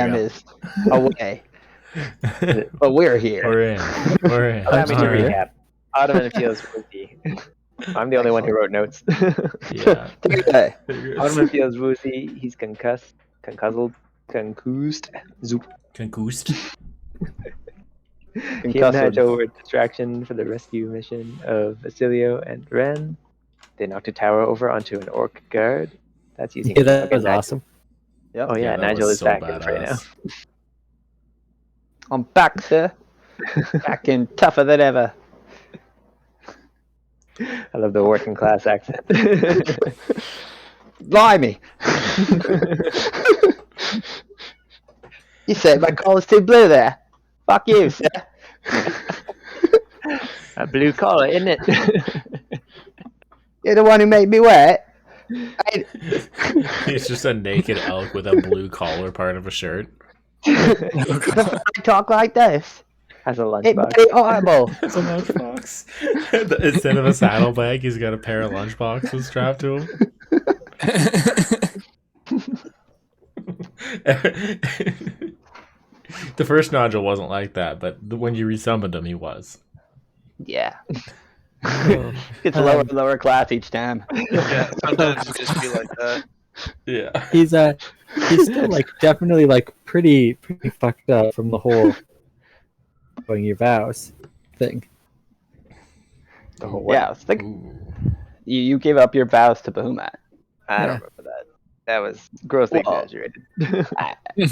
GM is away, but we're here. We're in. Allow me to Alright. recap. Ottoman feels woozy. I'm the only one who wrote notes. Yeah. Take it away. Ottoman feels woozy. He's concussed. Zoop. Concussed. He and Hatch over distraction for the rescue mission of Basilio and Ren. They knocked a tower over onto an orc guard. That's using. Yeah, that okay, was awesome. Yep. Oh yeah, that Nigel was is so back in right now. badass. I'm back, sir. Back in tougher than ever. I love the working class accent. Blimey. You said my collar's too blue there. Fuck you, sir. A blue collar, isn't it? You're the one who made me wear it. He's just a naked elk with a blue collar part of a shirt. I talk like this. Has a It's lunchbox. very horrible. It's a lunchbox. Instead of a saddlebag, he's got a pair of lunchboxes strapped to him. The first nodule wasn't like that, but when you resummoned him, he was. Yeah. It's lower and lower class each time. Yeah, sometimes it just be like that. Yeah. He's still like definitely like pretty fucked up from the whole going your vows thing. The whole way. Yeah, I was you gave up your vows to Bahamut. I don't remember that. That was grossly Well, exaggerated. I was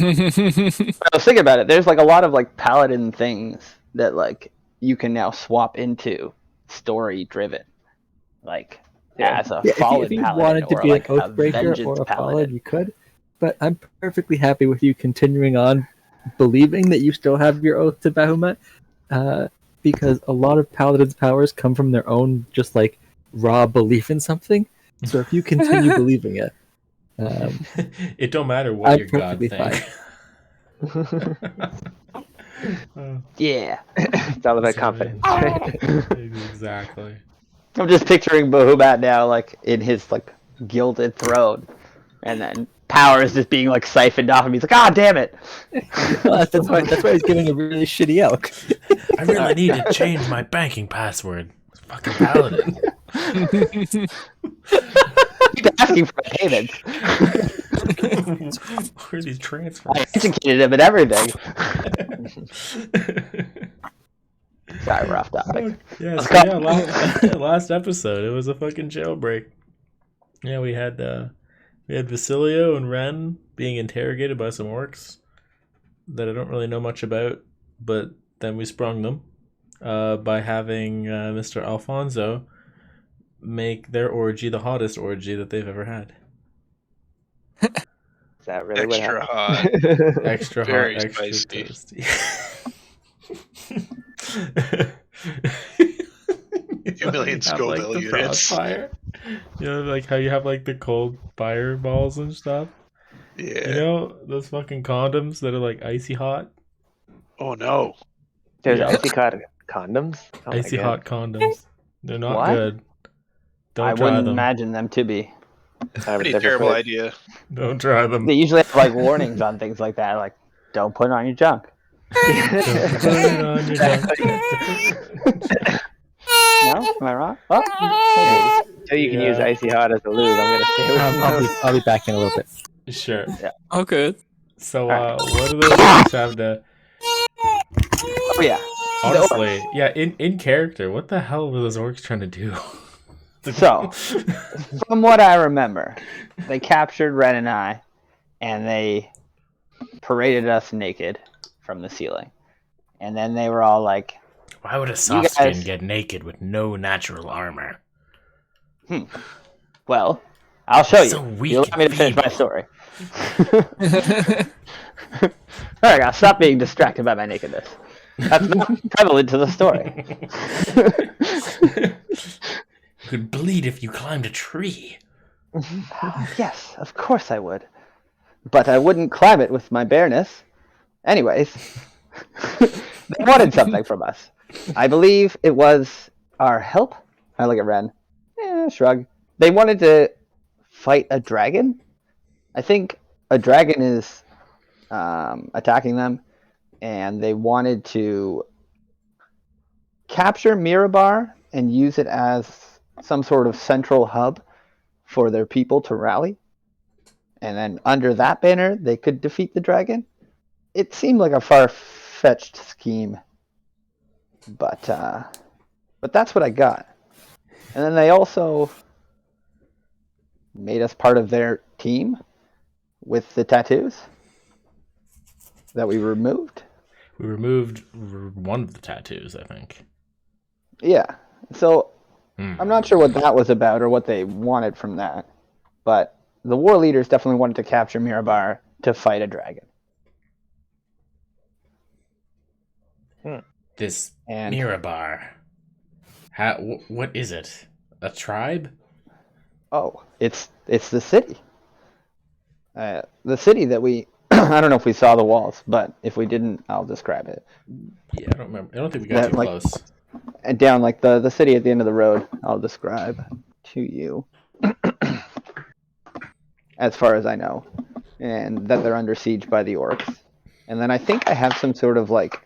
thinking about it. There's like a lot of like paladin things that like you can now swap into story driven. Like as a fallen if you paladin wanted to or be like an a Oathbreaker vengeance or a paladin. Paladin, you could. But I'm perfectly happy with you continuing on believing that you still have your oath to Bahamut, because a lot of Paladins' powers come from their own just like raw belief in something. So if you continue believing it, It don't matter what I'm your god perfectly think. Yeah. It's all about confidence. Exactly. I'm just picturing Bahamut now like in his like gilded throne. And then powers just being like siphoned off him. He's like, ah, damn it. that's why he's giving a really shitty elk. I really need to change my banking password. Fucking paladin. Keep asking for payments. Where are these transfers? I educated him and everything. Sorry, we're off topic. Yeah, so yeah, last episode it was a fucking jailbreak. Yeah, we had Basilio and Ren being interrogated by some orcs that I don't really know much about, but then we sprung them by having Mr. Alfonso make their orgy the hottest orgy that they've ever had. Is that really Extra what hot. happened? Extra Very hot, extra spicy. toasty. Two million Scoville the units. fire. You know, like how you have like the cold fireballs and stuff. Yeah. You know those fucking condoms that are like icy hot. Oh no. There's Yeah. icy hot condoms. Oh my Icy God. hot condoms. They're not What? good. Don't I try wouldn't them. imagine them to be. I would Pretty never terrible put it- idea. Don't try them. They usually have like warnings on things like that, like don't put it on your junk. Don't put it on your junk. No, am I wrong? Oh, hey. So you can use Yeah. icy hot as a lube. I'm gonna stay with I'll be back in a little bit. Sure. Oh, good. So, what do those orcs have to? Oh yeah. Honestly, yeah. In character, what the hell were those orcs trying to do? So, from what I remember, they captured Ren and I, and they paraded us naked from the ceiling. And then they were all like, Why would a guys- soft skin get naked with no natural armor? well, I'll show you. So weak You allow me to and finish my feeble. story. Alright, guys, stop being distracted by my nakedness. That's not prevalent to the story. You could bleed if you climbed a tree. Yes, of course I would. But I wouldn't climb it with my bareness. Anyways, they wanted something from us. I believe it was our help. I look at Ren. Shrug. They wanted to fight a dragon. I think a dragon is attacking them, and they wanted to capture Mirabar and use it as some sort of central hub for their people to rally. And then under that banner, they could defeat the dragon. It seemed like a far-fetched scheme, but that's what I got. And then they also made us part of their team with the tattoos that we removed. We removed one of the tattoos, I think. Yeah. So I'm not sure what that was about or what they wanted from that, but the war leaders definitely wanted to capture Mirabar to fight a dragon. This And Mirabar. What is it? A tribe? oh, it's the city. The city that we I don't know if we saw the walls, but if we didn't, I'll describe it. Yeah, I don't remember. I don't think we got That, too like, close. And down like the city at the end of the road, I'll describe to you. As far as I know, and that they're under siege by the orcs. And then I think I have some sort of like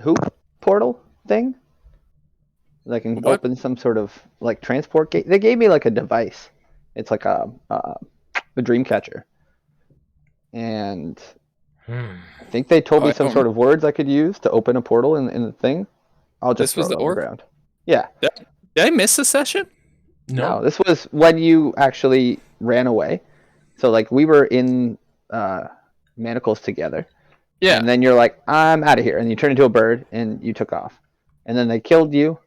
hoop portal thing that can What? open some sort of like transport gate. They gave me like a device. It's like a dream catcher, and I think they told Oh, me I some don't- sort of words I could use to open a portal in the thing. I'll just This was throw it the on orc? the ground. Yeah. Did I miss a session? No, this was when you actually ran away. So like we were in manacles together. Yeah. And then you're like, I'm out of here, and you turned into a bird and you took off. And then they killed you,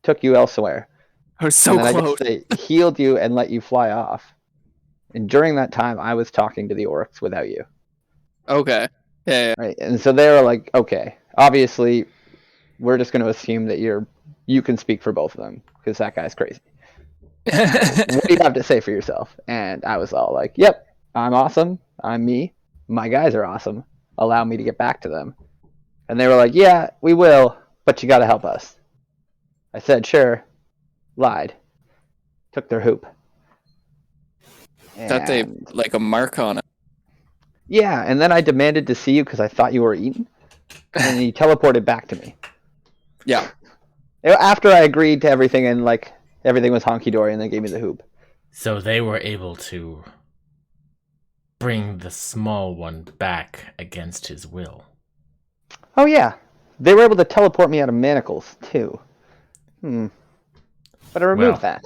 took you elsewhere. I was so and then close. I guess they healed you and let you fly off. And during that time, I was talking to the orcs without you. Okay. Yeah. Right. And so they were like, okay, obviously, we're just going to assume that you can speak for both of them because that guy's crazy. Yeah. What do you have to say for yourself? And I was all like, yep, I'm awesome. I'm me. My guys are awesome. Allow me to get back to them. And they were like, yeah, we will, but you got to help us. I said, sure. Lied. Took their hoop. Thought they And- like a mark on it. Yeah, and then I demanded to see you because I thought you were eaten. And he teleported back to me. Yeah. After I agreed to everything and like everything was honky dory, and they gave me the hoop. So they were able to bring the small one back against his will. Oh yeah, they were able to teleport me out of manacles too. But I removed Well. that.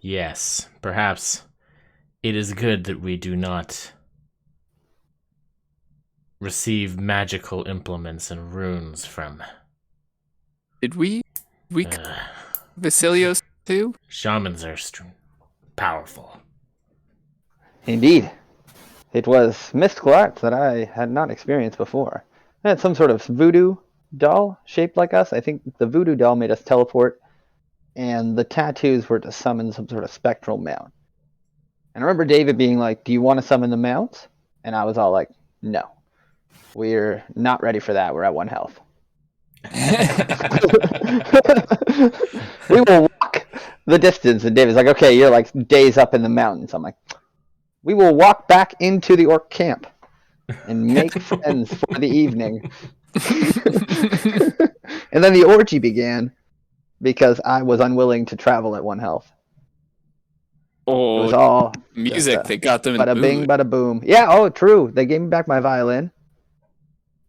Yes, perhaps it is good that we do not receive magical implements and runes from Did we uh, Vasilios too? shamans are powerful. Indeed, it was mystical arts that I had not experienced before. I had some sort of voodoo doll shaped like us. I think the voodoo doll made us teleport, and the tattoos were to summon some sort of spectral mount. And I remember David being like, "Do you want to summon the mounts?" And I was all like, "No, we're not ready for that. We're at 1 health." We will walk the distance. And David's like, okay, you're like days up in the mountains. I'm like, we will walk back into the orc camp and make friends for the evening. And then the orgy began because I was unwilling to travel at 1 health. It was Oh, all music just, that got them in bada the bing, mood. bada boom. Yeah, oh, true. They gave me back my violin.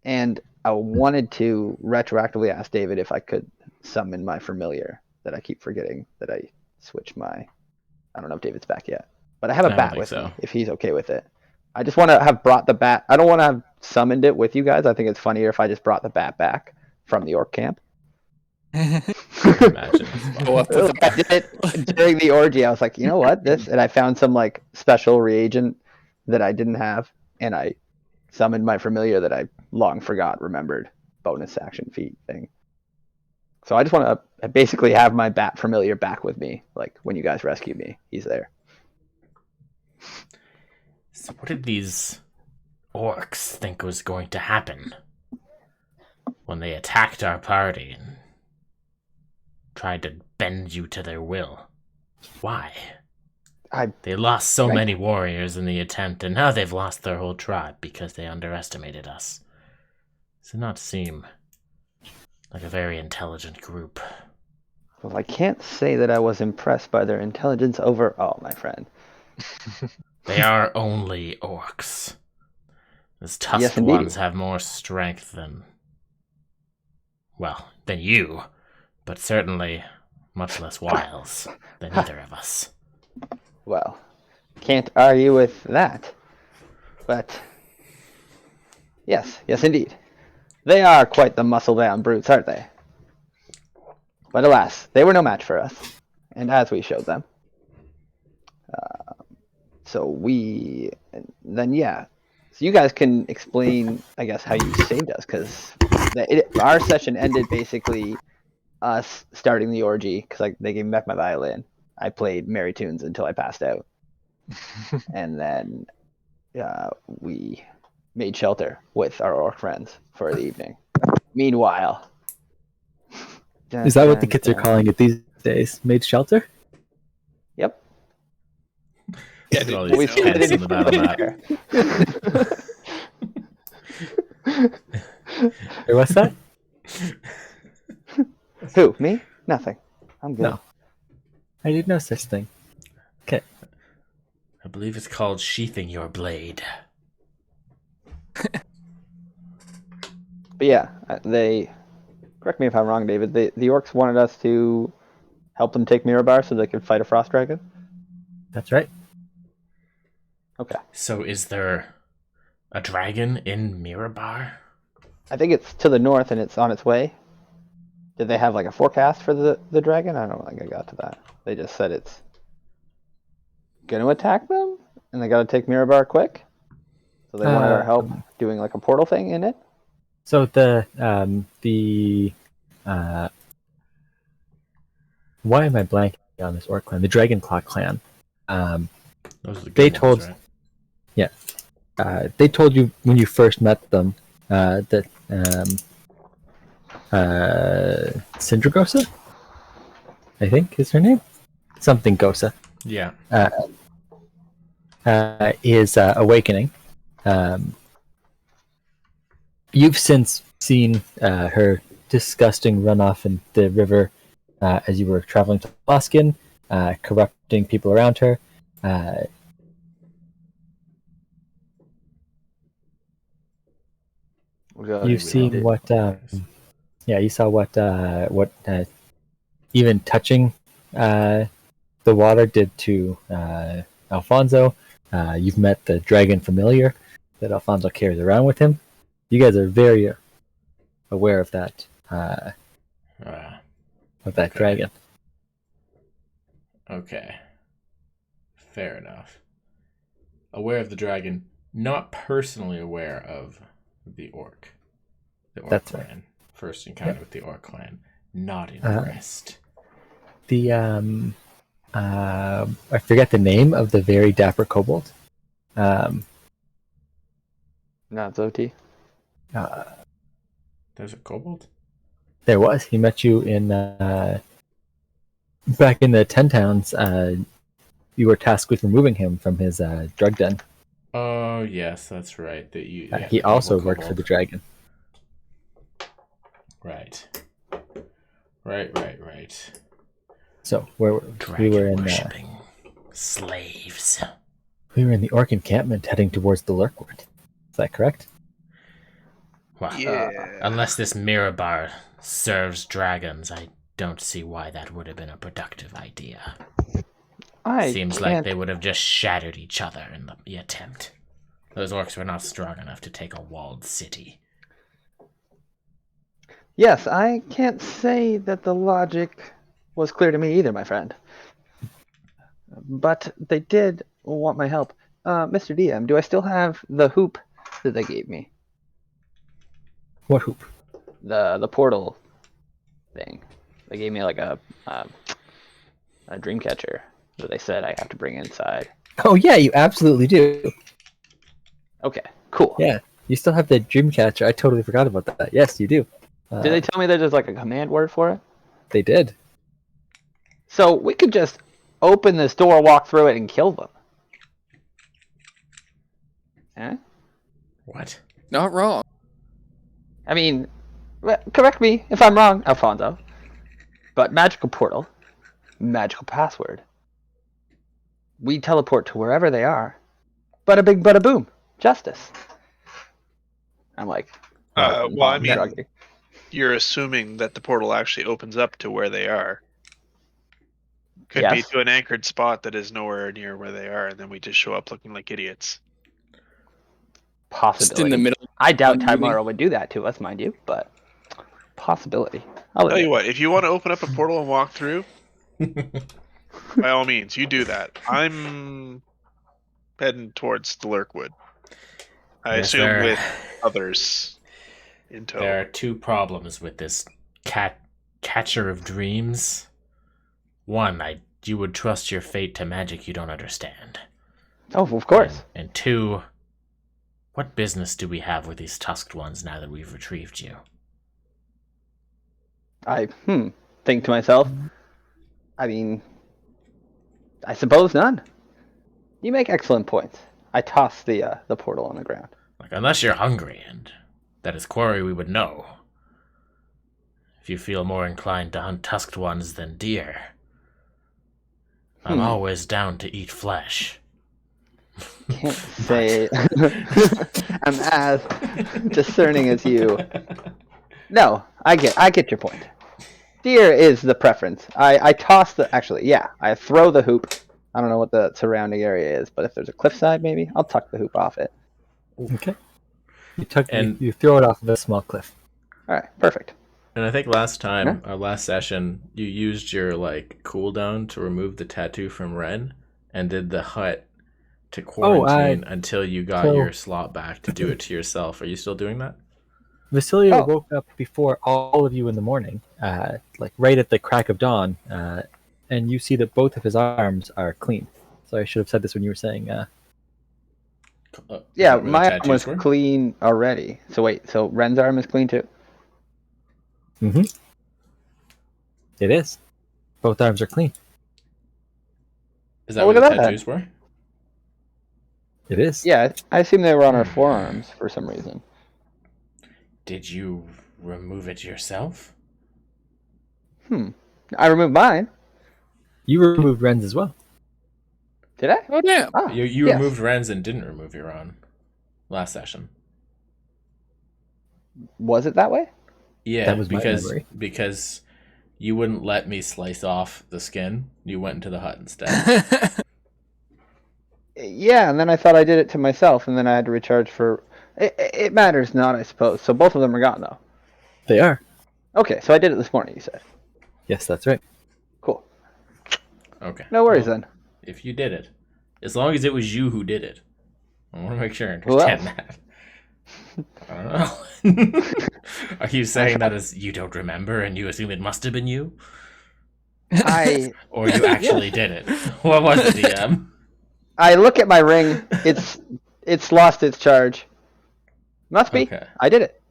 And I wanted to retroactively ask David if I could summon my familiar that I keep forgetting that I switched my. I don't know if David's back yet, but I have a I don't bat think with so. me if he's okay with it. I just want to have brought the bat. I don't want to have summoned it with you guys. I think it's funnier if I just brought the bat back from the orc camp. Imagine. Go up with I did it during the orgy. I was like, you know what, this, and I found some like special reagent that I didn't have, and I summoned my familiar that I long forgot remembered bonus action feat thing. So I just want to basically have my bat familiar back with me, like when you guys rescue me, he's there. So what did these orcs think was going to happen when they attacked our party and tried to bend you to their will? Why? They lost so Right. many warriors in the attempt, and now they've lost their whole tribe because they underestimated us. Does it not seem like a very intelligent group? Well, I can't say that I was impressed by their intelligence overall, my friend. They are only orcs. Those tusked Yes, indeed. ones have more strength than you, but certainly much less wiles than either of us. Well, can't argue with that. But yes, indeed. They are quite the muscle-bound brutes, aren't they? But alas, they were no match for us, and as we showed them. So you guys can explain, I guess, how you saved us, because our session ended basically us starting the orgy, because they gave me back my violin. I played merry tunes until I passed out. And then we made shelter with our orc friends for the evening. Meanwhile... Is that what the kids are calling it these days? Made shelter? Yep. Yeah, Look at all did these you know? tents in the battle map. Or what's that? Who? Me? Nothing. I'm good. No. I did no such thing. Okay. I believe it's called sheathing your blade. But yeah, they... Correct me if I'm wrong, David. The orcs wanted us to help them take Mirabar so they could fight a frost dragon? That's right. Okay. So is there a dragon in Mirabar? I think it's to the north and it's on its way. Did they have like a forecast for the dragon? I don't think I got to that. They just said it's going to attack them and they got to take Mirabar quick. So they wanted our help doing like a portal thing in it. So why am I blanking on this orc clan? The Dragonclaw clan. Those are the good They ones, told- right? They told you when you first met them that Syndragosa, I think is her name, something Gosa, Yeah. is awakening. You've since seen her disgusting runoff in the river as you were traveling to Boskin, corrupting people around her. You've seen what, you saw what even touching the water did to Alfonso. You've met the dragon familiar that Alfonso carries around with him. You guys are very aware of that Okay. dragon. Okay. Fair enough. Aware of the dragon, not personally aware of the orc. The orc That's right. clan. First encounter with the orc clan. Not impressed. The I forget the name of the very dapper kobold. Not Zoti. There's a kobold? There was. He met you in back in the 10 Towns. You were tasked with removing him from his drug den. Oh, yes, that's right. He the also evil worked for kobold. the dragon. Right. So we were in worshipping slaves. we were in the orc encampment heading towards the Lurkwood. Is that correct? Well, Yeah. unless this Mirabar serves dragons, I don't see why that would have been a productive idea. Seems like they would have just shattered each other in the attempt. Those orcs were not strong enough to take a walled city. Yes, I can't say that the logic was clear to me either, my friend. But they did want my help. Mr. DM, do I still have the hoop that they gave me? What hoop? The portal thing. They gave me like a dream catcher that they said I have to bring inside. Oh yeah, you absolutely do. Okay, cool. Yeah, you still have the dream catcher. I totally forgot about that. Yes, you do. Did they tell me that there's like a command word for it? They did. So we could just open this door, walk through it, and kill them. Eh? What? Not wrong. I mean, correct me if I'm wrong, Alfonso, but magical portal, magical password. We teleport to wherever they are. Bada bing, bada boom. Justice. I'm like, Well, I mean, shruggy. you're assuming that the portal actually opens up to where they are. Could be Yes. to an anchored spot that is nowhere near where they are, and then we just show up looking like idiots. Just in Possibility. the middle. I doubt Unmoving. Timora would do that to us, mind you, but possibility. Tell you what, if you want to open up a portal and walk through, by all means, you do that. I'm heading towards the Lurkwood. I Yes, assume there- with others in tow. There are two problems with this catcher of dreams. One, you would trust your fate to magic you don't understand. Oh, of course. And two, what business do we have with these tusked ones now that we've retrieved you? I think to myself. I mean, I suppose none. You make excellent points. I toss the portal on the ground. Like, unless you're hungry, and that is quarry we would know. If you feel more inclined to hunt tusked ones than deer, I'm always down to eat flesh. Can't say I'm as discerning as you. No, I get your point. Deer is the preference. I toss I throw the hoop. I don't know what the surrounding area is, but if there's a cliffside, maybe I'll tuck the hoop off it. Okay. You throw it off of a small cliff. All right, perfect. And I think last time, our last session, you used your cooldown to remove the tattoo from Ren, and did the hut to quarantine until you got your slot back to do it to yourself. Are you still doing that? Vasilio woke up before all of you in the morning, right at the crack of dawn, and you see that both of his arms are clean. So I should have said this when you were saying. Yeah, where the my arm tattoos was were? clean already. So wait, so Ren's arm is clean too? Mm-hmm. It is. Both arms are clean. Is that Oh, where look the at that. tattoos were? It is. Yeah, I assume they were on our forearms for some reason. Did you remove it yourself? I removed mine. You removed Ren's as well. Did I? Oh damn! Oh, You yes. removed Ren's and didn't remove your own last session. Was it that way? Yeah, That was my because memory. because you wouldn't let me slice off the skin. You went into the hut instead. Yeah, and then I thought I did it to myself, and then I had to recharge for. It matters not, I suppose. So both of them are gone, though. They are. Okay, so I did it this morning. You said. Yes, that's right. Cool. Okay. No worries Well, then. If you did it, as long as it was you who did it, I want to make sure I Who understand else? that. I don't know. Are you saying that as you don't remember and you assume it must have been you, I or you actually did it? What was it, DM? I look at my ring. It's lost its charge. Must be. Okay. I did it.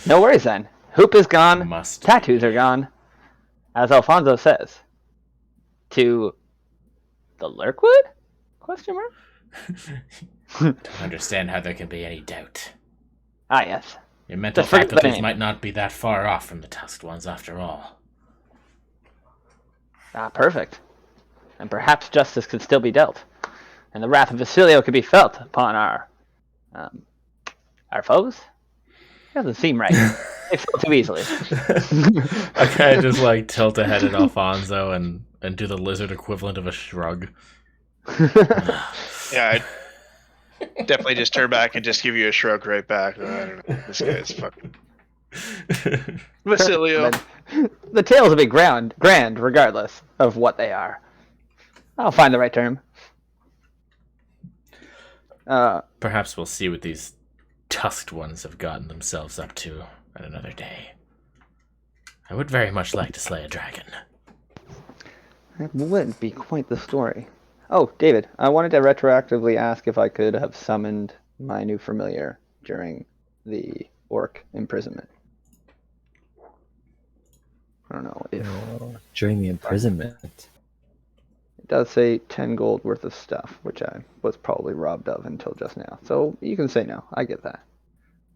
No worries then. Hoop is gone. Must. Tattoos are gone. As Alfonso says. To the Lurkwood? Question mark? Don't understand how there can be any doubt. Ah, yes. Your mental Just forget the faculties name. might not be that far off from the tusked ones after all. Ah, perfect. And perhaps justice could still be dealt, and the wrath of Vasilio could be felt upon our foes. Doesn't seem right. They fell too easily. I kind of just tilt ahead at Alfonso and do the lizard equivalent of a shrug. Yeah, I definitely just turn back and just give you a shrug right back. I don't know. This guy's fucking Vasilio. The tales will be grand, regardless of what they are. I'll find the right term. Perhaps we'll see what these tusked ones have gotten themselves up to at another day. I would very much like to slay a dragon. It wouldn't be quite the story. Oh, David, I wanted to retroactively ask if I could have summoned my new familiar during the orc imprisonment. I don't know if During the imprisonment. it does say 10 gold worth of stuff, which I was probably robbed of until just now. So you can say no. I get that.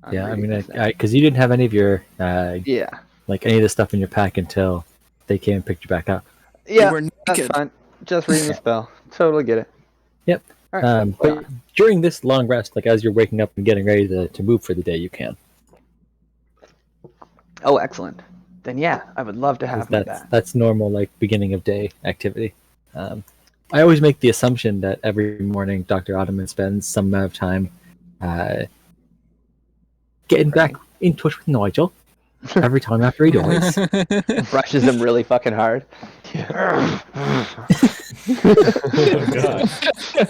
I'm Yeah, I reading mean, this now. because you didn't have any of your Yeah. like any of the stuff in your pack until they came and picked you back up. Yeah, were that's naked. fine. Just reading the spell. Totally get it. Yep. All right. But during this long rest, like as you're waking up and getting ready to move for the day, you can. Oh, excellent. Then yeah, I would love to 'Cause have my bath. that's normal, like beginning of day activity. I always make the assumption that every morning Dr. Ottoman spends some amount of time getting back in touch with Nigel every time after he dies. Brushes him really fucking hard. Oh god.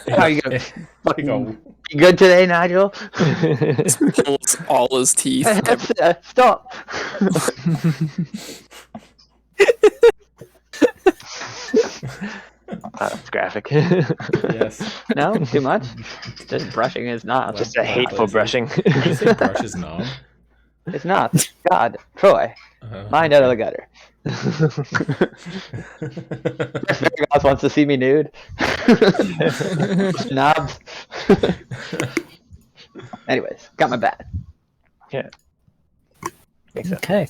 How you gonna Like a- be good today, Nigel? Pulls all his teeth. Stop. That's graphic. yes. No, too much. Just brushing his knob. Just a hateful brushing. Did you say brush his knob? It's not. God, Troy, mind out of the gutter. Varygos wants to see me nude. Knobs. Anyways, got my bat. Yeah. Okay.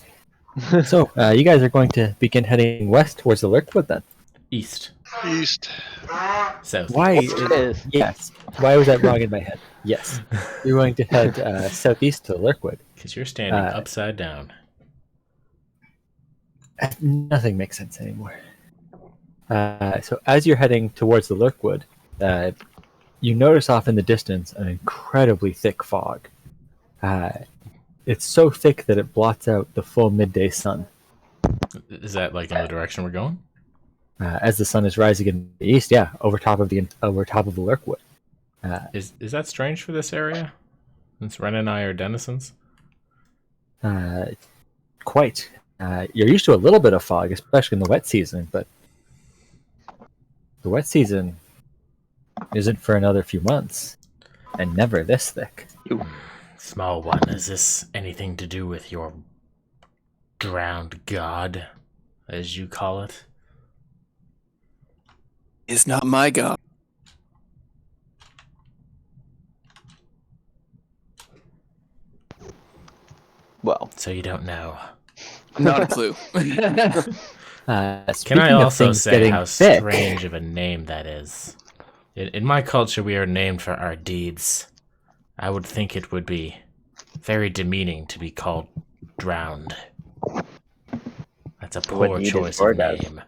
So you guys are going to begin heading west towards the Lurkwood then. East. East. South. Why? It is. Yes. Why was that wrong in my head? Yes. You're going to head southeast to the Lurkwood. Because you're standing upside down. Nothing makes sense anymore. So as you're heading towards the Lurkwood, you notice off in the distance an incredibly thick fog. It's so thick that it blots out the full midday sun. Is that like in the direction we're going? As the sun is rising in the east, yeah, over top of the Lurkwood. Is that strange for this area? Since Ren and I are denizens? Quite. You're used to a little bit of fog, especially in the wet season, but the wet season isn't for another few months, and never this thick. Small one, is this anything to do with your drowned god, as you call it? Is not my god. Well, So you don't know. Not a clue. Can I also say how strange of a name that is? In my culture, we are named for our deeds. I would think it would be very demeaning to be called drowned. That's a poor deed is choice for of that? name.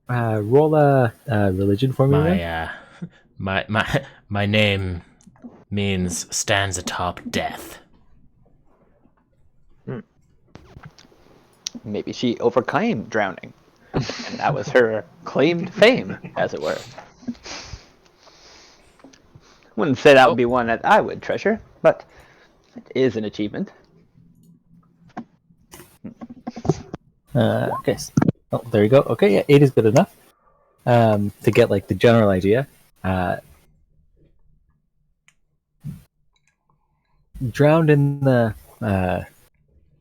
Roll a religion for me, then. My name means stands atop death. maybe she overcame drowning, and that was her claimed fame, as it were. Wouldn't say that would be one that I would treasure, but it is an achievement. Okay. Oh, there you go. Okay, yeah, 8 is good enough to get like the general idea. Drowned in the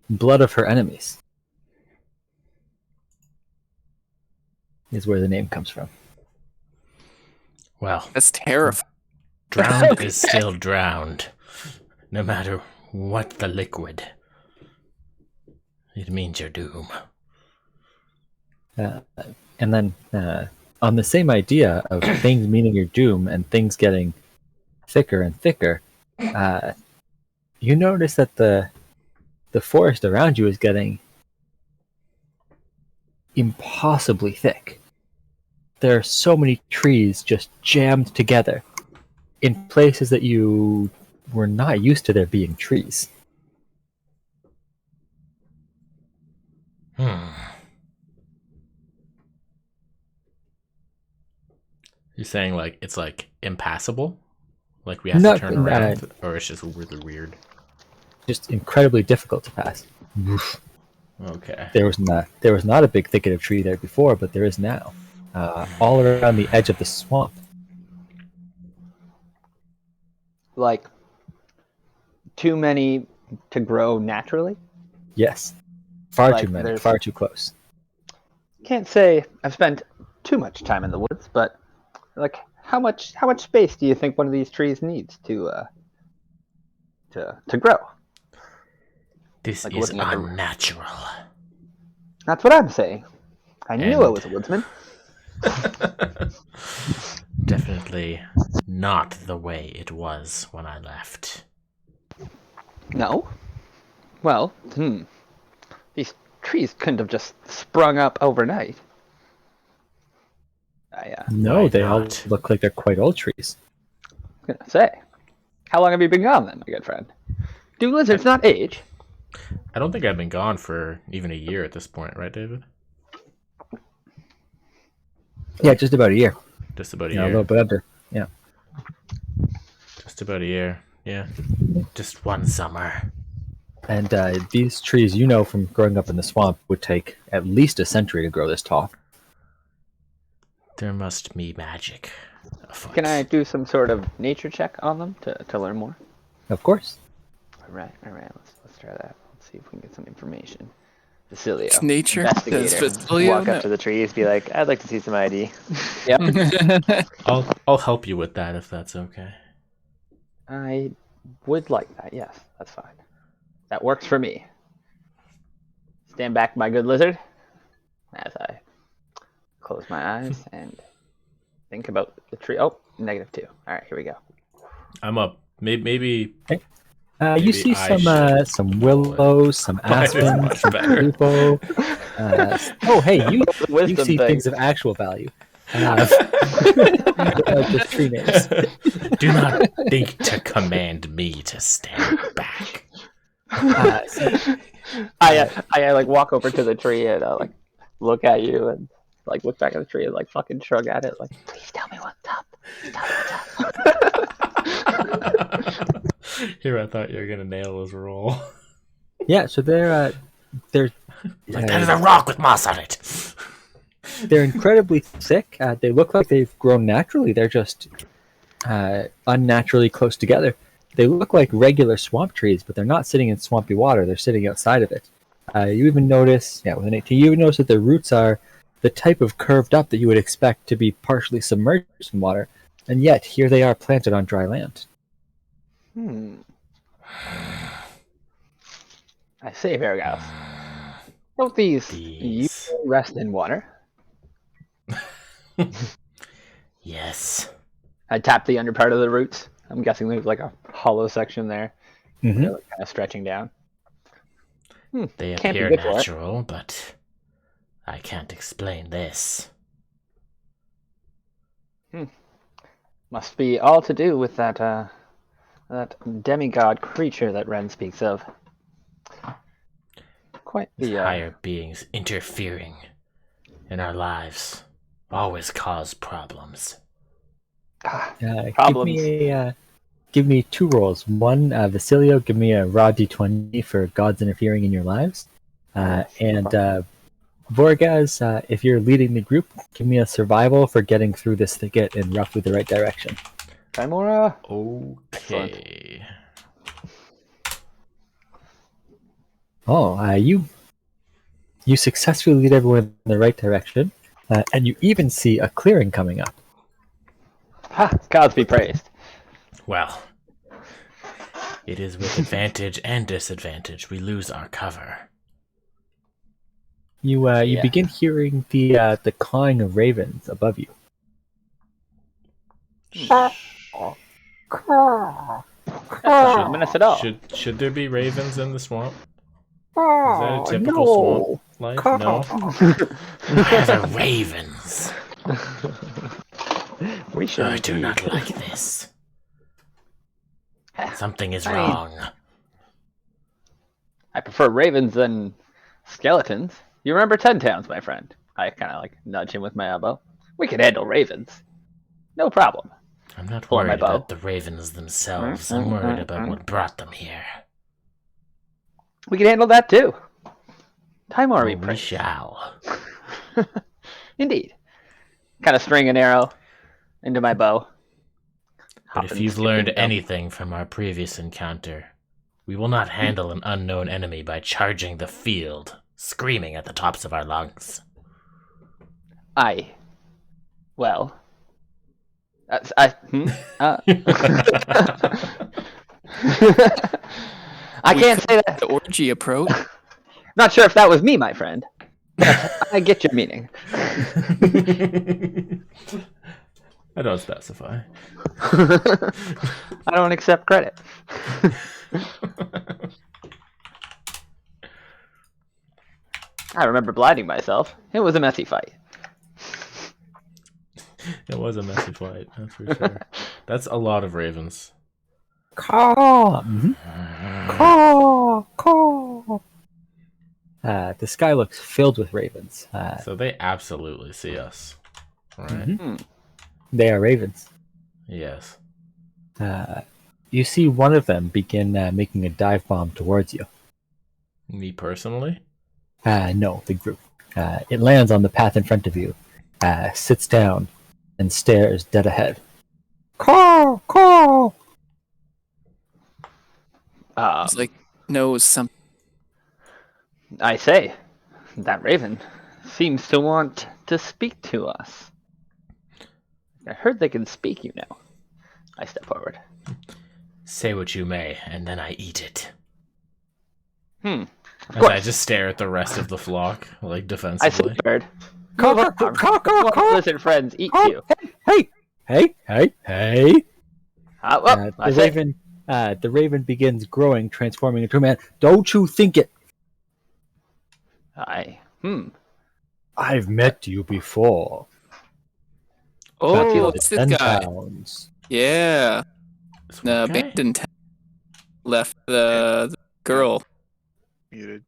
blood of her enemies is where the name comes from. Well, That's terrifying. drowned is still drowned, no matter what the liquid. It means your doom. And then on the same idea of things meaning your doom and things getting thicker and thicker, you notice that the forest around you is getting impossibly thick. There are so many trees just jammed together in places that you were not used to there being trees. You're saying like it's like impassable? Like we have No, to turn around? Or it's just really weird? Just incredibly difficult to pass. Okay. There was not a big thicket of tree there before, but there is now. All around the edge of the swamp. Like, too many to grow naturally? Yes. Far Like, too many, there's- far too close. Can't say I've spent too much time in the woods, but like how much space do you think one of these trees needs to grow? This Like, is looking at the- unnatural. That's what I'm saying. I knew I And- was a woodsman. Definitely not the way it was when I left. No. Well, these trees couldn't have just sprung up overnight. No, Why they all not? look like they're quite old trees. Gonna say. How long have you been gone then, my good friend? Do lizards not age? I don't think I've been gone for even a year at this point, right, David? Yeah, just about a year. Just about a Yeah, a year. little bit under. Yeah. Just about a year. Yeah. Just one summer. And these trees, you know from growing up in the swamp, would take at least a century to grow this tall. There must be magic afoot. Can I do some sort of nature check on them to learn more? Of course. All right. Let's try that. Let's see if we can get some information. Facilio. It's nature. Investigator. That's Facilio. Walk up to the trees, be like, "I'd like to see some ID." Yep. I'll help you with that if that's okay. I would like that. Yes, that's fine. That works for me. Stand back, my good lizard, as I close my eyes and think about the tree. Oh, -2. All right, here we go. I'm up. Maybe You Maybe see I some willows, some Mine is aspens, much some better. hoopoe. Oh, hey, you Wisdom see thing. things of actual value. Just tree names. do not think to command me to stand back. So I like walk over to the tree and like look at you and like look back at the tree and like fucking shrug at it like, please tell me what's up. Please tell me what's up. Here, I thought you were gonna nail his roll. yeah, so they're Like, that is a rock with moss on it. they're incredibly thick. They look like they've grown naturally. They're just unnaturally close together. They look like regular swamp trees, but they're not sitting in swampy water. They're sitting outside of it. You even notice, with an 18, you even notice that their roots are the type of curved up that you would expect to be partially submerged in water, and yet here they are planted on dry land. I say, Vargas, don't these usually rest in water? Yes. I tap the under part of the roots. I'm guessing there's like a hollow section there. Mhm. They're like kind of stretching down. They Can't be appear good for it. natural, but I can't explain this. Must be all to do with that demigod creature that Ren speaks of. Quite These the higher beings interfering in our lives always cause problems. Give me 2 rolls. One, Vasilio, give me a raw d20 for gods interfering in your lives. And Vorgaz, if you're leading the group, give me a survival for getting through this thicket in roughly the right direction. Chimera. Okay. Oh, you successfully lead everyone in the right direction, and you even see a clearing coming up. Ha! Gods be praised. Well, it is with advantage and disadvantage we lose our cover. You Yeah. begin hearing the cawing of ravens above you. Not ominous at all. Should there be ravens in the swamp? Is that a typical swamp life? No. Where are the ravens? We should. I do not like this. Something is I mean- wrong. I prefer ravens than skeletons. You remember 10 Towns, my friend? I kind of like nudge him with my elbow. We can handle ravens. No problem. I'm not Pull out my worried bow. about the ravens themselves. I'm worried about what brought them here. We can handle that too. Timor we We praise. shall. Indeed. Kind of string an arrow into my bow. But if you've learned anything from our previous encounter, we will not handle an unknown enemy by charging the field screaming at the tops of our lungs. Well, I I We can't say that. The orgy approach. Not sure if that was me, my friend. But I get your meaning. I don't specify. I don't accept credit. I remember blinding myself. It was a messy fight. It was a messy fight, that's for sure. That's a lot of ravens. Caw! Caw! Caw! The sky looks filled with ravens. So they absolutely see us. Right? Mhm. They are ravens. Yes. You see one of them begin making a dive bomb towards you. Me personally? No, the group. It lands on the path in front of you, sits down, and stares dead ahead. Caw! Caw! It's like knows something. I say, that raven seems to want to speak to us. I heard they can speak, you know. I step forward. Say what you may, and then I eat it. Of As I course. just stare at the rest of the flock, like I say, defensively. bird. Caw, Move caw, on. caw, caw, What caw. lizard friends eat Caw. you? Hey! Hey! Hey! Hey! Well, I say, The raven begins growing, transforming into a man. Don't you think it? I've met you before. Oh, it's this guy. Pounds. Yeah. This The one guy? abandoned town left the girl. Muted.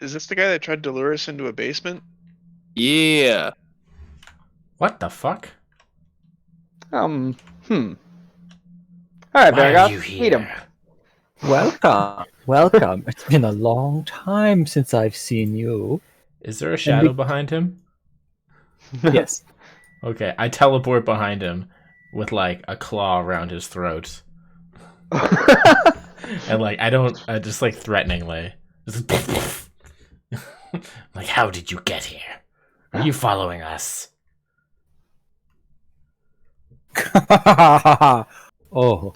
Is this the guy that tried to lure us into a basement? Yeah. What the fuck? All right, Why are Vargas, you meet him. here? Welcome. Welcome. It's been a long time since I've seen you. Is there a shadow behind him? Yes. Okay, I teleport behind him with like a claw around his throat. And like I just like threateningly. Just like, how did you get here? Are you following us? Oh.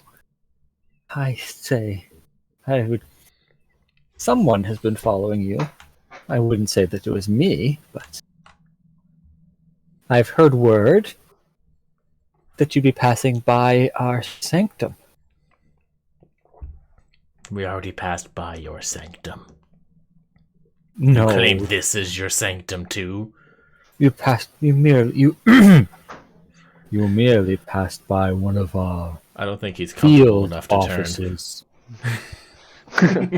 I say. Someone has been following you. I wouldn't say that it was me, but I've heard word that you'd be passing by our sanctum. We already passed by your sanctum. No, You claim this is your sanctum too? you merely passed by one of our I don't think he's comfortable field enough to offices. turn.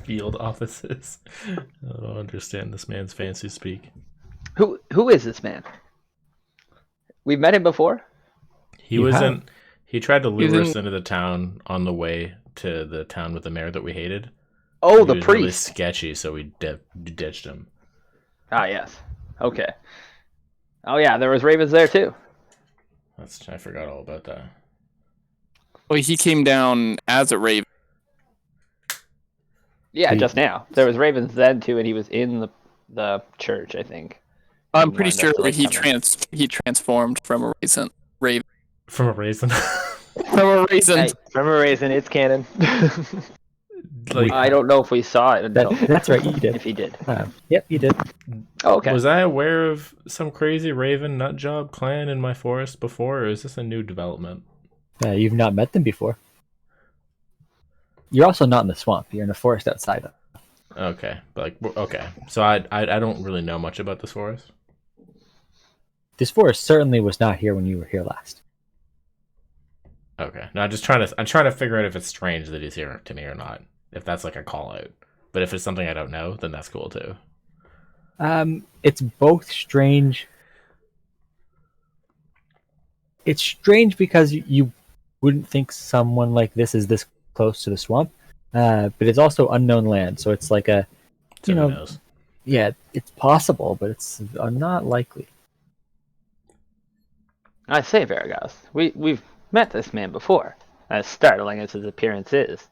Field offices. I don't understand this man's fancy speak. Who is this man? We've met him before? He You was have. in. He tried to He's lure in- us into the town on the way to the town with the mayor that we hated. Oh, He the was really priest. sketchy, so we ditched him. Ah, yes. Okay. Oh, yeah, there was ravens there, too. I forgot all about that. Well, he came down as a raven. Yeah, He- just now. There was ravens then, too, and he was in the church, I think. I'm He pretty wanted us sure to, like, he transformed from a raven. From a raisin. From a raisin. Hey, From a raisin, it's canon. Like, I don't know if we saw it until That's right, you if did. he did. Yep, you did. Oh, okay. was I aware of some crazy raven nutjob clan in my forest before, or is this a new development? You've not met them before. You're also not in the swamp. You're in a forest outside of. Okay, but like, okay. So I don't really know much about this forest. This forest certainly was not here when you were here last. Okay, no, I'm trying to figure out if it's strange that he's here to me or not. If that's like a call out, but if it's something I don't know, then that's cool too. It's both strange. It's strange because you wouldn't think someone like this is this close to the swamp, but it's also unknown land, so it's like a, So you who know, knows? yeah, it's possible, but it's not likely. I say, Vargas, we've met this man before, as startling as his appearance is.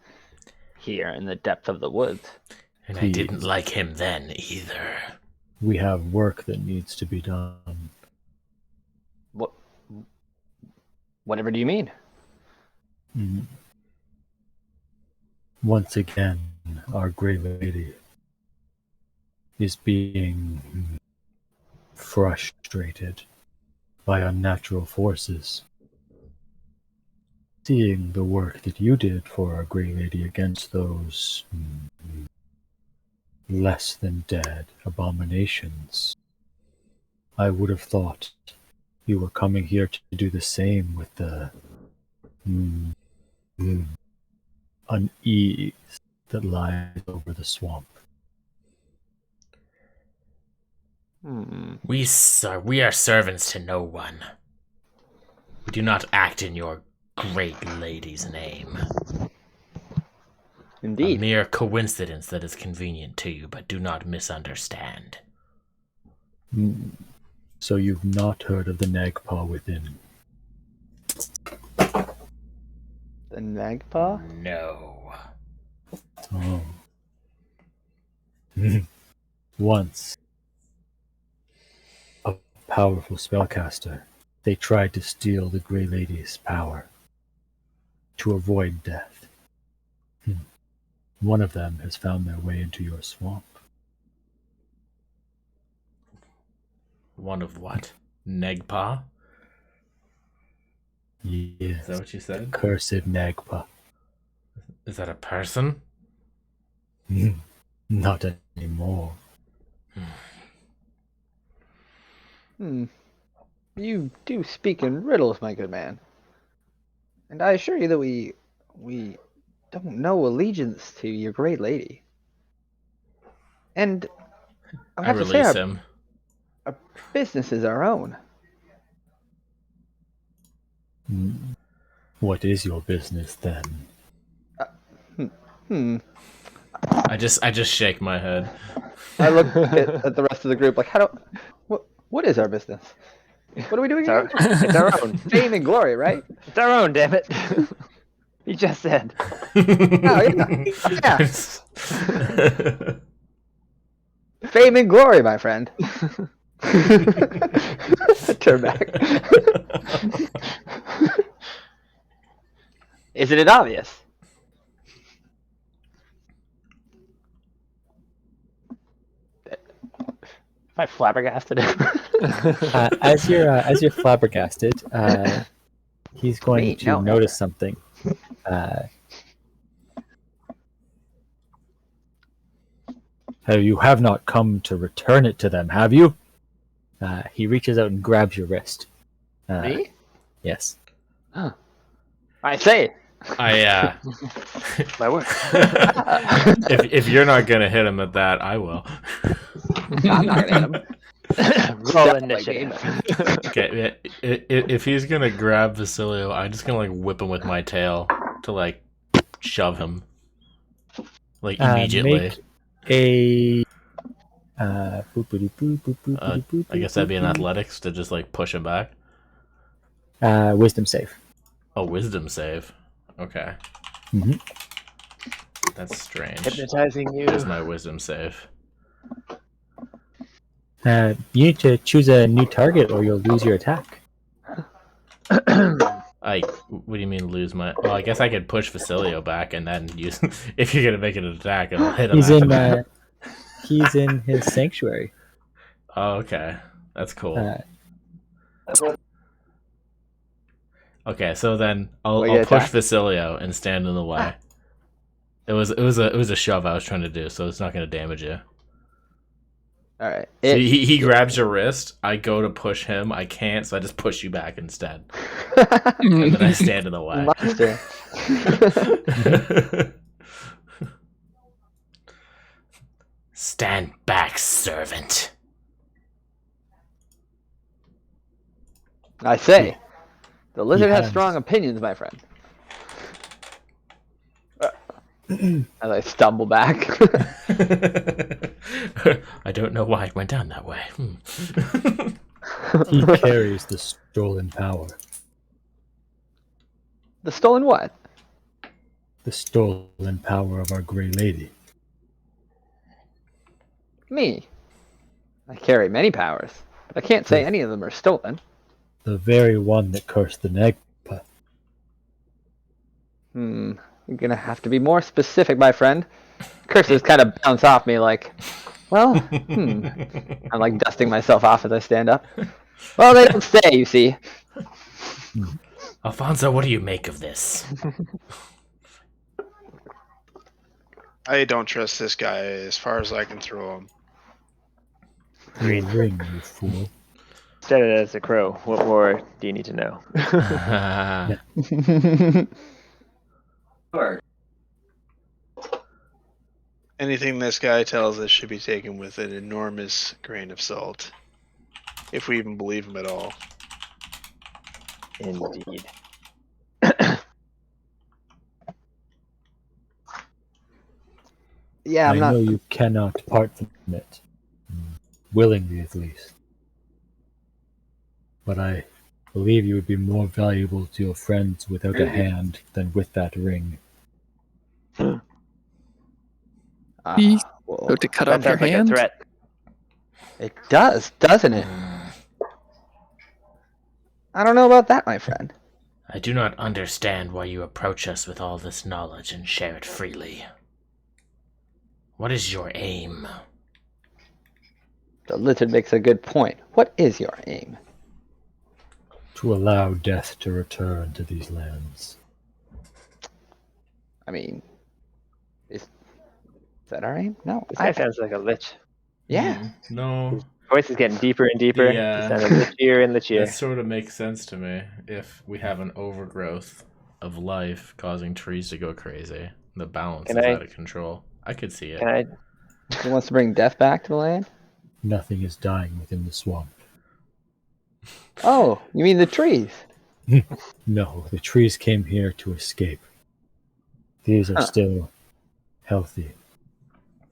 here in the depth of the woods. And I Please. didn't like him then either. We have work that needs to be done. Whatever do you mean? Mm. Once again, our Grey Lady is being frustrated by unnatural forces. Seeing the work that you did for our Grey Lady against those less than dead abominations, I would have thought you were coming here to do the same with the unease that lies over the swamp. We are servants to no one. We do not act in your great lady's name. A Indeed. mere coincidence that is convenient to you, but do not misunderstand. So you've not heard of the Nagpa within? The Nagpa? No. Oh. Once, a powerful spellcaster, they tried to steal the Grey Lady's power to avoid death. One of them has found their way into your swamp. One of what? Negpa? Yes, Is that what you said? cursed Nagpa. Is that a person? Not anymore. You do speak in riddles, my good man. And I assure you that we don't know allegiance to your great lady. And I I have to say, release our, him. our business is our own. What is your business then? I just shake my head. I look at the rest of the group like, what is our business? What are we doing here? It's our own. Fame and glory, right? It's our own, damn it. You just said. Oh, yeah. Fame and glory, my friend. Turn back. Isn't it obvious? Am I flabbergasted? As you're flabbergasted, he's going Me? to No, notice something. You have not come to return it to them, have you? He reaches out and grabs your wrist. Me? Yes. I say. I My word. if you're not gonna hit him at that, I will. I'm not gonna hit him. Roll Step my initiative. Okay, if he's gonna grab Vasilio, I'm just gonna like whip him with my tail to like shove him, like immediately. Make a. I guess that'd be an athletics to just like push him back. Wisdom save. Oh, wisdom save. Okay. Mhm. That's strange. Hypnotizing you. Where's my wisdom save? You need to choose a new target, or you'll lose your attack. What do you mean lose my? Well, I guess I could push Vasilio back and then use. If you're gonna make it an attack, I'll hit him. He's after in. that. He's in his sanctuary. Oh, okay, that's cool. Okay, so then I'll you push attack? Vasilio and stand in the way. It was a shove I was trying to do, so it's not going to damage you. All right. So he grabs your wrist. I go to push him. I can't, so I just push you back instead, and then I stand in the way. Monster. Stand back, servant. I say. The lizard has has- strong opinions, my friend. As I stumble back. I don't know why it went down that way. He carries the stolen power. The stolen what? The stolen power of our Grey Lady. Me. I carry many powers, but I can't say any of them are stolen. The very one that cursed the Negpa. You're gonna have to be more specific, my friend. Curses kind of bounce off me like, well, I'm like dusting myself off as I stand up. Well, they don't stay, you see. Alfonso, what do you make of this? I don't trust this guy as far as I can throw him. You ring, you fool. Said it as a crow. What more do you need to know? Anything this guy tells us should be taken with an enormous grain of salt. If we even believe him at all. Indeed. Yeah, I'm I not. know you cannot part from it. Willingly, at least. But I believe you would be more valuable to your friends without a hand than with that ring. He- Well, So to cut That off your sounds like a hand? threat. it does, doesn't it? I don't know about that, my friend. I do not understand why you approach us with all this knowledge and share it freely. What is your aim? The lizard makes a good point. What is your aim? To allow death to return to these lands. I mean, is that our aim? No. This guy sounds like a lich. Yeah. No, Voice is getting deeper and deeper. Yeah. He sounded lichier and lichier. that sort of makes sense to me. If we have an overgrowth of life causing trees to go crazy, the balance Can is I- out of control. I could see it. Can I? He wants to bring death back to the land? Nothing is dying within the swamp. Oh, you mean the trees? No, the trees came here to escape. These are Huh. still healthy.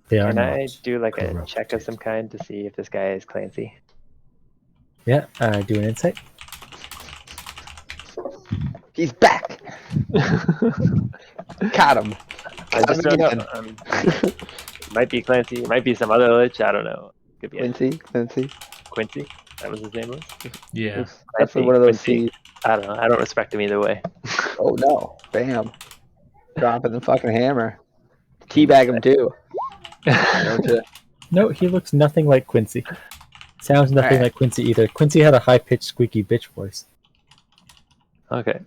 They are Can I not. do like a corrupted. check of some kind to see if this guy is Clancy? Yeah, do an insight. He's back. Caught him. I just don't know. Might be Clancy. Might be some other lich. I don't know. Could be Quincy. Quincy. That was his name. Was Yeah. It's definitely one of those Quincy. C's. I don't know. I don't respect him either way. Oh no. Bam. Dropping the fucking hammer. Teabag him too. Don't you? No, he looks nothing like Quincy. Sounds nothing Alright. like Quincy either. Quincy had a high-pitched, squeaky bitch voice. Okay.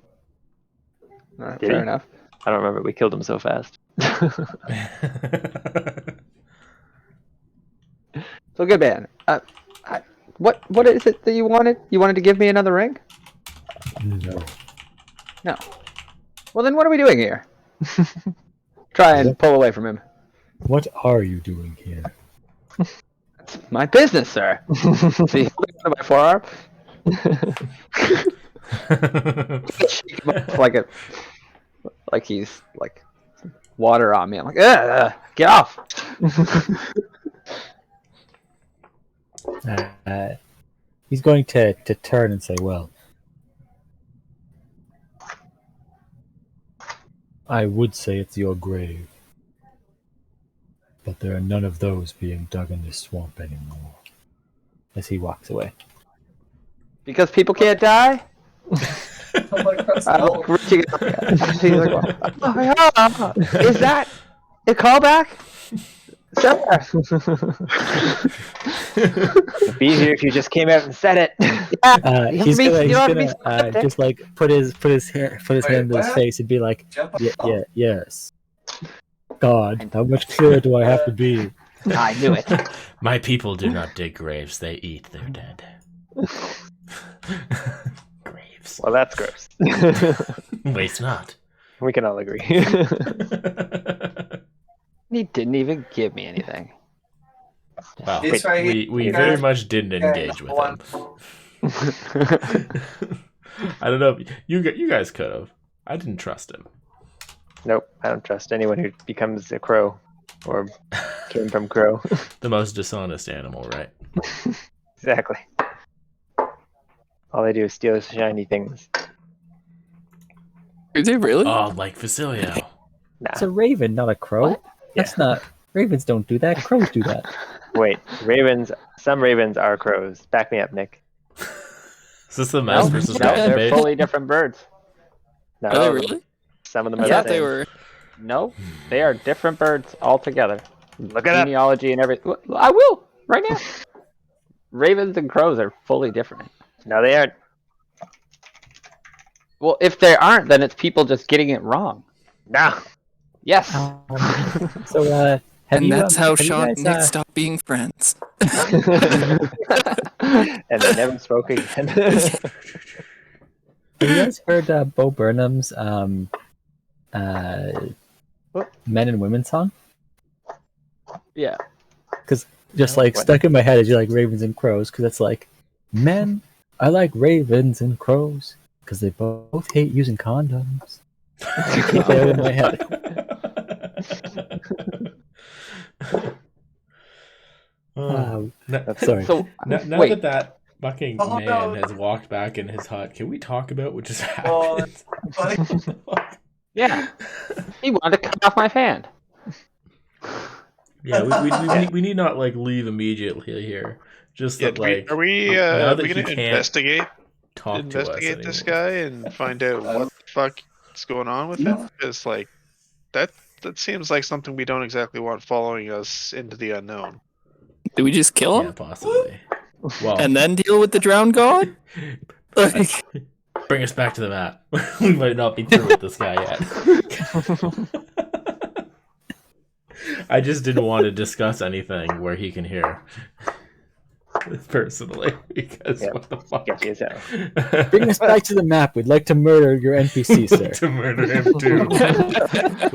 Alright, Did fair he? enough. I don't remember. We killed him so fast. So good man. What is it that you wanted? You wanted to give me another ring? No. No. Well then what are we doing here? Try and pull away from him. What are you doing here? It's my business, sir. See, look at my forearm. Shake him off like he's like water on me. I'm like, get off. He's going to turn and say, well, I would say it's your grave. But there are none of those being dug in this swamp anymore. as he walks away. Because people can't die? I look reaching out. He's like, oh, yeah. Is that a callback? Sir. It'd be easier if you just came out and said it. You He's have to be- gonna, you he's have to be gonna specific. just like put his hand to his face and be like, yes. God, how much clearer do I have to be? I knew it. My people do not dig graves, they eat their dead. Graves. Well, that's gross. Waste not. We can all agree. He didn't even give me anything. Well, It's right we here. very much didn't engage with him. I don't know. You guys could have. I didn't trust him. Nope, I don't trust anyone who becomes a crow or came from crow. The most dishonest animal, right? Exactly. All they do is steal shiny things. Do they really? Oh, like Facilio. Nah. It's a raven, not a crow. What? That's not. Ravens don't do that. Crows do that. Wait, ravens. Some ravens are crows. Back me up, Nick. Is this the mouse versus No, dragon they're page? fully different birds. No, Are they really? Some of them I are Yeah, thought the they same. were. No, they are different birds altogether. Look it up. Genealogy and everything. I will right now. Ravens and crows are fully different. No, they aren't. Well, if they aren't, then it's people just getting it wrong. No. Yes. So, have And you, that's how have you Sean and guys, Nick stopped being friends. And they never spoke again. have you guys heard Bo Burnham's Men and Women song? Yeah. Just like stuck in my head as you like ravens and crows, because it's like, men, I like ravens and crows, because they both hate using condoms. Keep that in my head. Sorry. So Now wait. that fucking man has walked back in his hut, can we talk about what just happened? Yeah. He wanted to cut off my fan. Yeah, we need not like leave immediately here. Just Yeah, that like are we now that going he to can't investigate talk to us investigate this anymore. guy and find out what the fuck is going on with him? Because like that seems like something we don't exactly want following us into the unknown. Do we just kill Yeah, him possibly. Well, and then deal with the drowned god? Like, bring us back to the map. We might not be through with this guy yet. I just didn't want to discuss anything where he can hear. Personally, because Yep. what the fuck? Sketchy as hell. Bring us back to the map. We'd like to murder your NPC, sir. To murder him too.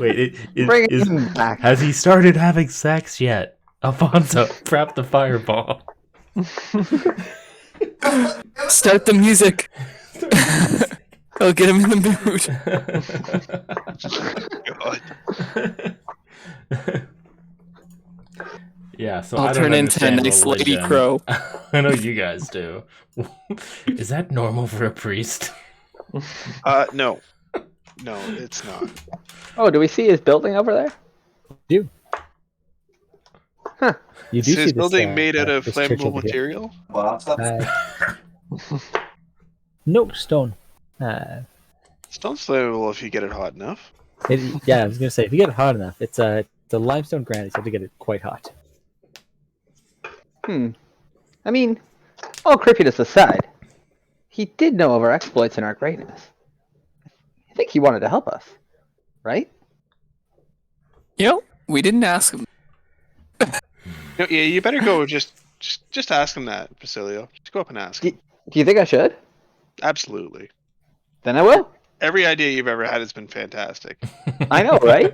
Wait, Bring is him back. has he started having sex yet? Alfonso, prep the fireball. start the music. I'll get him in the mood. God. Yeah, so I'll I don't turn into a understand nice lady religion. crow. I know you guys do. Is that normal for a priest? No, it's not. Oh, do we see his building over there? You do Is see his this, building made out of this church flammable over here. material? No stone. Stone's flammable if you get it hot enough. Yeah, I was gonna say if you get it hot enough, it's a limestone granite. So you have to get it quite hot. I mean, all creepiness aside, he did know of our exploits and our greatness. I think he wanted to help us, right? You know, we didn't ask him. No, yeah, you better go. Just ask him that, Basilio. Just go up and ask him. Do you think I should? Absolutely. Then I will. Every idea you've ever had has been fantastic. I know, right?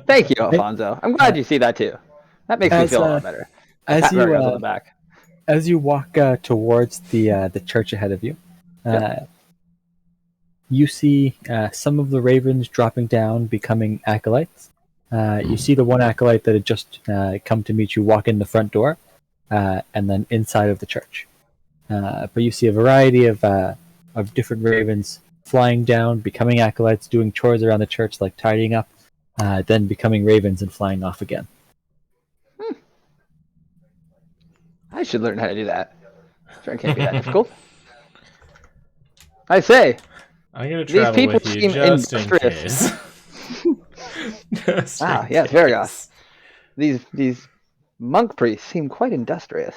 Thank you, Alfonso. I'm glad you see that too. That makes me As, feel a lot better. As Pat you Marios on the back. as you walk towards the church ahead of you, you see some of the ravens dropping down, becoming acolytes. You see the one acolyte that had just come to meet you walk in the front door, and then inside of the church. But you see a variety of different ravens flying down, becoming acolytes, doing chores around the church like tidying up, then becoming ravens and flying off again. I should learn how to do that. Sure, it can't be that difficult. I say, I'm gonna These travel people with you seem just in industrious. case. Just Ah, in yes, case. Vergos. These monk priests seem quite industrious.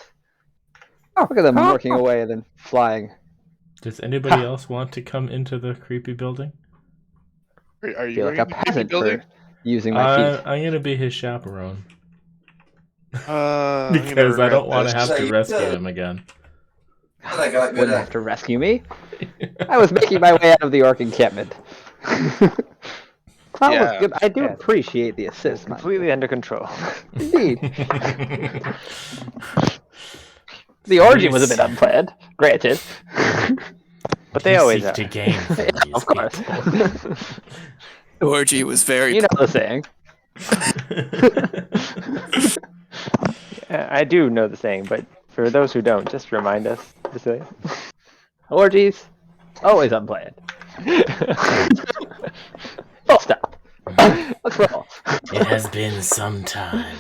Look at them working away and then flying. Does anybody else want to come into the creepy building? Are I you feel like a going to the peasant building? for using my feet. I'm gonna be his chaperone I'm gonna because I don't regret want to this. have to rescue him again. Wouldn't have to rescue me. I was making my way out of the orc encampment. That was good. I do Yeah. appreciate the assist, man. Completely under control. Indeed. The origin was a bit unplanned, granted. But they You always seek are. to gain from Yeah, these of course. people. The orgy was very. You know the saying. I do know the saying, but for those who don't, just remind us, Basilio. Orgies, always unplanned. Full stop. Let's roll. It has been some time.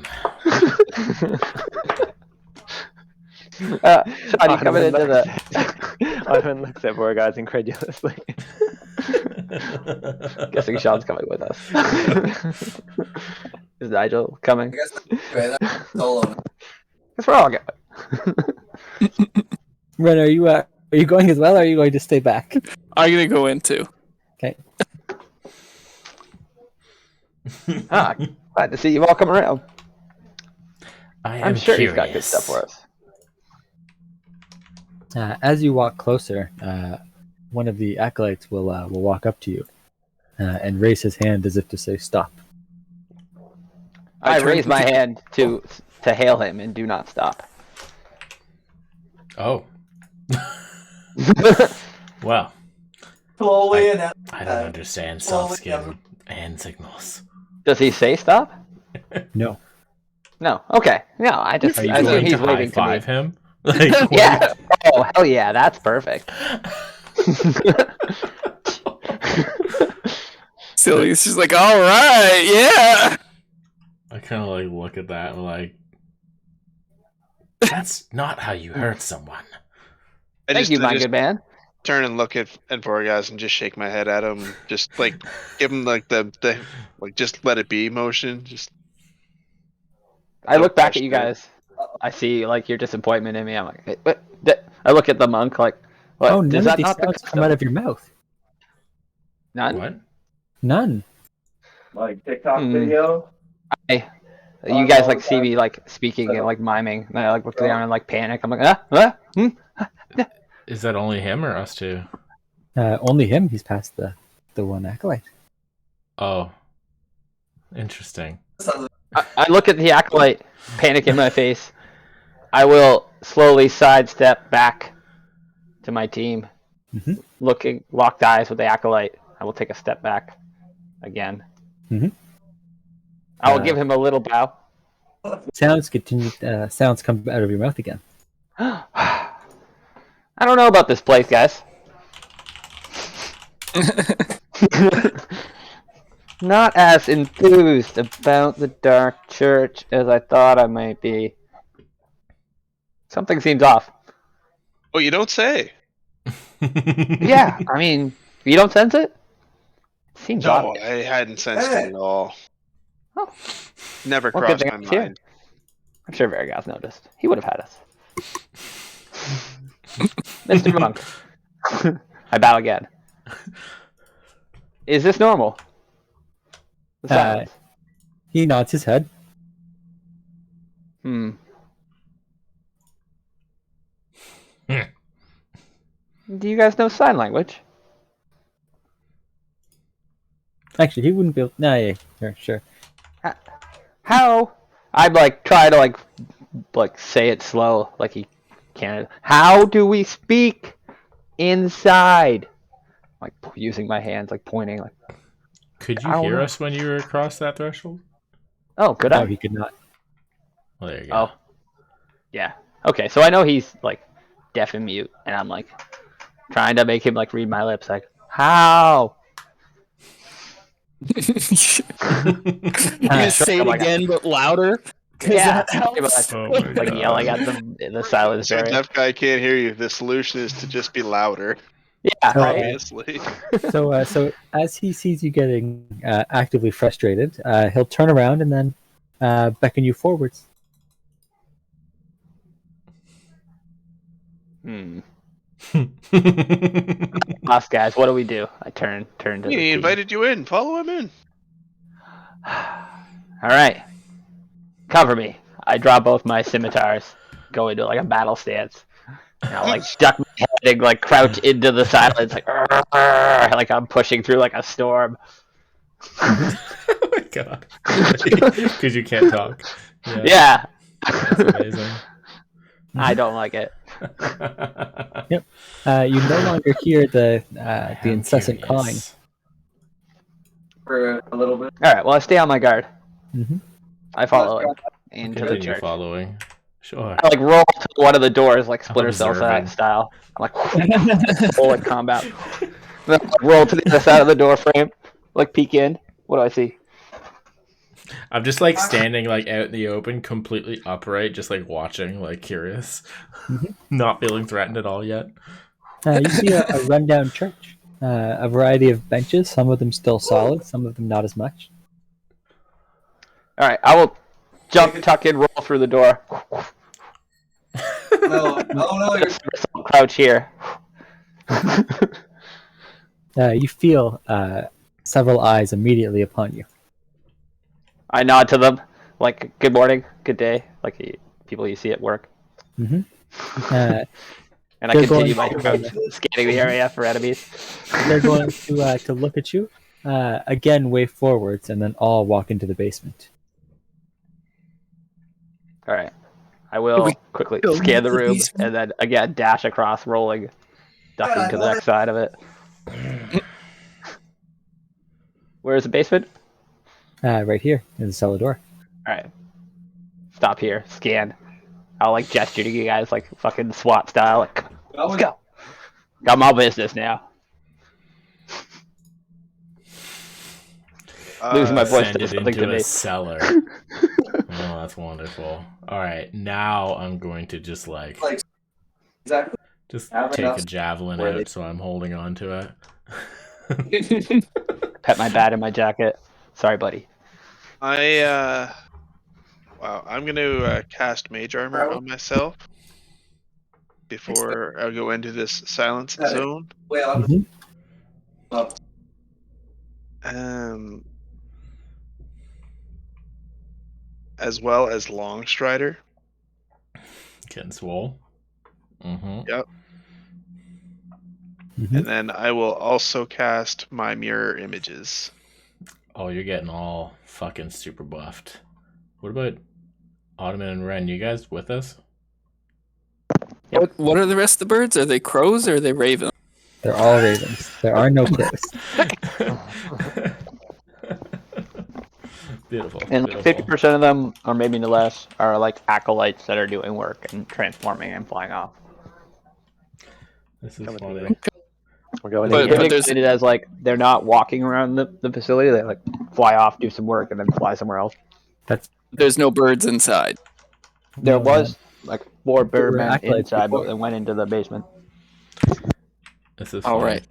Sean, you coming into the. Ottoman looks at Vorgoz incredulously. Guessing Sean's coming with us. Is Nigel coming? That's solo. Guess we're all going. Ren, are you going as well, or are you going to stay back? I'm gonna go in too. Okay. Glad to see you all come around. I'm sure curious. he's got good stuff for us. As you walk closer, one of the acolytes will walk up to you and raise his hand as if to say stop. I turn raise my to- hand to hail him and do not stop. Oh. Well, Slowly and I don't understand soft-skin hand signals. Does he say stop? No. No. Okay. No, I just Are you I going assume he's to waiting to me. high-five him? Like, what? Yeah. Oh hell yeah, that's perfect. Silly's just like, all right, yeah. I kind of like look at that and like, that's not how you hurt someone. Thank you, my just good man. turn and look at Vorgoz and just shake my head at him. Just like give him like the like just let it be motion. Just I No look back at you pressure. guys. I see like your disappointment in me. I'm like, hey, what? I look at the monk like, what? Oh, Does none of that these not the sounds come custom? out of your mouth. None? What? None. Like TikTok Hmm. video. You guys like see me like speaking and like miming. And I like look down and like panic. I'm like, Is that only him or us two? Only him. He's past the one acolyte. Oh. Interesting. I look at the acolyte, panic in my face. I will slowly sidestep back to my team, looking locked eyes with the acolyte. I will take a step back again. Mhm. I will give him a little bow. Sounds continue. Sounds come out of your mouth again. I don't know about this place, guys. Not as enthused about the Dark Church as I thought I might be. Something seems off. oh, you don't say. Yeah, I mean, you don't sense it? Seems No, odd. I hadn't sensed it at all. Oh. Never Well, good crossed thing my I'm here. mind. I'm sure Vargas noticed. He would have had us. Mr. Monk. I bow again. Is this normal? The silence. He nods his head. Hmm. Do you guys know sign language? Actually, he wouldn't be able. No, yeah, sure. How? I'd like try to like say it slow, like he can. How do we speak inside? Like using my hands, like pointing, like. Could I you don't hear know. us when you were across that threshold? Oh, could No, I? he could not. Well, there you go. Oh, yeah. Okay, so I know he's like deaf and mute, and I'm like trying to make him like read my lips, like how? You say it again, but louder. 'Cause Yeah, that helps. like, Oh my like God. yelling at them in the silence So area. deaf guy can't hear you. The solution is to just be louder. Yeah, right. Obviously. So, so as he sees you getting actively frustrated, he'll turn around and then beckon you forwards. Us guys, what do we do? I turn to the He team. invited you in. Follow him in. All right, cover me. I draw both my scimitars, go into like a battle stance. And I'll like duck my head and like crouch into the silence, like I'm pushing through like a storm. Oh my god. Because you can't talk. Yeah, That's amazing. I don't like it. You no longer hear the incessant cawing. For a little bit. All right, well I stay on my guard. Mhm. I follow him into the Continue church. following. Sure. I like roll to one of the doors, like Splinter Cell Observing. style. I'm like full in combat. Then I roll to the other side of the door frame, like peek in. What do I see? I'm just like standing like out in the open, completely upright, just like watching, like curious, not feeling threatened at all yet. You see a rundown church. A variety of benches, some of them still solid, some of them not as much. All right, I will jump, tuck in, roll through the door. No, no, you're Crouch here. You feel several eyes immediately upon you. I nod to them, like, good morning, good day, like people you see at work. Uh, And I They're continue my going crouch, to- scanning the area for enemies. They're going to look at you, again wave forwards, and then all walk into the basement. All right. I will quickly go scan the into room these- and then again dash across, rolling, ducking to the next side of it. Where's the basement? Right here in the cellar door. All right. Stop here. Scan. I'll like gesture to you guys like fucking SWAT style. Like, let's go. Got my business now. Losing my voice Send does it something to into a me. cellar. Oh, that's wonderful. All right, now I'm going to just like exactly. just Javelin take a us. javelin Where they- out, so I'm holding on to it. Pet my bat in my jacket. Sorry, buddy. Wow, I'm going to cast Mage Armor on myself before I go into this silence Got it. zone. Wait, I'll Mhm. up. As well as Long Strider. Getting swole. Mm-hmm. And then I will also cast my Mirror Images. Oh, you're getting all fucking super buffed. What about Ottoman and Ren? You guys with us? What are the rest of the birds? Are they crows or are they ravens? They're all ravens. There are no crows. Beautiful. And like beautiful. 50% of them, or maybe less, are like acolytes that are doing work and transforming and flying off. This is Coming to funny. me. We're going But- in They here. but there's- explain it as like they're not walking around the facility. They like fly off, do some work, and then fly somewhere else. There's no birds inside. There No, was like 4 There were birdmen acolytes inside, but before. they went into the basement. This is All funny. right.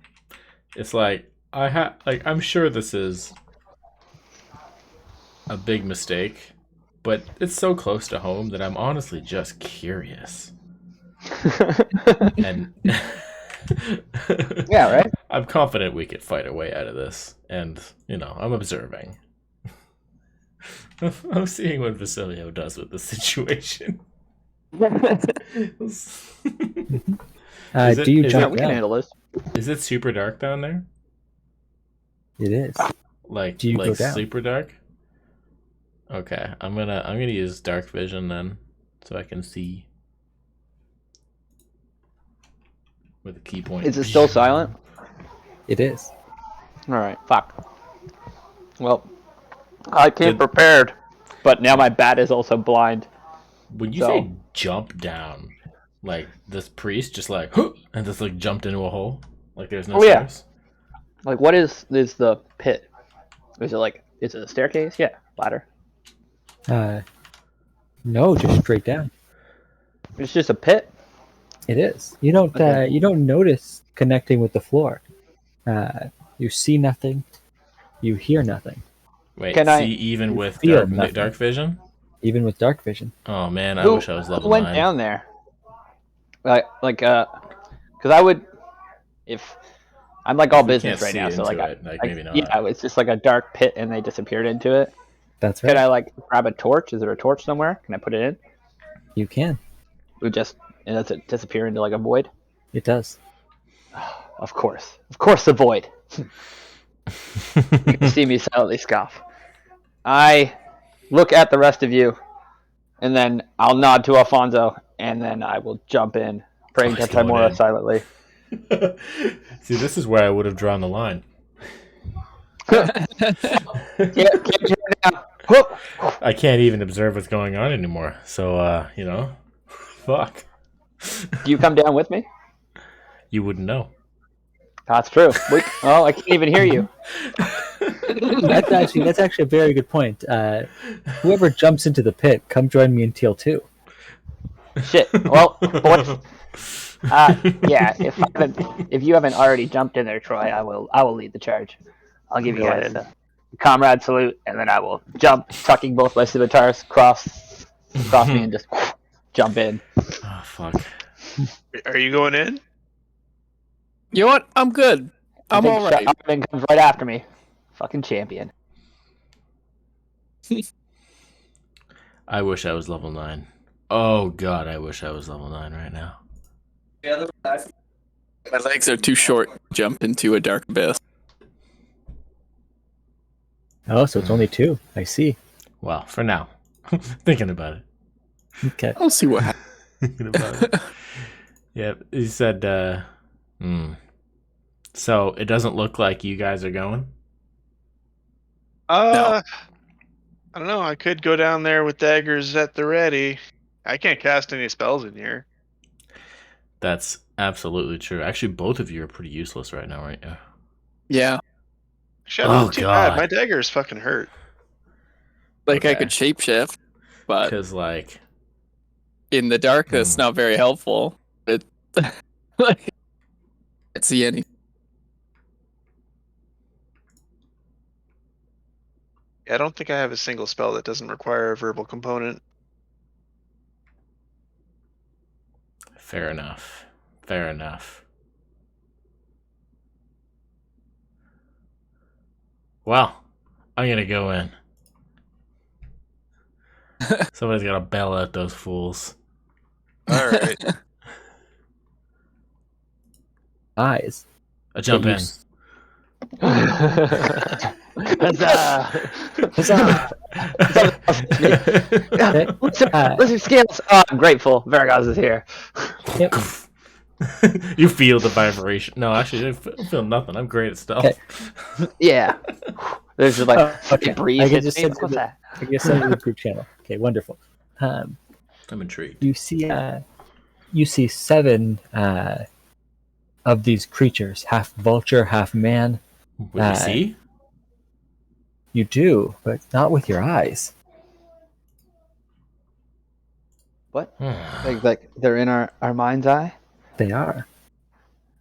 It's like I'm sure this is a big mistake, but it's so close to home that I'm honestly just curious. And Yeah, right. I'm confident we could fight our way out of this, and I'm observing. I'm seeing what Basilio does with the situation. Is it- Do you is Yeah, jump we can down? handle this. it super dark down there? It is. Like Do you go down? super dark? Okay, I'm gonna use dark vision then, so I can see with a key point. Is it still silent? It is. All right. Fuck. Well, I came Did- prepared, but now my bat is also blind. When you So- say jump down, like this priest just like and just like jumped into a hole, like there's no Oh, yeah. stairs. Like, what is the pit? Is it a staircase? Yeah, ladder. No, just straight down. It's just a pit. It is. You don't. Okay. You don't notice connecting with the floor. You see nothing. You hear nothing, Wait, Can see, I- even you with feel nothing. dark vision? even with dark vision. Oh man, I Who- wish I was who level went 9. down there? Because I would, if I'm like all We business can't right see now, so like, into it, like, maybe not. yeah, it's just like a dark pit, and they disappeared into it. That's right. Could I like grab a torch? Is there a torch somewhere? Can I put it in? You can. And does it disappear into like a void? It does. Of course, the void. You can see me silently scoff. I look at the rest of you, and then I'll nod to Alfonso, and then I will jump in, praying Oh, to he's going Timora in. silently. See, this is where I would have drawn the line. Can't turn down. Whoop. I can't even observe what's going on anymore. So, fuck. Do you come down with me? You wouldn't know. That's true. I can't even hear you. That's actually a very good point. Whoever jumps into the pit, come join me in Teal 2. Shit. Well, boys. Yeah. If you haven't already jumped in there, Troy, I will lead the charge. I'll give you Go guys ahead. a comrade salute, and then I will jump, tucking both my scimitars across me, and just jump in. Oh fuck. Are you going in? You know what? I'm good. I'm I think all right. Sharkman comes right after me. Fucking champion. I wish I was level 9. Oh god, I wish I was level 9 right now. My legs are too short to jump into a dark abyss. Oh, so it's only 2. I see. Well, for now. Thinking about it. Okay. I'll see what happens. Thinking about it. Yeah, he said, So, it doesn't look like you guys are going? I don't know. I could go down there with daggers at the ready. I can't cast any spells in here. That's absolutely true. Actually, both of you are pretty useless right now, right? Yeah. Yeah. Shit, Oh, not too God. bad. My daggers fucking hurt. Like I Okay. could shapeshift, but Because, like, in the darkness, not very helpful. It like can't see any. I don't think I have a single spell that doesn't require a verbal component. fair enough. Fair enough. Well, I'm gonna go in. Somebody's gotta bail out those fools. All right. Eyes. I jump in. Huzzah! Huzzah! Okay. Listen, scales. Oh, I'm grateful. Varagos is here. Yep. You feel the vibration. No, actually, I feel nothing. I'm great at stealth. Okay. Yeah. There's just like Okay. a breeze I can hits just me. send What's it- that? I guess send it to the group channel. Okay, wonderful. I'm intrigued. You see 7 of these creatures, half vulture, half man. What do you see? You do, but not with your eyes. What? Like they're in our mind's eye? They are.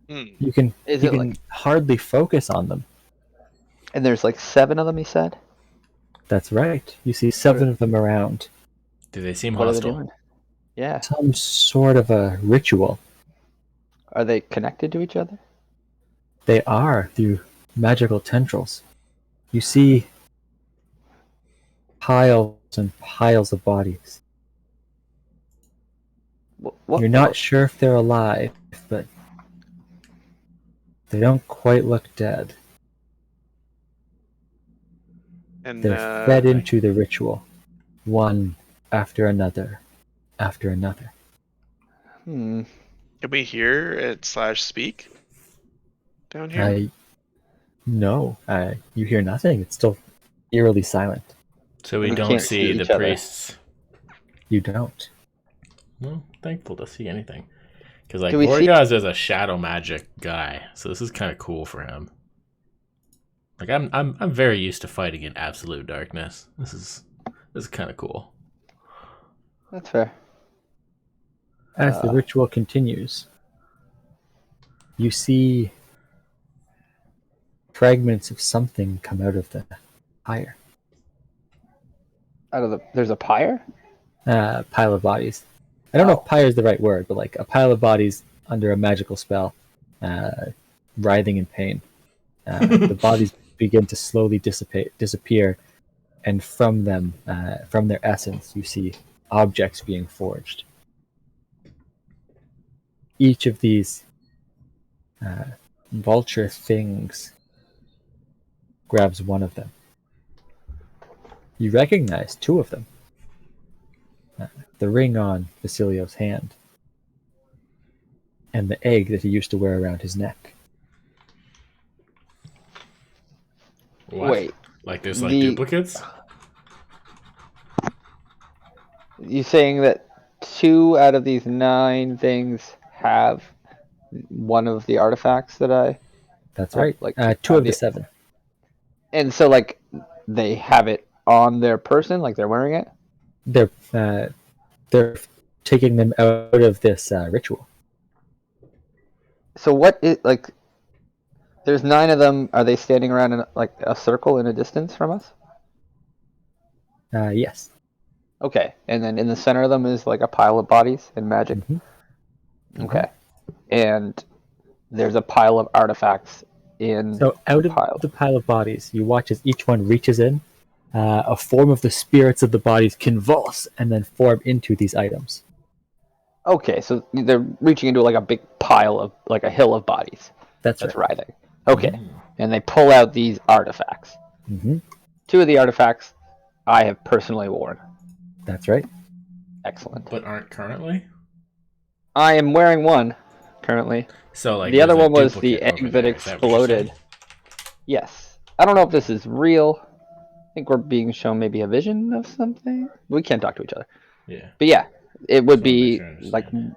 Hmm. You can Is you it can like? hardly focus on them. And there's like 7 of them. You said. That's right. You see 7 of them around. Do they seem What are they hostile? doing? Yeah. Some sort of a ritual. Are they connected to each other? They are through magical tendrils. You see piles and piles of bodies. What? You're not sure if they're alive, but they don't quite look dead. And They're fed into the ritual, one after another, after another. Hmm. can we hear it / speak down here? No, you hear nothing. It's still eerily silent. So we We don't can't see see the each other. priests. You don't. Well, thankful to see anything. Because like Do we see- Vorgaz is a shadow magic guy, so this is kind of cool for him. Like I'm very used to fighting in absolute darkness. This is kind of cool. That's fair. As the ritual continues, you see fragments of something come out of the pyre. There's a pyre? Pile of bodies. I don't know if pyre is the right word, but like a pile of bodies under a magical spell, writhing in pain. The bodies begin to slowly disappear, and from them, from their essence, you see objects being forged. Each of these vulture things grabs one of them. You recognize 2 of them. The ring on Basilio's hand, and the egg that he used to wear around his neck. What? Wait. Like there's like The- duplicates? You saying that 2 out of these 9 things have one of the artifacts that I? That's Oh, right. like, 2 of the the- 7. And so, like, they have it on their person, like they're wearing it. They're taking them out of this ritual. So what is like? There's 9 of them. Are they standing around in like a circle in a distance from us? Yes. Okay, and then in the center of them is like a pile of bodies and magic. Mhm. Okay, and there's a pile of artifacts in So out of pile. the pile of bodies, you watch as each one reaches in. A form of the spirits of the bodies convulse and then form into these items. Okay, so they're reaching into like a big pile of like a hill of bodies That's that's right. writhing. Okay, and they pull out these artifacts. Mm-hmm. 2 of the artifacts I have personally worn. That's right. Excellent. But aren't currently. I am wearing one currently. So like The other there's a one was the duplicate over egg that there, is that what you're saying? exploded. Yes. I don't know if this is real. I think we're being shown maybe a vision of something. We can't talk to each other. Yeah. But yeah, it would Just wanna make be sure I understand. like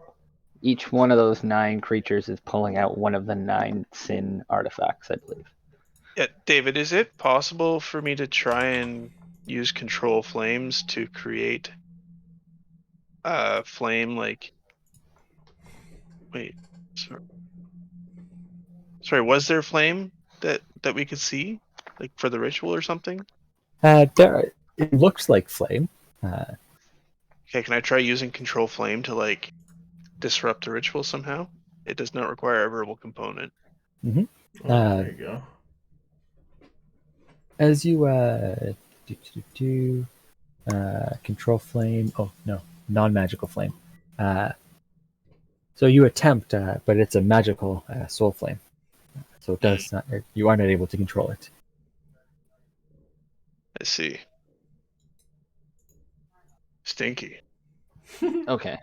each one of those 9 creatures is pulling out one of the 9 sin artifacts, I believe. Yeah, David, is it possible for me to try and use control flames to create a flame like? Wait, sorry, was there flame that we could see, like for the ritual or something? It looks like flame. Okay, can I try using control flame to like disrupt the ritual somehow? It does not require a verbal component. Oh, there you go. As you control flame. Oh no, non-magical flame. So you attempt, but it's a magical soul flame. So it does not. You are not able to control it. I see. Stinky. Okay.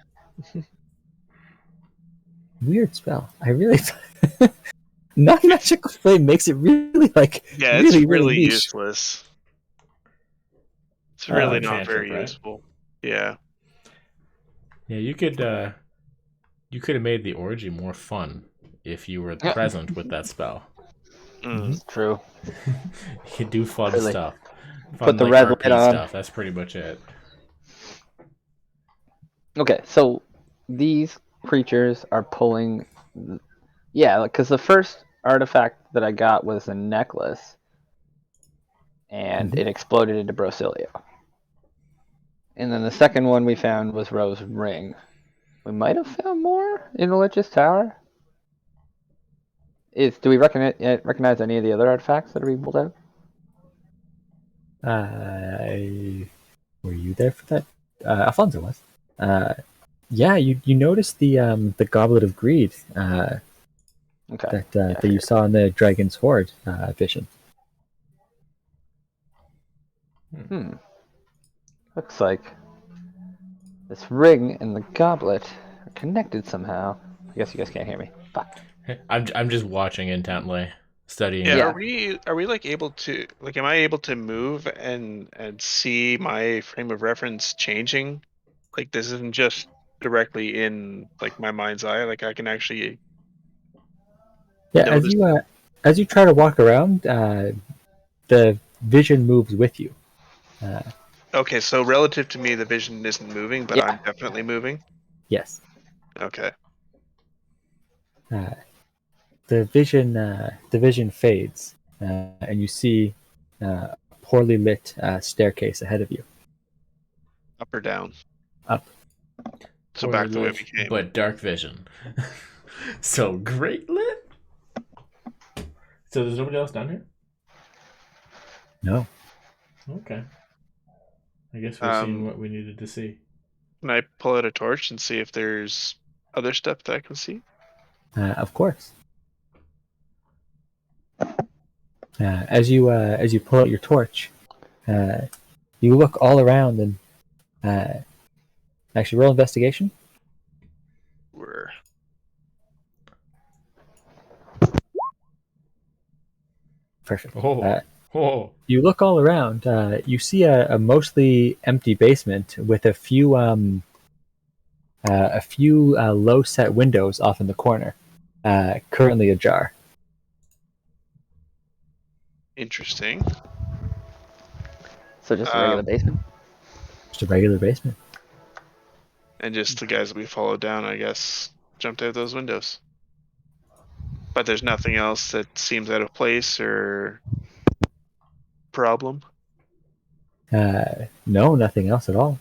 Weird spell. I really. Non-magical flame makes it really like Yeah, it's really niche. useless. It's really not cantrip, very right? useful. Yeah. Yeah, you could have made the orgy more fun if you were Yeah. present with that spell. Mm. True. You could do fun Really. stuff. Put the like, red RP light on. stuff. That's pretty much it. Okay, so these creatures are pulling. Yeah, because the first artifact that I got was a necklace, and it exploded into Brocilio. And then the second one we found was Rose Ring. We might have found more in the Lich's Tower. Do we recognize any of the other artifacts that are being pulled out? Were you there for that? Alfonso was. Yeah, you noticed the Goblet of Greed Okay. that you saw in the Dragon's Hoard vision. Looks like this ring and the goblet are connected somehow. I guess you guys can't hear me. Fuck. I'm just watching intently, studying. Yeah, Yeah. are we like able to like am I able to move and see my frame of reference changing? Like this isn't just directly in like my mind's eye, like I can actually Yeah, notice. as you try to walk around, the vision moves with you. Okay, so relative to me the vision isn't moving, but Yeah. I'm definitely moving. Yes. Okay. The vision fades, and you see a poorly lit staircase ahead of you. Up or down? Up. So Poorly back the way lit, we came. but dark vision. So great lit. So there's nobody else down here? No. Okay. I guess we're seeing what we needed to see. Can I pull out a torch and see if there's other stuff that I can see? Of course. As you pull out your torch, you look all around and actually roll investigation. We're Perfect. Oh. You look all around. You see a mostly empty basement with a few low set windows off in the corner, currently ajar. Interesting. So just a regular basement. Just a regular basement. And just the guys that we followed down, I guess, jumped out those windows. But there's nothing else that seems out of place or problem. No, nothing else at all.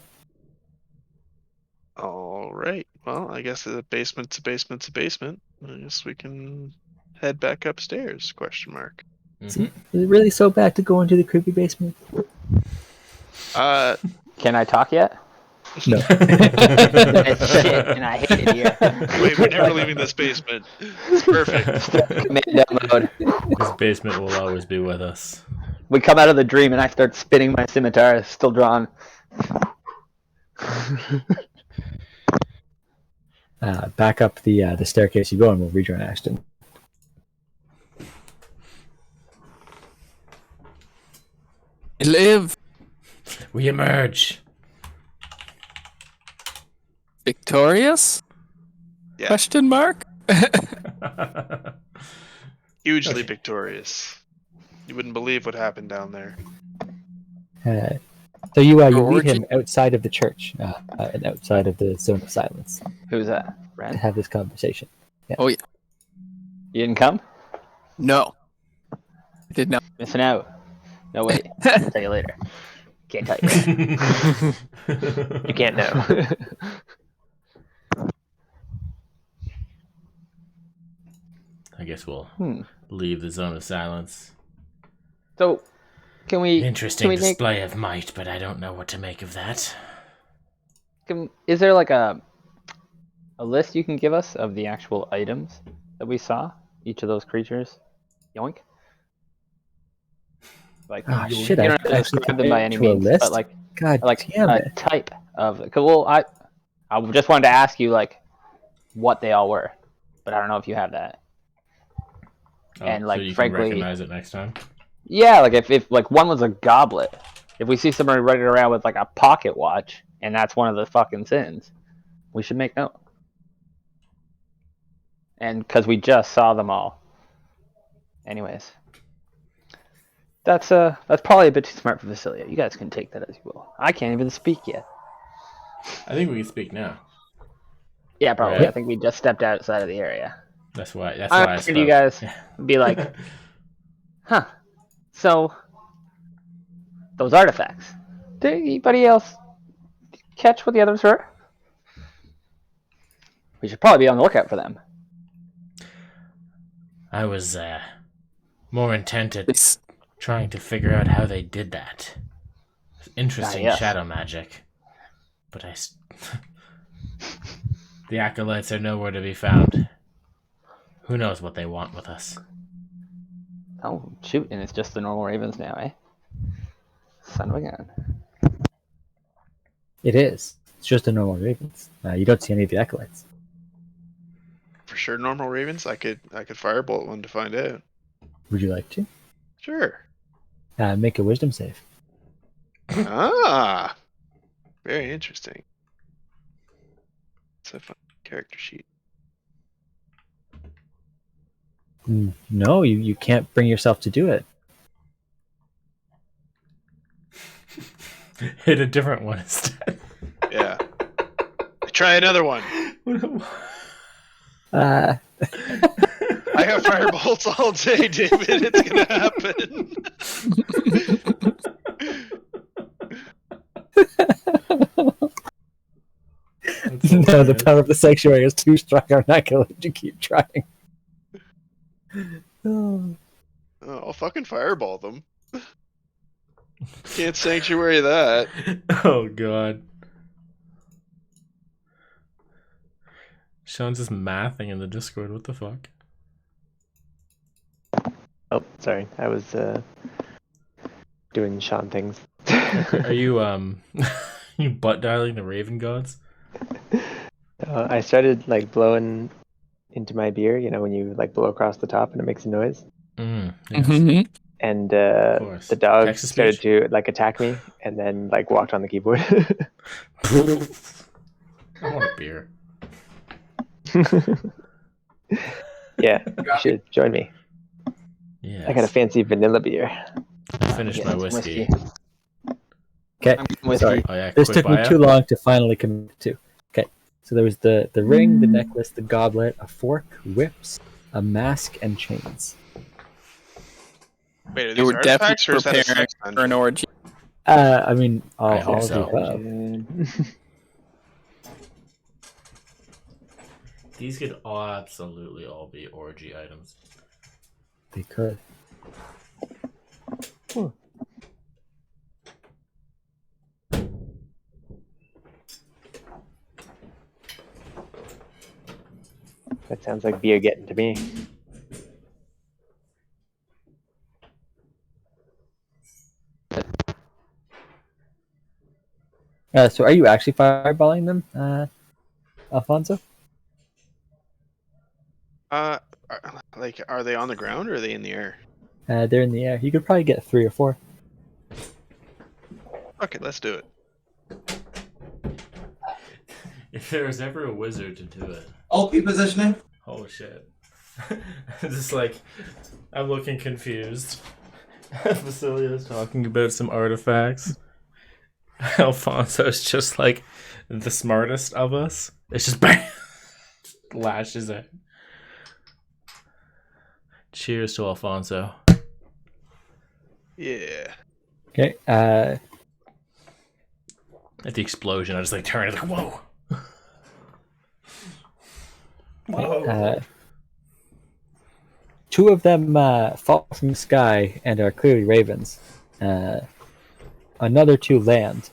All right. Well, I guess a basement's a basement's a basement. I guess we can head back upstairs? Question mark. Is it really so bad to go into the creepy basement? Can I talk yet? No. It's shit, and I hate it here. Wait, we're never leaving this basement. It's perfect. Commando mode. This basement will always be with us. We come out of the dream, and I start spinning my scimitar, still drawn. Back up the staircase you go, and we'll rejoin Ashton. Live We emerge. victorious? Yeah. Question mark? Hugely victorious. You wouldn't believe what happened down there. So you meet Origin- him outside of the church, and outside of the zone of silence, Who's that? to Ren? have this conversation. Oh, yeah. You didn't come? No. I did not. Missing out. No, wait. I'll tell you later. Can't tell you. You can't know. I guess we'll Hmm. leave the zone of silence. So, can we? Interesting can we make? display of might, but I don't know what to make of that. Is there like a list you can give us of the actual items that we saw? Each of those creatures. Yoink. Like, Ah, you shit, don't I have to actually describe them by any to a means, list? but like God damn a it! type of. Well, I just wanted to ask you like what they all were, but I don't know if you have that. And, like, so you frankly- can recognize it next time. Yeah, like if like one was a goblet, if we see somebody running around with like a pocket watch, and that's one of the fucking sins, we should make note. And because we just saw them all. Anyways, that's probably a bit too smart for Vasilia. You guys can take that as you will. I can't even speak yet. I think we can speak now. Yeah, probably. Right. I think we just stepped outside of the area. That's why. I figured you guys would be like, huh? So those artifacts. Did anybody else catch what the others were? We should probably be on the lookout for them. I was more intent at This trying to figure out how they did that. Interesting yes. shadow magic, but the acolytes are nowhere to be found. Who knows what they want with us? Oh, shoot, and it's just the normal ravens now, eh? Son of a gun. It is. It's just the normal ravens. You don't see any of the acolytes. For sure, normal ravens. I could firebolt one to find out. Would you like to Sure. make a wisdom save? Ah, very interesting. It's a fun character sheet. No, you can't bring yourself to do it. Hit a different one instead. Yeah. Try another one. Uh, I have firebolts all day, David. It's gonna happen. no, the power of the sanctuary is too strong. I'm not going to let you keep trying. Oh. Oh, I'll fucking fireball them. Can't sanctuary that. Oh god. Sean's just mathing in the Discord. What the fuck? Oh, sorry. I was doing Sean things. Are you you butt dialing the Raven gods? I started like blowing into my beer, you know, when you like blow across the top and it makes a noise. Yes. Mhm. And course. the dog Text-to-speech? started to like attack me and then like walked on the keyboard. I want a beer. Yeah, you should join me. Yeah. I got a fancy vanilla beer. Finish Yeah, my some whiskey. Okay. I'm getting whiskey. Sorry. Oh yeah. This quick took me bio. too long to finally commit to. Okay. So there was the ring, the necklace, the goblet, a fork, whips, a mask, and chains. Wait, are You these were definitely artifacts or is that a preparing sex for an dungeon? orgy. I mean, I hope all of the so. above. These could absolutely all be orgy items. They could. That sounds like beer getting to me. So are you actually fireballing them, Alfonso? Like, are they on the ground or are they in the air? They're in the air. You could probably get 3 or 4. Okay, let's do it. If there was ever a wizard to do it, OP positioning. oh shit! Just like I'm looking confused. Vasilia's talking about some artifacts. Alfonso's just like the smartest of us. It's just bang, lashes out. Cheers to Alfonso. Yeah. Okay. At the explosion, I just like turn it like whoa. Whoa. 2 of them fall from the sky and are clearly ravens. Another 2 land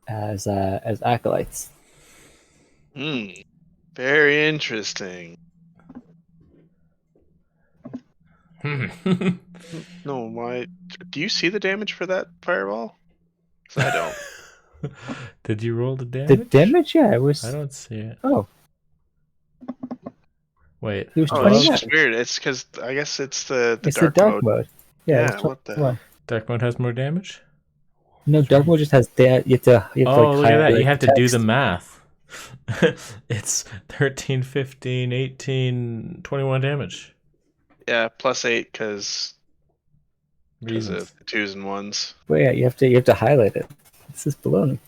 as acolytes. Very interesting. No, why? Do you see the damage for that fireball? 'Cause I don't. Did you roll the damage? The damage, yeah, it was. I don't see it. Oh, Wait. it was Oh, 20 it's damage. just weird. It's because I guess it's the It's dark, the dark mode. mode. Yeah, Yeah, it's what the 21. Dark mode has more damage? No, dark mode just has that. You have to Oh, like look at that. highlight You have the to do text. the math. It's 13, 15, 18, 21 damage. Yeah, +8 because Reasons. of the 2s and 1s. But yeah, you have to highlight it. This is baloney.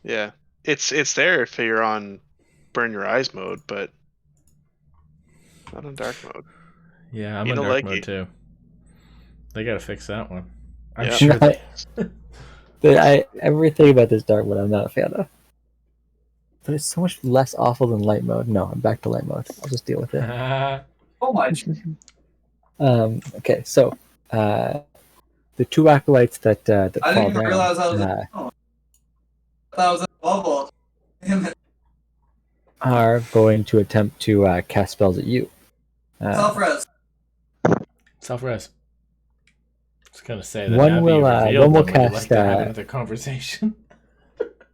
Yeah, it's there if you're on burn your eyes mode, but not on dark mode. Yeah, I'm You in don't dark like mode it. too. They gotta fix that one. I'm Yeah. sure they... Everything about this dark mode I'm not a fan of. But it's so much less awful than light mode. No, I'm back to light mode. I'll just deal with it. Oh my. Okay, so the 2 acolytes that I fall didn't even down realize I was. I thought I was in a bubble. Damn it. are going to attempt to cast spells at you. Self-res. Self-res. I was gonna say that One now will, that you revealed one will them, would you like cast, to have another conversation.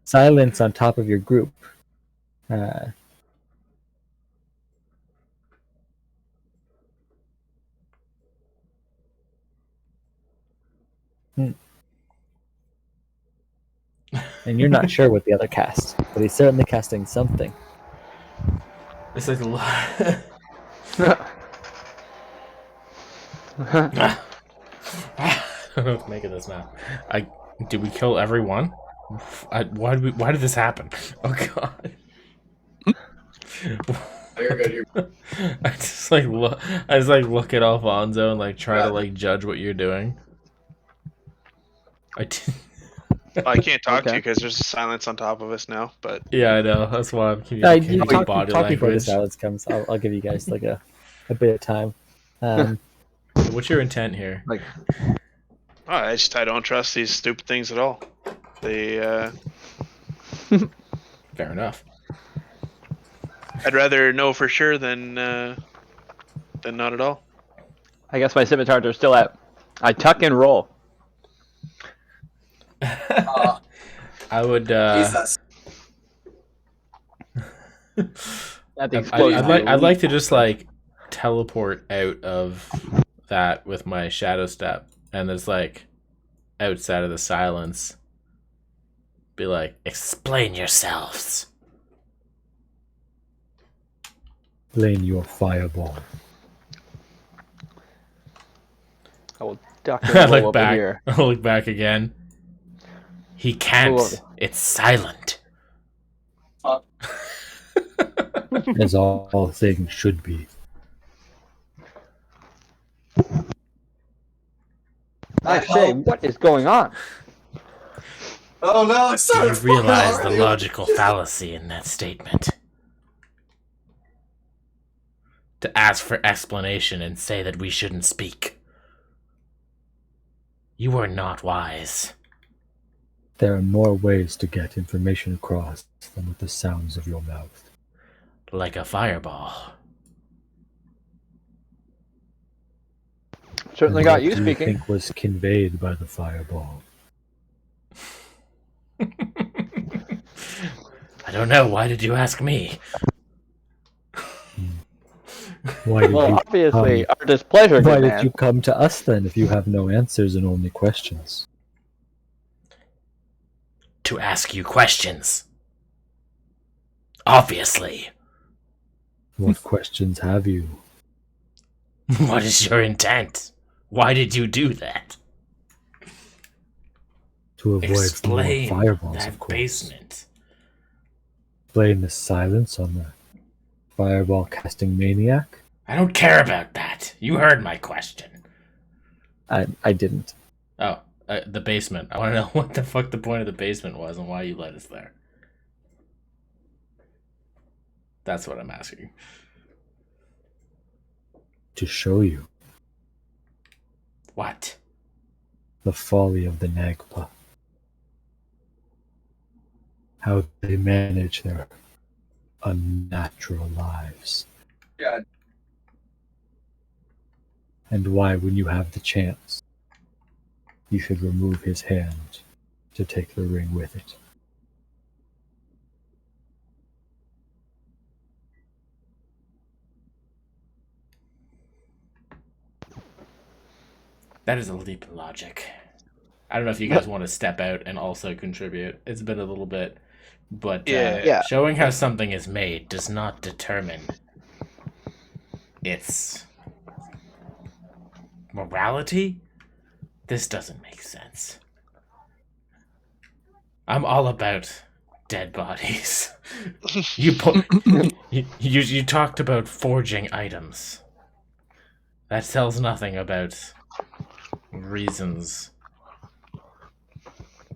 Silence on top of your group. And you're not sure what the other casts, but he's certainly casting something. It's like I don't know what to make of this now. Did we kill everyone? Why did this happen? Oh god. You're good. I just look at Alfonso and like try to like judge what you're doing. I can't talk to Okay. you because there's silence on top of us now. But yeah, I know. That's why I'm You communicating talk body before the language. silence comes. I'll give you guys like a bit of time. What's your intent here? Like, I don't trust these stupid things at all. They Fair enough. I'd rather know for sure than not at all. I guess my scimitars are still at. I tuck and roll. I would. Jesus. At the explosion. I'd like to just like teleport out of that with my shadow step, and it's like outside of the silence. Be like, explain yourselves. Explain your fireball. I will duck I and roll look over back. here. I look back again. He can't. Roll over. It's silent. As all things should be. I say, what is going on? Oh no, it's Do you started realize the already. logical fallacy in that statement? To ask for explanation and say that we shouldn't speak. You are not wise. There are more ways to get information across than with the sounds of your mouth. Like a fireball. Certainly And got what you do speaking. think was conveyed by the fireball? I don't know. Why did you ask me? Why did Well, you obviously, come? our displeasure, Why good did man. you come to us then if you have no answers and only questions? To ask you questions. Obviously. What questions have you? What is your intent? Why did you do that? To avoid Explain more fireballs, that of course. basement. Blame the silence on the fireball casting maniac? I don't care about that. You heard my question. I didn't. Oh, the basement. I want to know what the fuck the point of the basement was and why you led us there. That's what I'm asking. To show you What? the folly of the Nagpa. How they manage their unnatural lives. God. And why, when you have the chance, you should remove his hand to take the ring with it. That is a leap in logic. I don't know if you guys want to step out and also contribute. It's been a little bit, but Yeah. showing how something is made does not determine its morality. This doesn't make sense. I'm all about dead bodies. You talked about forging items. That tells nothing about reasons.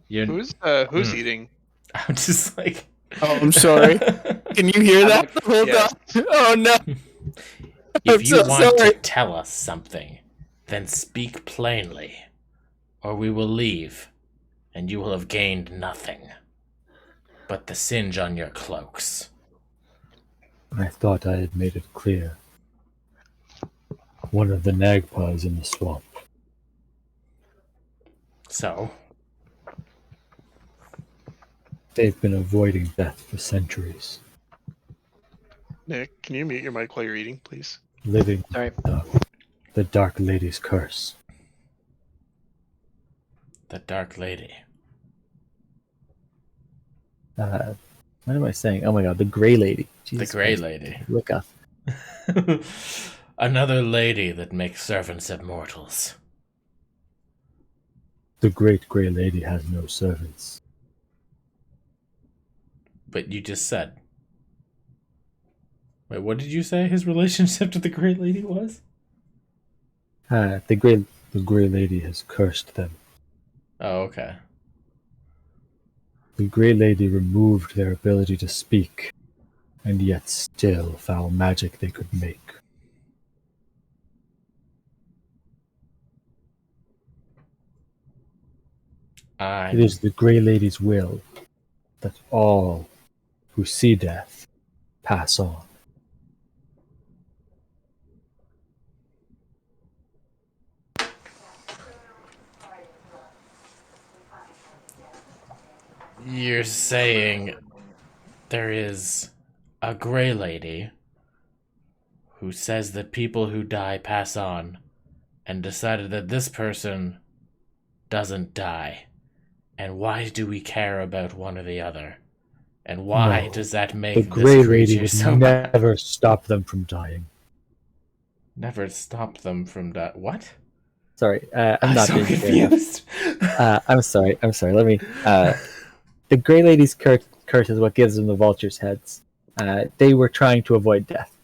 Who's eating? I'm just like, Oh, I'm sorry. Can you hear that the whole Yes. time? Oh no. if I'm you so want sorry. to tell us something, then speak plainly, or we will leave, and you will have gained nothing but the singe on your cloaks. I thought I had made it clear. One of the Nagpa is in the swamp. So, They've been avoiding death for centuries, Nick, can you mute your mic while you're eating, please? living Sorry. the Dark Lady's curse. the Dark Lady. What am I saying? Oh my god, the Grey Lady. Jesus The Grey Christ. Lady. Look up. Another lady that makes servants of mortals. The Great Grey Lady has no servants. But you just said. Wait, what did you say his relationship to the Grey Lady was? The Grey Lady has cursed them. Oh, okay. The Grey Lady removed their ability to speak, and yet still foul magic they could make. It is the Grey Lady's will that all who see death pass on. You're saying there is a Grey Lady who says that people who die pass on, and decided that this person doesn't die. And why do we care about one or the other? And why No, does that make The this Grey Lady creature would so bad? never stop them from dying. Never stop them from What? Sorry, I'm not so being fair. confused. I'm sorry. Let me. The Grey Lady's curse is what gives them the vulture's heads. They were trying to avoid death.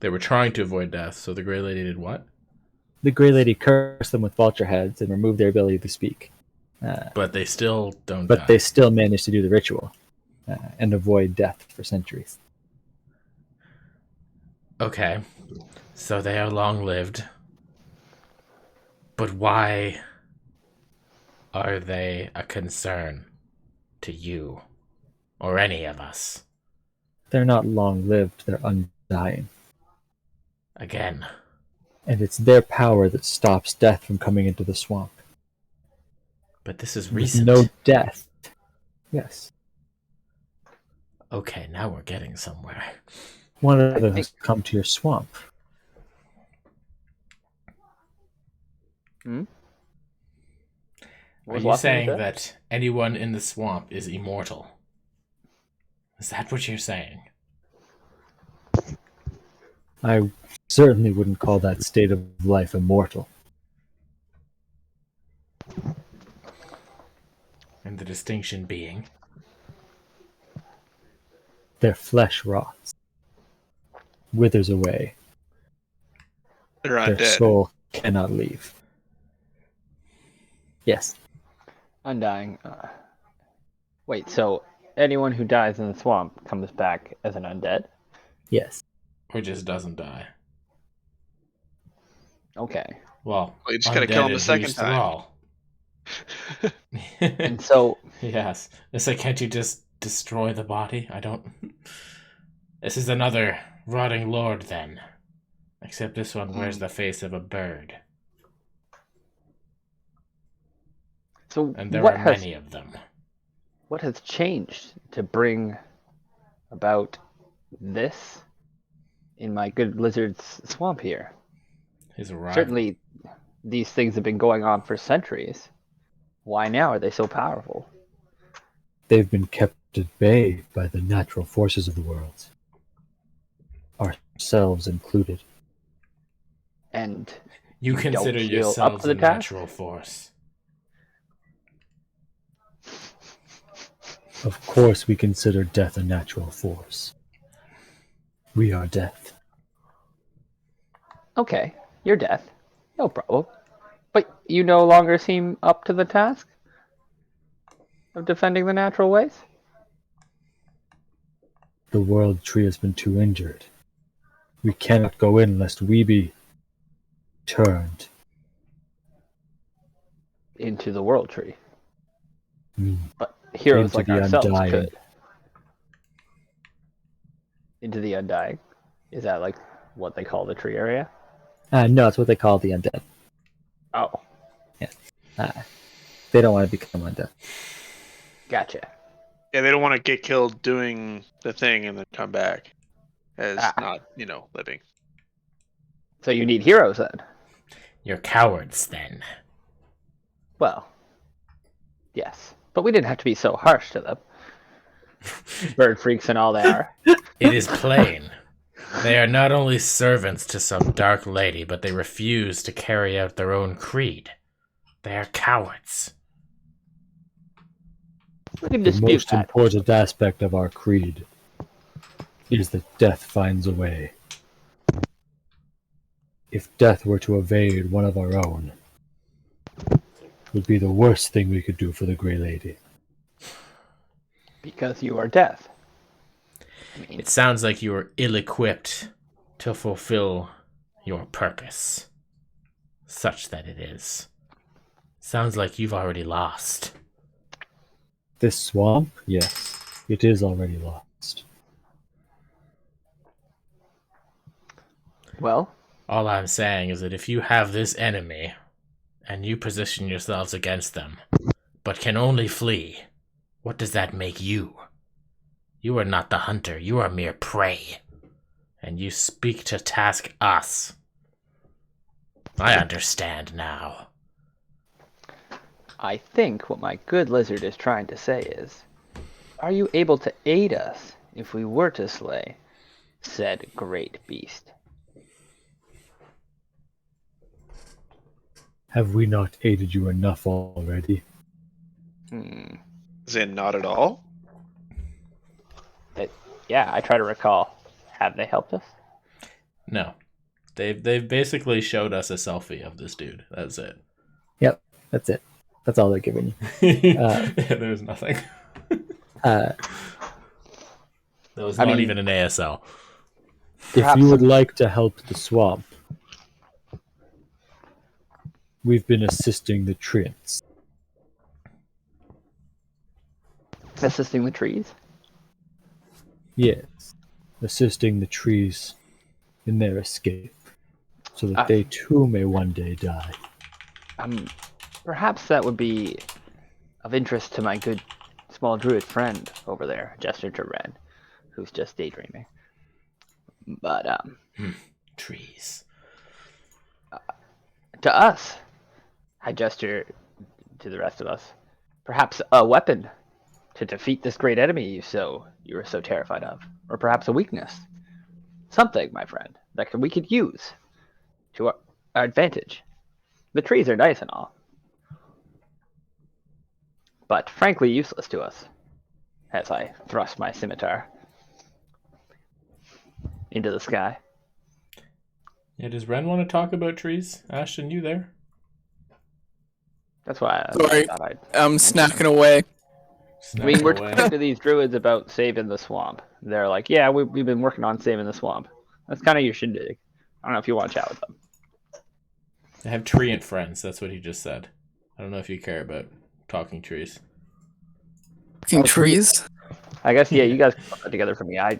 They were trying to avoid death, so the Grey Lady did what? The Grey Lady cursed them with vulture heads and removed their ability to speak. But they still don't But die. they still managed to do the ritual and avoid death for centuries. Okay, so they are long-lived. But why are they a concern to you or any of us? They're not long-lived, they're undying. Again, And it's their power that stops death from coming into the swamp. but this is With recent. no death. Yes. Okay, now we're getting somewhere. One of them has come to your swamp. Hmm? Are Was you last one saying said? that anyone in the swamp is immortal? Is that what you're saying? I certainly wouldn't call that state of life immortal. And the distinction being? Their flesh rots, withers away. They're not Their dead. soul cannot leave. Yes. Undying. Wait, so anyone who dies in the swamp comes back as an undead? Yes. Or just doesn't die? Okay. Well, Well, you just gotta kill him a undead second whose time. thrall? And so, Yes. It's like, can't you just destroy the body? I don't... This is another rotting lord, then. Except this one wears the face of a bird. so And there what are has many of them. what has changed to bring about this in my good lizard's swamp here? His arrival. Certainly, these things have been going on for centuries. Why now are they so powerful? They've been kept at bay by the natural forces of the world, ourselves included. And You don't consider feel up yourselves to the a task? natural force. Of course, we consider death a natural force. We are death. okay, you're death. No problem. But you no longer seem up to the task of defending the natural ways? The world tree has been too injured. We cannot go in lest we be turned. Into the world tree. Hmm. But heroes Into like the ourselves undying. could. Into the undying? Is that like what they call the tree area? No, it's what they call the undead. Oh, They don't want to become undead. gotcha. Yeah, they don't want to get killed doing the thing and then come back as Ah. not, living. So you need heroes then? You're cowards, then. Well, yes. But we didn't have to be so harsh to them. Bird freaks and all they are. It is plain. They are not only servants to some dark lady, but they refuse to carry out their own creed. They are cowards. We can The dispute most that. important aspect of our creed is that death finds a way. If death were to evade one of our own, it would be the worst thing we could do for the Grey Lady. Because you are death. I mean, It sounds like you are ill-equipped to fulfill your purpose. Such that it is. Sounds like you've already lost. This swamp, yes, it is already lost. well, All I'm saying is that if you have this enemy, and you position yourselves against them, but can only flee, what does that make you? You are not the hunter, you are mere prey. And you speak to task us. I understand now. I think what my good lizard is trying to say is, are you able to aid us if we were to slay said great beast? Have we not aided you enough already? Is it not at all? Yeah, I try to recall. Have they helped us? No. They've basically showed us a selfie of this dude. That's it. Yep, that's it. That's all they're giving you. There's nothing. Uh, That was I not mean- even an ASL. If Perhaps you would like to help the swamp, we've been assisting the treants. assisting the trees. Yes, assisting the trees in their escape, so that they too may one day die. Perhaps that would be of interest to my good small druid friend over there, gesture to Ren, who's just daydreaming. But Trees. to us, I gesture to the rest of us, perhaps a weapon to defeat this great enemy you were so terrified of, or perhaps a weakness, something, my friend, that we could use to our advantage. The trees are nice and all, but frankly useless to us. As I thrust my scimitar into the sky. Yeah, does Ren want to talk about trees? Ashton, you there? That's why I Sorry. thought I'd. I'm snacking away. I mean, we're Snap away. talking to these druids about saving the swamp. They're like, yeah, we've been working on saving the swamp. That's kind of your shindig. I don't know if you want to chat with them. I have treant friends. That's what he just said. I don't know if you care about talking trees. Fucking trees. I guess, yeah, you guys put that together for me. I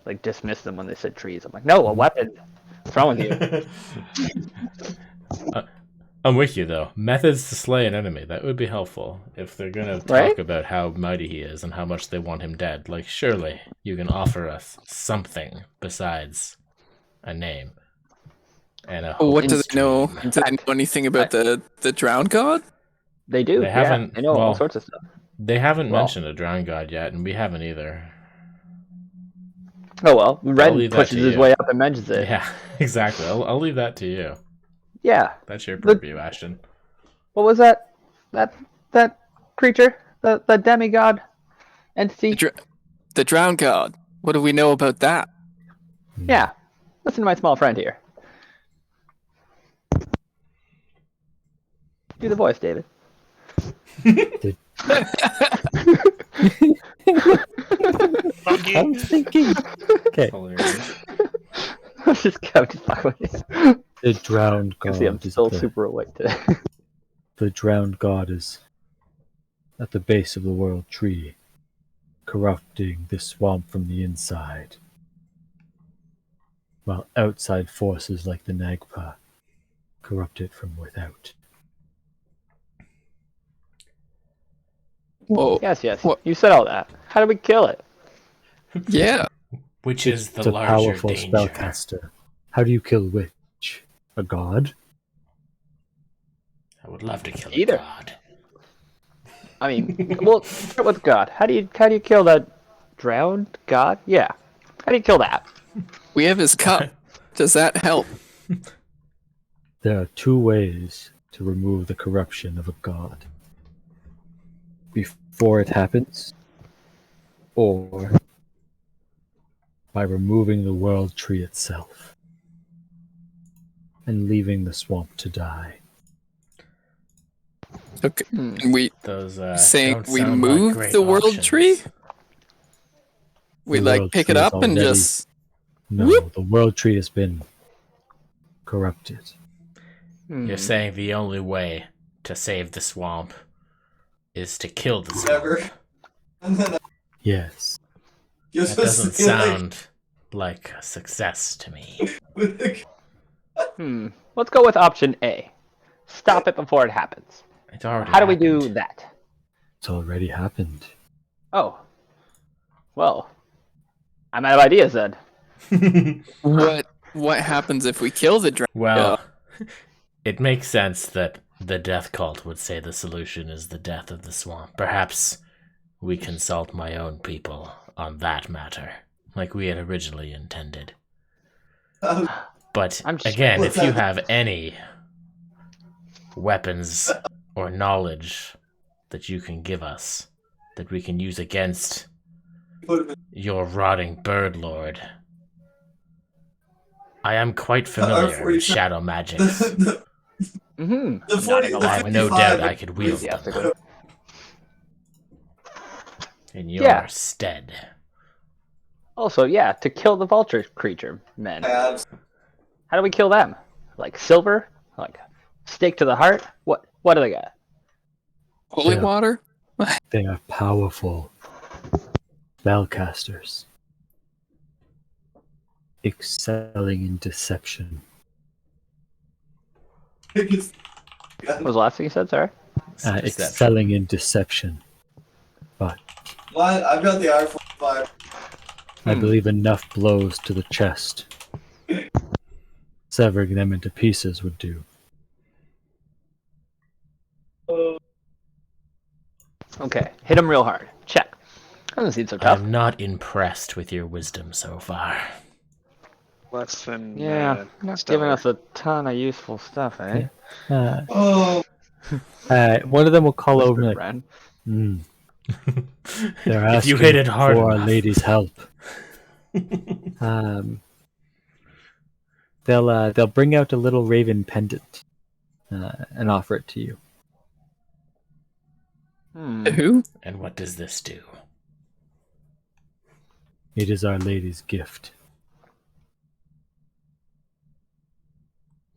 like dismissed them when they said trees. I'm like, no, a weapon. What's wrong with you? I'm with you, though. Methods to slay an enemy. That would be helpful if they're going to talk Right? about how mighty he is and how much they want him dead. Like, surely you can offer us something besides a name. And a What do hope they know? stream. Do they know anything about the drowned god? They do. They yeah, haven't- They know all well, sorts of stuff. They haven't Well- mentioned a drowned god yet, and we haven't either. Oh well, Ren leave that pushes to his you. way up and mentions it. Yeah, exactly. I'll leave that to you. Yeah. That's your The- purview, Ashton. What was that? That creature? The demigod entity? The drowned god. What do we know about that? Yeah. Listen to my small friend here. Do the voice, David. Monkey. I was thinking. Okay. Hilarious. I was just going to fuck with you. The drowned You god see, I'm is still the, super awake today. the drowned god is at the base of the world tree, corrupting the swamp from the inside, while outside forces like the Nagpa corrupt it from without. Whoa. Yes, yes. What? You said all that. How do we kill it? Yeah. Which is the It's a larger powerful danger. spellcaster. How do you kill which? A god? I would love to kill Either. a god. I mean, well, start with God. How do you kill that drowned God? Yeah. How do you kill that? We have his cup. Does that help? There are two ways to remove the corruption of a god. Before it happens, or by removing the world tree itself and leaving the swamp to die. Okay. Hmm. We Those saying don't we sound like move great the world options. tree? We The like world pick it tree is up and already- just No, Whoop. the world tree has been corrupted. You're saying the only way to save the swamp is to kill the swamp. Never. And then Yes. you That doesn't sound like a success to me. Let's go with option A. Stop it before it happens. It's already How do we do happened. that? It's already happened. Oh. Well, I'm out of ideas then. what happens if we kill the dragon? Well, it makes sense that the death cult would say the solution is the death of the swamp. Perhaps we consult my own people on that matter, like we had originally intended. But I'm just- again, if you have any weapons or knowledge that you can give us that we can use against your rotting bird lord. I am quite familiar with shadow magics. Mm-hmm. The 40, I have no doubt I could wield them Enthusiastically. in your Yeah. stead. Also, yeah, to kill the vulture creature men. abs. How do we kill them? Like silver? Like stake to the heart? What do they got? Holy Yeah. water? They are powerful spellcasters, excelling in deception. What was the last thing you said, sorry? Deception. Excelling in deception. But What? I've got the R45. I believe enough blows to the chest, severing them into pieces, would do. Okay, hit him real hard. Check. Doesn't seem so tough. I'm not impressed with your wisdom so far. Less than Yeah, not stellar. giving us a ton of useful stuff, eh? Oh, One of them will call over and be like, Ren. Hmm. They're If you asking hit it hard for Our enough. Lady's help. they'll bring out a little raven pendant and offer it to you. Who? And what does this do? It is Our Lady's gift.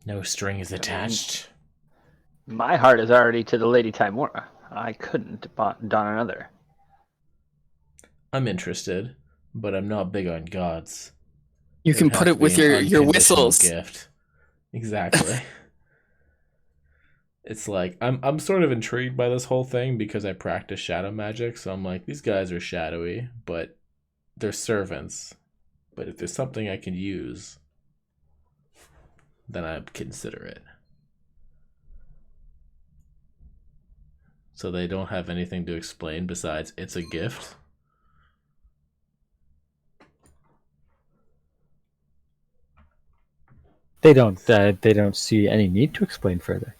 No strings attached. My heart is already to the Lady Timora. I couldn't don another. I'm interested, but I'm not big on gods. You It'd can have put to it be with an your unconditional whistles. Gift. Exactly. It's like I'm sort of intrigued by this whole thing because I practice shadow magic, so I'm like, these guys are shadowy, but they're servants. But if there's something I can use, then I'd consider it. So they don't have anything to explain besides it's a gift. They don't see any need to explain further.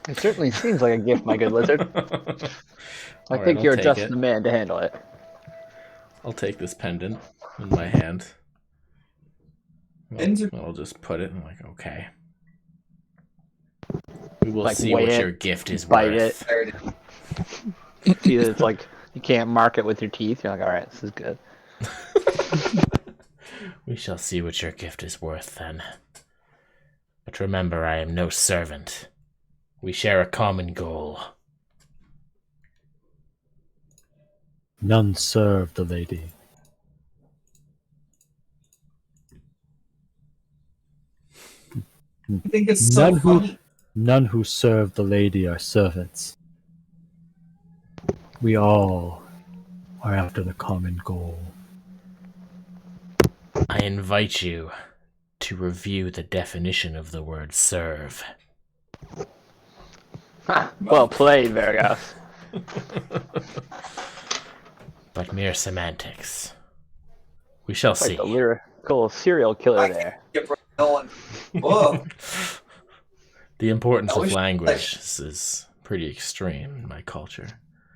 It certainly seems like a gift, my good lizard. I Alright, think I'll you're take just it. the man to handle it. I'll take this pendant in my hand. I'll just put it and like, okay. We will Like, see weigh what it, your gift is bite worth. See that it's like you can't mark it with your teeth. You're like, all right, this is good. We shall see what your gift is worth then. But remember, I am no servant. We share a common goal. None serve the lady. I think it's so funny. None who serve the lady are servants. We all are after the common goal. I invite you to review the definition of the word serve. Ha, well played, Vergas. But mere semantics. We shall Quite see. the lyrical serial killer there. Get going. Whoa. The importance I of wish- language is pretty extreme in my culture.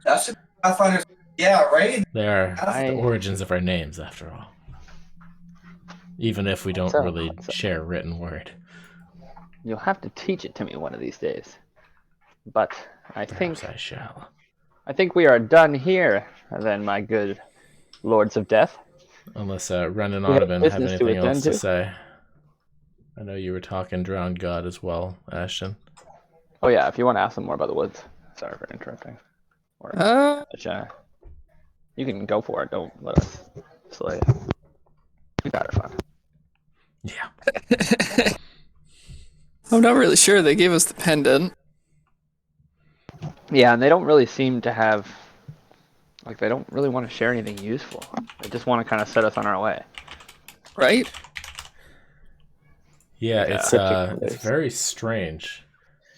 That should be Pathfinder's. Yeah, right? They are I- the origins of our names, after all. Even if we don't So- really share a written word. You'll have to teach it to me one of these days. But I Perhaps think I shall. we are done here, then, my good lords of death. Unless Ren and We have Audubon have business to anything else attend to to. say. I know you were talking Drowned God as well, Ashton. Oh yeah, if you want to ask them more about the woods. Sorry for interrupting. Or you can go for it. Don't let us slay it. We got it fun. Yeah. I'm not really sure. They gave us the pendant. Yeah, and they don't really seem to have, like, they don't really want to share anything useful. They just want to kind of set us on our way. Right? Yeah, Yeah. it's very strange.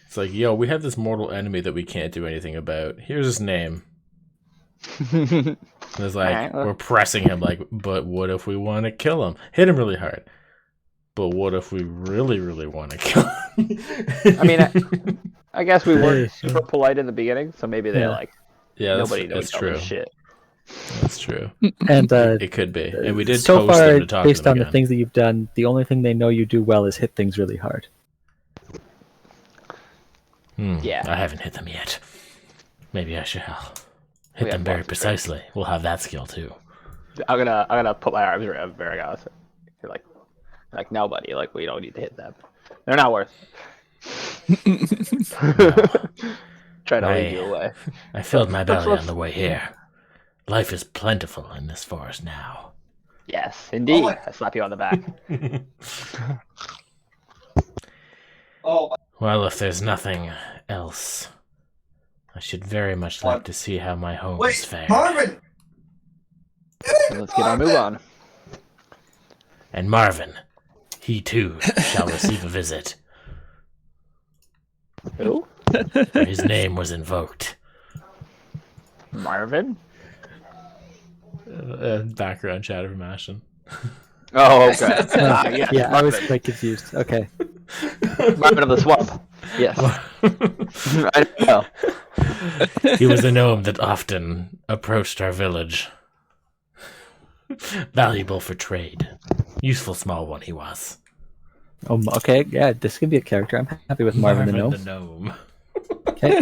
It's like, yo, we have this mortal enemy that we can't do anything about. Here's his name. And it's like, Alright, well- we're pressing him like, but what if we want to kill him? Hit him really hard. But what if we really, really want to kill him? I mean, I guess we weren't super polite in the beginning, so maybe they're Yeah. like, yeah, nobody knows that's all true. this shit. That's true. And It could be. And we did so toast far, them to talk based to them on the again. things that you've done, the only thing they know you do well is hit things really hard. Yeah. I haven't hit them yet. Maybe I shall. We Hit have them very lots of precisely. We'll have that skill too. I'm gonna put my arms around Vargas. You're like no, buddy. Like we don't need to hit them. They're not worth it. Try to lead you away. I filled my belly let's- on the way here. Life is plentiful in this forest now. Yes, indeed. Oh my- I slap you on the back. Oh, Well, if there's nothing else, I should very much like to see how my home is wait, fared. Marvin! Let's get our move on. And Marvin, he too shall receive a visit. Who? For his name was invoked. Marvin? Background chatter from Ashton. Oh, okay. Yes, Yeah, I was Marvin. quite confused. Okay. Marvin of the swamp. Yes. I know. He was a gnome that often approached our village. Valuable for trade. Useful small one he was. Okay, yeah, this could be a character. I'm happy with Marvin the Gnome. gnome. Okay.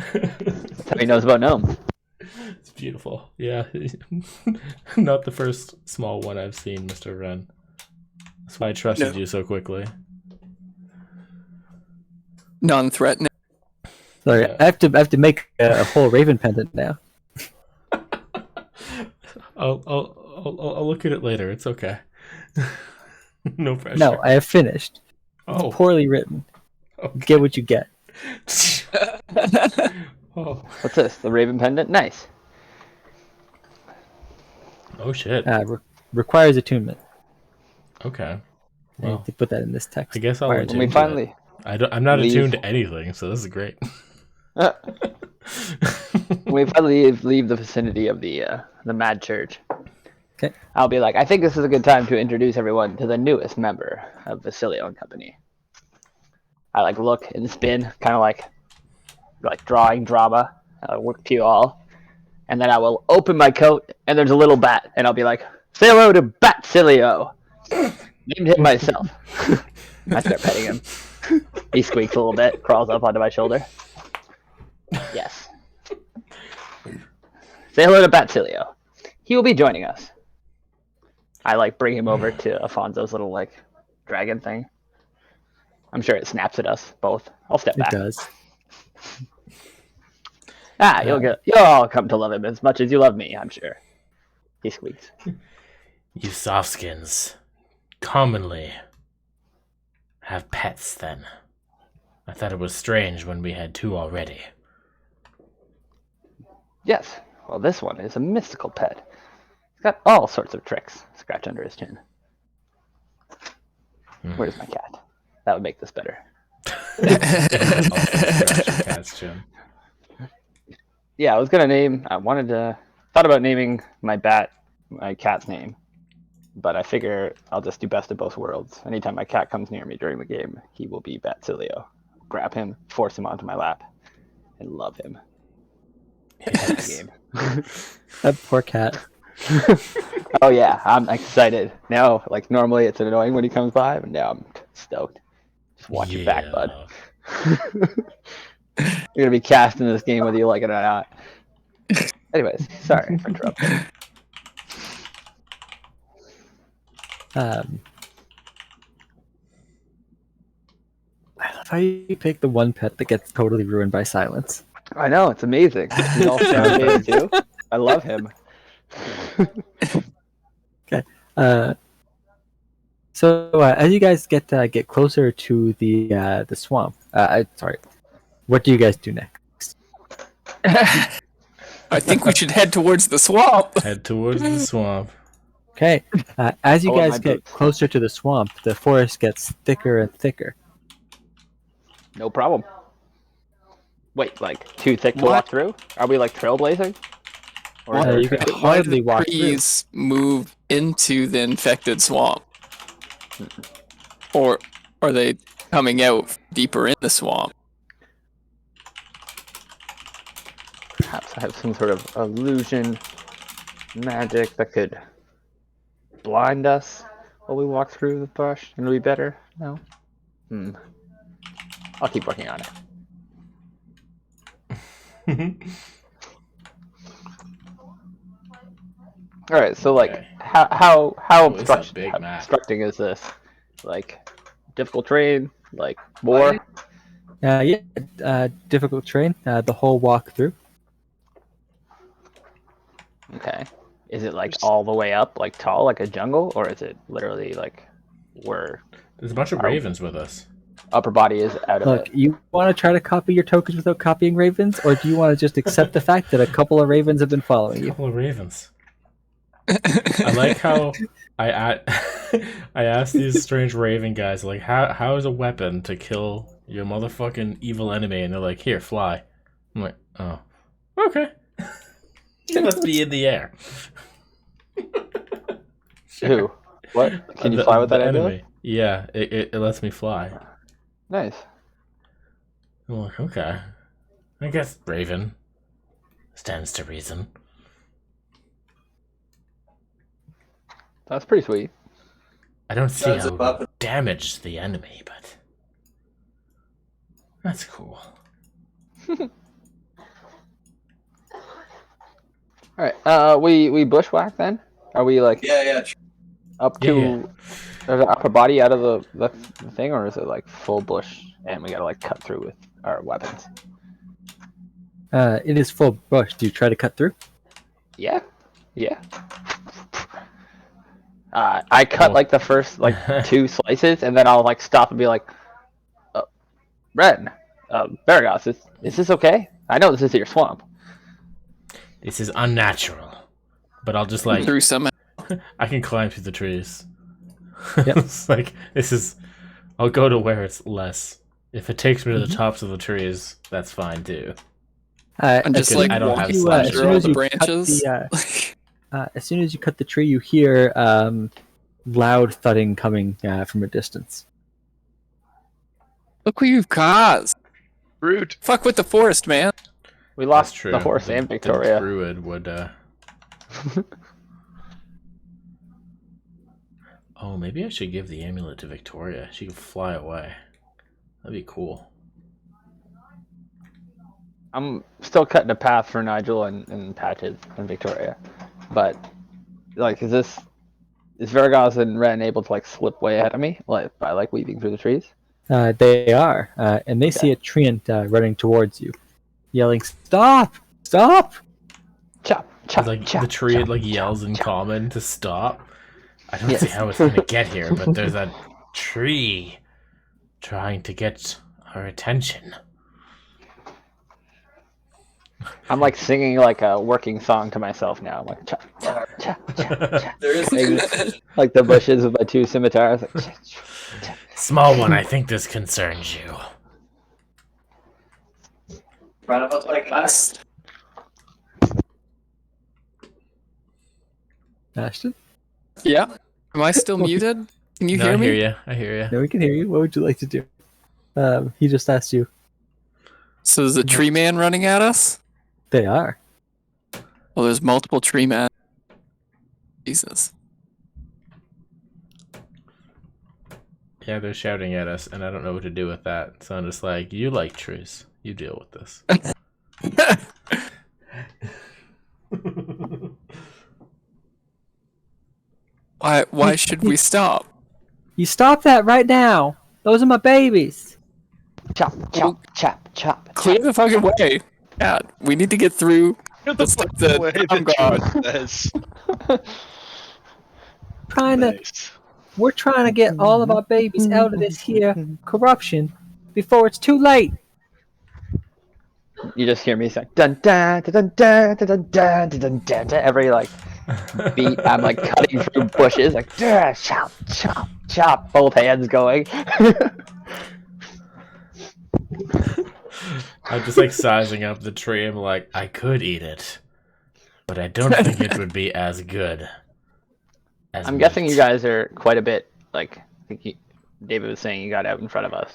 That's how he knows about gnomes. It's beautiful. Yeah. Not the first small one I've seen, Mr. Wren. That's why I trusted No. you so quickly. Non-threatening. Sorry, Yeah. I have to make a whole Raven pendant now. I'll look at it later. It's okay. No pressure. No, I have finished. Oh. Poorly written. Okay. Get what you get. Oh. What's this? The Raven pendant? Nice. Oh shit. Requires attunement. Okay. I need to put that in this text. I guess I'll Requires When we attune to it. finally, I'm not leave- attuned to anything, so this is great. when we finally leave the vicinity of the Mad Church, Okay. I'll be like, I think this is a good time to introduce everyone to the newest member of Vasilio and Company. I like look and spin, kind of like drawing drama. I work to you all, and then I will open my coat, and there's a little bat, and I'll be like, "Say hello to Batilio." Named him myself. I start petting him. He squeaks a little bit, crawls up onto my shoulder. Yes. Say hello to Batilio. He will be joining us. I bring him over to Afonso's little dragon thing. I'm sure it snaps at us both. I'll step It back. does. You'll all come to love him as much as you love me, I'm sure. He squeaks. You softskins commonly have pets then. I thought it was strange when we had two already. Yes. Well, this one is a mystical pet. He's got all sorts of tricks. Scratch under his chin. Where's my cat? That would make this better. Cat's chin. Yeah, I thought about naming my cat's name. But I figure I'll just do best of both worlds. Anytime my cat comes near me during the game, he will be Batilio. Grab him, force him onto my lap, and love him. Yes. Game. That poor cat. Oh yeah, I'm excited. Now, normally it's annoying when he comes by, but now I'm stoked. Just watch your back, bud. You're gonna be cast in this game whether you like it or not. Anyways, sorry for interrupting. I love how you pick the one pet that gets totally ruined by silence. I know, it's amazing. He's all shouting too. I love him. So as you guys get closer to the swamp, sorry, what do you guys do next? I think we should head towards the swamp. Head towards the swamp. Okay, as you I want guys my get boots. closer to the swamp, the forest gets thicker and thicker. No problem. Wait, too thick to walk through? Are we trailblazing? Or Why, is you there could trail? why do widely the walk through. trees move into the infected swamp? Or are they coming out deeper in the swamp? Perhaps I have some sort of illusion magic that could blind us while we walk through the brush and it'll be better? No? I'll keep working on it. Alright, so like Okay. how Oh, this is a big how map. obstructing is this? Like difficult terrain? Like more? Difficult terrain. The whole walk through. Okay. Is it like all the way up, like tall, like a jungle, or is it literally like where There's a bunch of ravens with us. upper body is out of Look, it? you want to try to copy your tokens without copying ravens, or do you want to just accept the fact that a couple of ravens have been A following you? couple of ravens. I like how I asked these strange raven guys, like, how is a weapon to kill your motherfucking evil enemy? And they're like, here, fly. I'm like, oh, okay. You must be in the air. Who? What? Can you fly with that enemy? Yeah, it lets me fly. Nice. I'm like, okay. I guess Raven stands to reason. That's pretty sweet. I don't see Sounds how above it damaged the enemy, but that's cool. Alright, we bushwhack then? Are we like Yeah. up Yeah, to yeah. or the upper body out of the thing, or is it like full bush and we gotta like cut through with our weapons? It is full bush. Do you try to cut through? Yeah. I cut Oh. like the first like 2 slices, and then I'll like stop and be like, Ren, Varagos, is this okay? I know this is your swamp. This is unnatural. But I'll just like Through some. I can climb through the trees. Yep. It's like I'll go to where it's less. If it takes me to the tops of the trees, that's fine too. I'm just Because like I don't have walking slashers. through all the cut branches. as soon as you cut the tree, you hear loud thudding coming from a distance. Look what you've caused. Root. Fuck with the forest, man. We That's lost true. the horse and The Victoria. druid would Oh, maybe I should give the amulet to Victoria. She can fly away. That'd be cool. I'm still cutting a path for Nigel and Patches and Victoria, but like, is Varagos and Ren able to like slip way ahead of me, like by like weaving through the trees? They are, and they see a treant running towards you, yelling, "Stop! Stop!" Chop, chop, Like chop, the tree chop, like yells chop, in chop. common to stop. I don't Yes. see how it's gonna get here, but there's a tree trying to get our attention. I'm like singing like a working song to myself now. I'm like chop, chop, chop, chop, chop. There is. Like the bushes with my 2 scimitars. Like, chop, chop, chop. Small one, I think this concerns you. Round of applause, like us. Ashton? Yeah. Am I still muted? Can you No, hear I me? hear you. I hear you. No, we can hear you. What would you like to do? He just asked you. So there's a tree man running at us? They are. Well, there's multiple tree men. Jesus. Yeah, they're shouting at us, and I don't know what to do with that. So I'm just like, you like trees. You deal with this. Why should we stop? You stop that right now. Those are my babies. Chop, chop, chop, chop. Clear the fucking way. Yeah, we need to get through the stuff that I'm gone. Says. We're trying to get all of our babies out of this here corruption before it's too late. You just hear me say dun dun dun dun dun dun dun dun dun dun. Every like beat, I'm like cutting through bushes, like chop, chop, chop. Both hands going. I'm just like sizing up the tree. I'm like, I could eat it, but I don't think it would be as good. As I'm guessing meat. you guys are quite a bit like. I think David was saying you got out in front of us.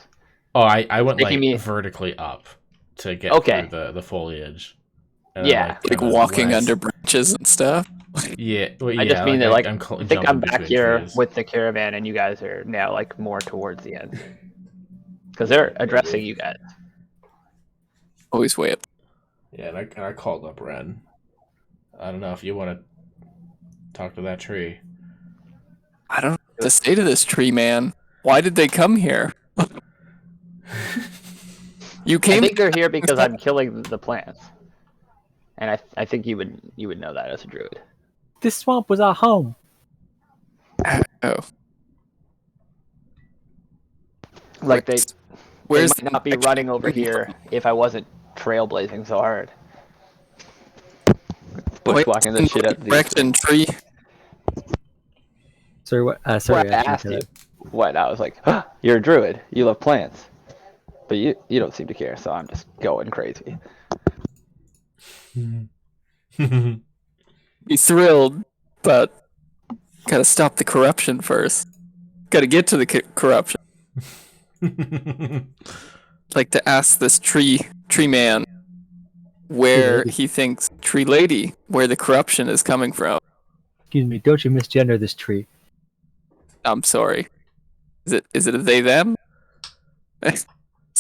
Oh, I went Taking like me- vertically up to get Okay. through the foliage. And Yeah. Like kinda walking when I- under branches and stuff. Yeah, well, I just mean that like I'm I think I'm back jumping here between trees. with the caravan, and you guys are now like more towards the end because they're addressing you guys. Always way up. Yeah, and I called up Ren. I don't know if you want to talk to that tree. I don't know what to say to this tree, man. Why did they come here? You I came. think they're here because I'm killing the plants, and I think you would know that as a druid. This swamp was our home. Oh, Like they where's might not be running over here if I wasn't trailblazing so hard. Bushwhacking the shit out of these. direction tree? Sorry, what? What Sorry, I asked you. What? I was like, you're a druid. You love plants, but you don't seem to care. So I'm just going crazy. Be thrilled, but gotta stop the corruption first. Gotta get to the corruption. Like to ask this tree man where he thinks tree lady where the corruption is coming from. Excuse me, don't you misgender this tree. I'm sorry. Is it a they them? Is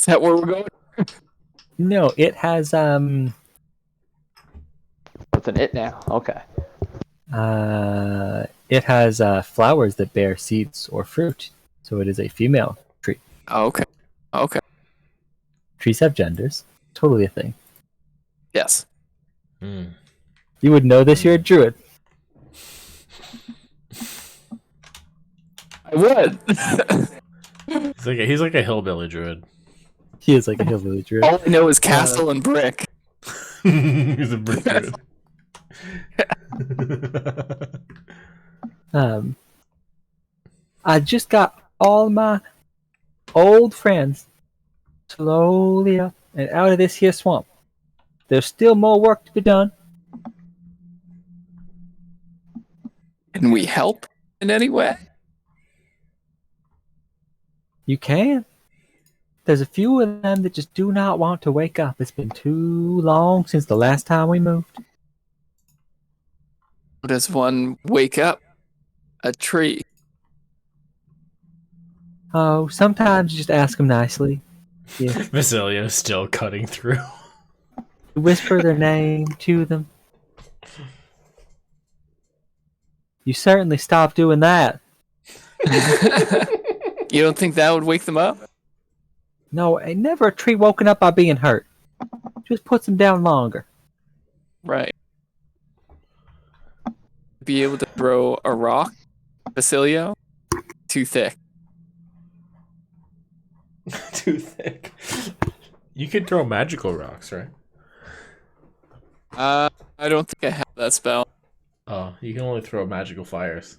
that where we're going? No, it has What's an it now? Okay. flowers that bear seeds or fruit. So it is a female tree. Oh, okay. Okay. Trees have genders. Totally a thing. Yes. Hmm. You would know this, you're a druid. I would. He's like a hillbilly druid. He is like a hillbilly druid. All I know is castle and brick. He's a brick druid. I just got all my old friends slowly up and out of this here swamp. There's still more work to be done. Can we help in any way? You can. There's a few of them that just do not want to wake up. It's been too long since the last time we moved. How does one wake up a tree? Oh, sometimes you just ask them nicely. You Basilio's still cutting through. whisper their name to them. You certainly stop doing that. You don't think that would wake them up? No, ain't never a tree woken up by being hurt. Just puts them down longer. Right. Be able to throw a rock, Basilio? Too thick. Too thick. You can throw magical rocks, right? I don't think I have that spell. Oh, you can only throw magical fires.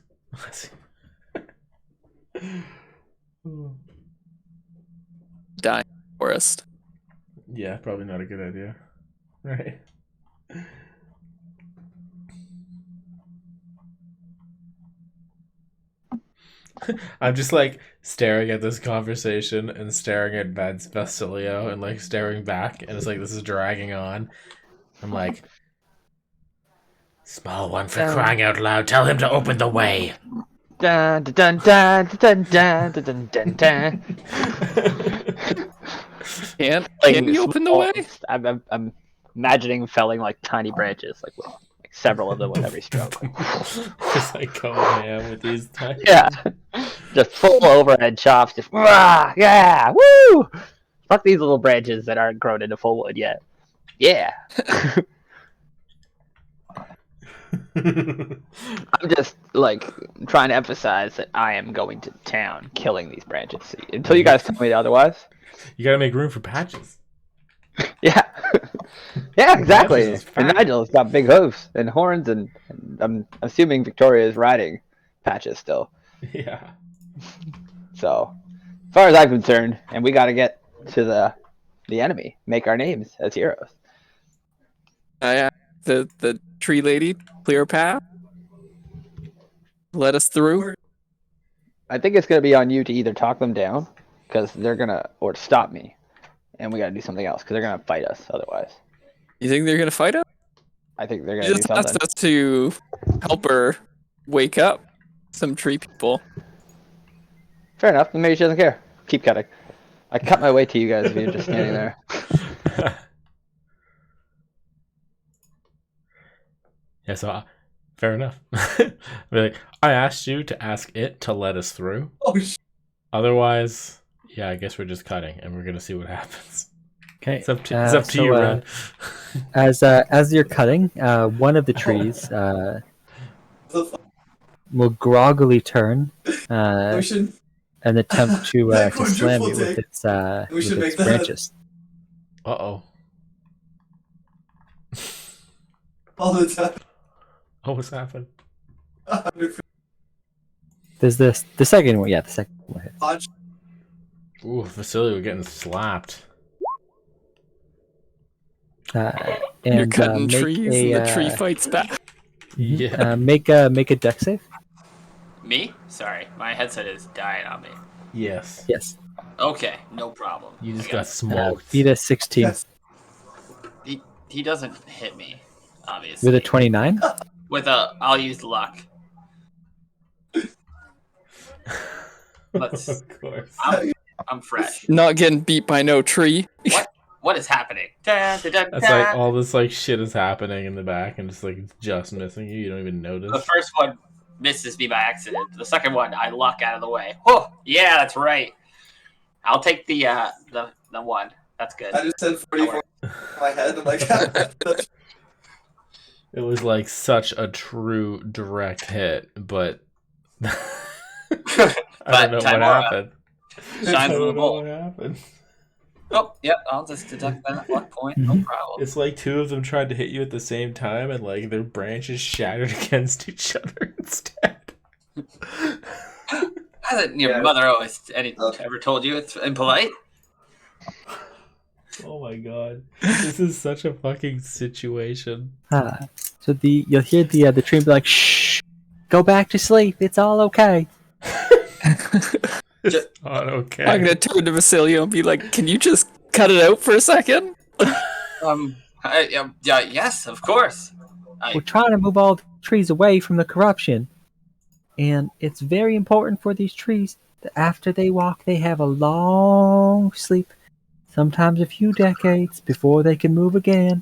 Dying forest. Yeah, probably not a good idea. Right. I'm just like staring at this conversation and staring at Ben's Basilio and like staring back, and it's like this is dragging on. I'm like, small one for crying out loud, tell him to open the way. Dun dun dun dun dun dun dun dun dun. Can Like, you open the small- way? I'm imagining felling like tiny branches, like several of them with every stroke. Just like going ham with these types. Yeah, just full overhead chops. Just rah, yeah, woo! Fuck these little branches that aren't grown into full wood yet. Yeah, I'm just like trying to emphasize that I am going to town, killing these branches until you guys tell me otherwise. You gotta make room for Patches. Yeah, yeah, exactly. Patches is And fat. Nigel's got big hooves and horns, and I'm assuming Victoria is riding Patches still. Yeah. So, as far as I'm concerned, and we got to get to the enemy, make our names as heroes. Yeah. the tree lady clear a path? Let us through? I think it's gonna be on you to either talk them down, because they're gonna, or stop me, and we gotta do something else, because they're gonna fight us otherwise. You think they're gonna fight us? I think they're You gonna do just something. asked us to help her wake up some tree people. Fair enough. Maybe she doesn't care. Keep cutting. I cut my way to you guys if you're just standing there. Yeah, so fair enough. Be like, I asked you to ask it to let us through. Oh shit. Otherwise, yeah, I guess we're just cutting, and we're gonna see what happens. Okay. It's up to you, Ren. As you're cutting, one of the trees The fuck? will groggily turn We should and attempt to slam you Quadruple with take. its We should with make its that. branches. Uh-oh. all the time. Oh, what's happened? There's the second one. Yeah, the second one hits. Punch. Ooh, Vasilio getting slapped. And You're cutting make trees a, and the tree fights back. Yeah. make a deck save. Me? Sorry, my headset is dying on me. Yes. Yes. Okay, no problem. You just I got smoked. Beat a 16 Yes. He doesn't hit me, obviously. with a 29. I'll use luck. Let's. Of course. I'm fresh. Not getting beat by no tree. What is happening? Da, da, da, That's da. like all this like shit is happening in the back and just like it's just missing you. You don't even notice. The first one misses me by accident. The second one, I luck out of the way. Oh, yeah, that's right. I'll take the one. That's good. I just said 44 in my head. I'm like, It was like such a true direct hit, but I don't know what Timora happened. I shines in the don't know bowl. what happened. Oh, yep. I'll just deduct that luck point. No problem. It's like two of them tried to hit you at the same time, and like their branches shattered against each other instead. Hasn't your mother always ever told you it's impolite? Oh my god, this is such a fucking situation. So you'll hear the tree be like, "Shh, go back to sleep. It's all okay." It's not okay. I'm gonna turn to Vasilio and be like, "Can you just cut it out for a second?" Yes, of course. We're trying to move all the trees away from the corruption, and it's very important for these trees that after they walk, they have a long sleep, sometimes a few decades before they can move again.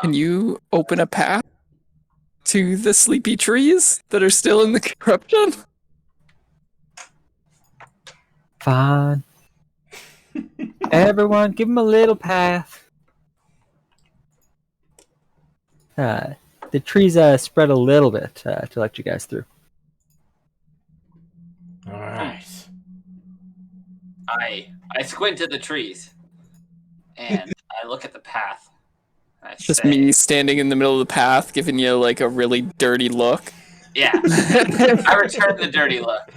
Can you open a path to the sleepy trees that are still in the corruption? Fine. Everyone, give them a little path. The trees spread a little bit to let you guys through. All right. I squint at the trees, and I look at the path. I Just say, me standing in the middle of the path, giving you like a really dirty look. Yeah. I return the dirty look.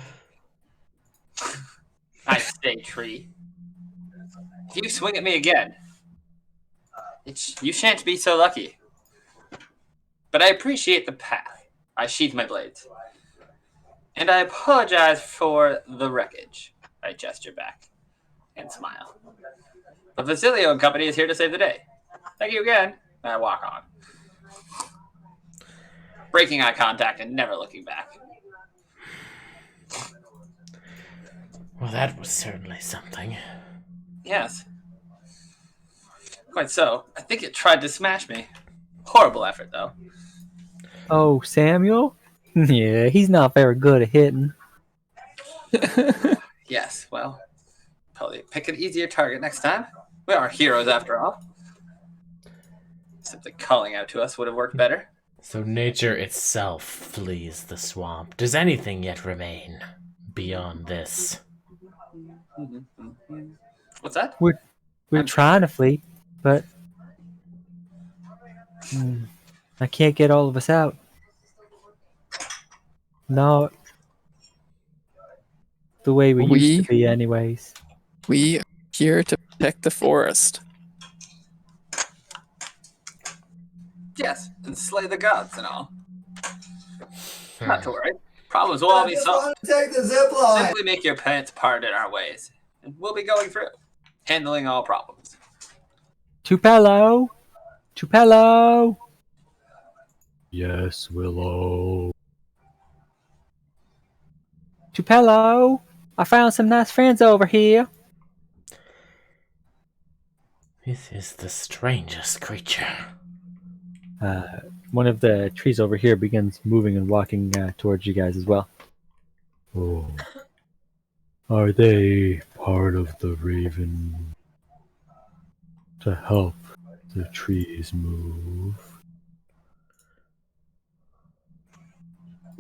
I say, tree, if you swing at me again, you shan't be so lucky. But I appreciate the path. I sheath my blades. And I apologize for the wreckage. I gesture back and smile. But Vasilio and company is here to save the day. Thank you again. And I walk on. Breaking eye contact and never looking back. Well, that was certainly something. Yes. Quite so. I think it tried to smash me. Horrible effort, though. Oh, Samuel? Yeah, he's not very good at hitting. Yes, well, probably pick an easier target next time. We are heroes after all. Simply calling out to us would have worked better. So nature itself flees the swamp. Does anything yet remain beyond this? What's that? We're trying to flee, but I can't get all of us out. Not the way we used to be, anyways. We are here to protect the forest. Yes, and slay the gods and all. Not to worry. Problems will all I be just solved. want to take the zip line. Simply make your penance part in our ways, and we'll be going through, handling all problems. Tupelo! Tupelo! Yes, Willow. Tupelo! I found some nice friends over here. This is the strangest creature. One of the trees over here begins moving and walking towards you guys as well. Oh. Are they part of the raven to help the trees move?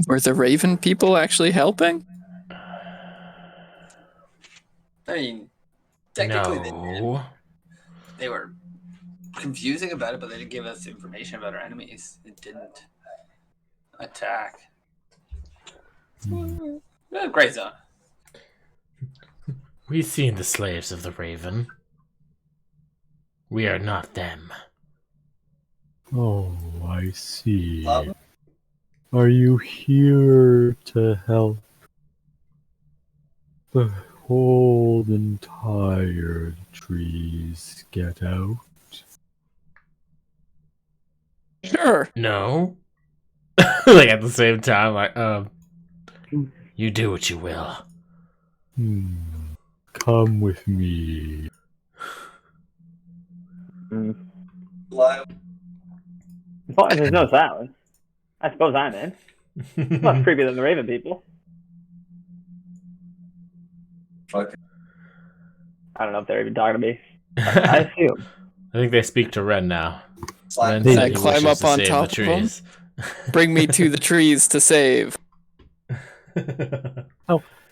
Were the Raven people actually helping? I mean, technically No. they were confusing about it, but they didn't give us information about our enemies. It didn't attack. Gray zone. We've seen the slaves of the Raven. We are not them. Oh, I see. Are you here to help the whole entire trees get out? Sure. No. Like at the same time, like, you do what you will. Come with me. As long as there's no silence, I suppose I'm in. Less creepy than the Raven people. Fuck. I don't know if they're even talking to me. I assume. I think they speak to Ren now. Ren They said he climb wishes up to on save top the of 'em? trees. Bring me to the trees to save.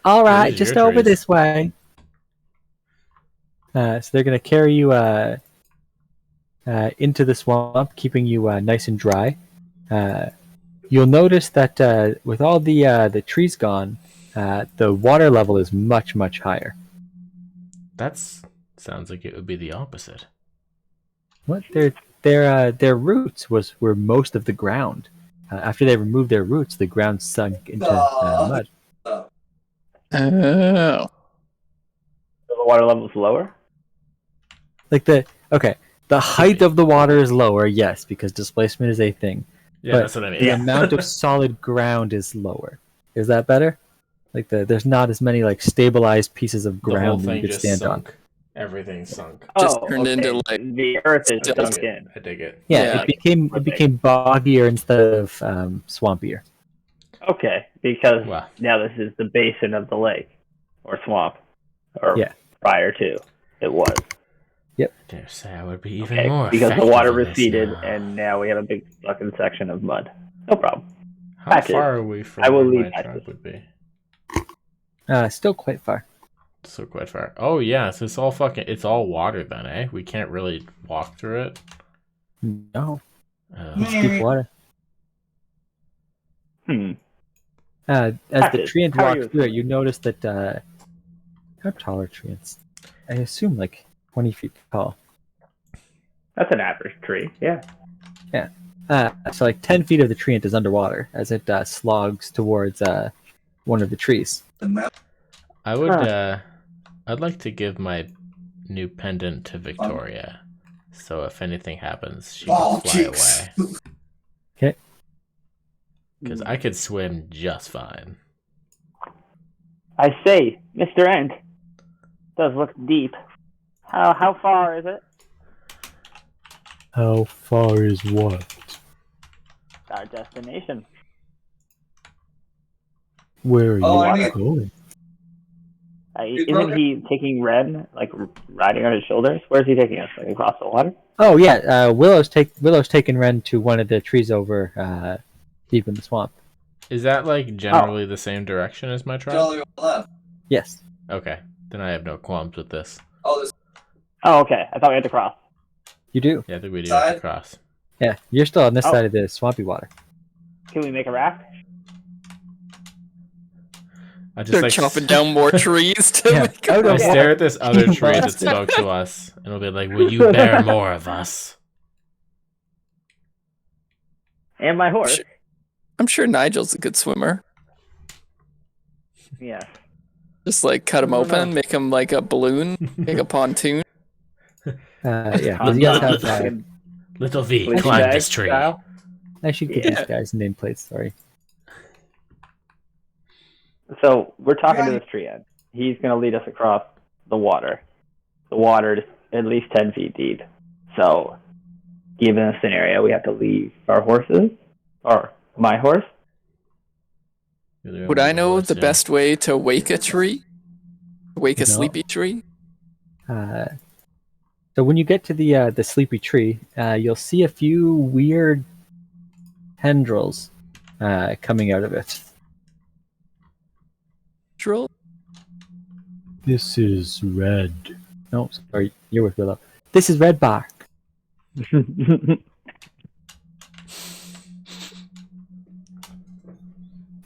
All right, These are just your over trees. this way. So they're going to carry you into the swamp, keeping you nice and dry. You'll notice that with all the trees gone, the water level is much, much higher. Sounds like it would be the opposite. What their roots were most of the ground. After they removed their roots, the ground sunk into mud. Oh. So the water level's lower? Like the height of the water is lower, yes, because displacement is a thing. Yeah, But that's what I mean. the amount of solid ground is lower. Is that better? Like there's not as many like stabilized pieces of The whole ground that thing you could just stand sunk. on. Everything sunk. Just Oh, turned okay. into like The earth is Still- sunk in. I dig it. Yeah, Yeah. it became boggier instead of swampier. Okay, because Wow. now this is the basin of the lake or swamp, or Yeah. prior to it was. I dare say I would be even Okay, more because the effective water in this receded, now. and now we have a big fucking section of mud. No problem. How patches. far are we from I will where leave my patches. truck would be? Still quite far. So quite far. Oh yeah, so it's all water then, eh? We can't really walk through it. No, Uh, it's deep water. As the Patches, treant how are walks you through it, you notice that how tall are treants? I assume like 20 feet tall. That's an average tree. Yeah. So like 10 feet of the treant is underwater as it slogs towards one of the trees. I would I'd like to give my new pendant to Victoria. So if anything happens, she can fly away. Okay. Because I could swim just fine. I say, Mr. End, does look deep. How far is it? How far is what? Our destination. Where are Oh, you I going? Isn't he taking Ren, like riding on his shoulders? Where's he taking us? Like across the water? Oh yeah, Willow's taken Ren to one of the trees over deep in the swamp. Is that like generally the same direction as my truck? Jolly left. Yes. Okay. Then I have no qualms with this. Oh, this Oh, okay. I thought we had to cross. You do. Yeah, I think we do have Side? to cross. Yeah, you're still on this Oh. side of the swampy water. Can we make a raft? I just they're like chopping down more trees to Yeah. make Out I of stare at this other tree that Busted. spoke to us, and it'll be like, "Will you bear more of us?" And my horse. I'm sure Nigel's a good swimmer. Yes. Just like cut him I don't open, know. make him like a balloon, make a pontoon. Yeah, does you guys have, Fucking Little V, sleeping climb bag this tree. style. I should give these guys nameplates. Sorry. So we're talking to this tree Ed. He's going to lead us across the water. The water is at least 10 feet deep. So, given a scenario, we have to leave our horses, or my horse. Would I know the best way to wake a tree? Wake a No. sleepy tree? So when you get to the sleepy tree, you'll see a few weird tendrils coming out of it. Drill? This is red. No, sorry, you're with Willow. This is red bark.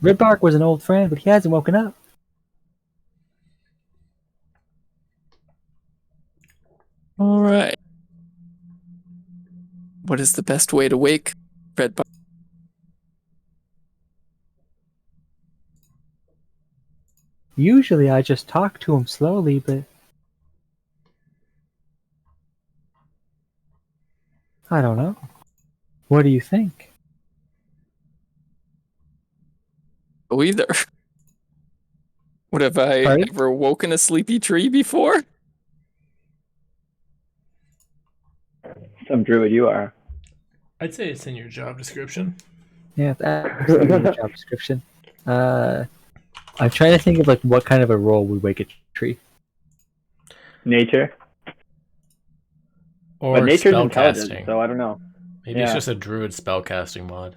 Red bark was an old friend, but he hasn't woken up. All right. What is the best way to wake Red Bark? Usually I just talk to him slowly, but I don't know. What do you think? Oh, either. What, have I Pardon? ever woken a sleepy tree before? Some druid you are. I'd say it's in your job description. Yeah, that's in the job description. I'm trying to think of like what kind of a role would wake a tree. Nature. Or But nature's intelligent, spellcasting. so I don't know. Maybe it's Yeah. just a druid spellcasting mod.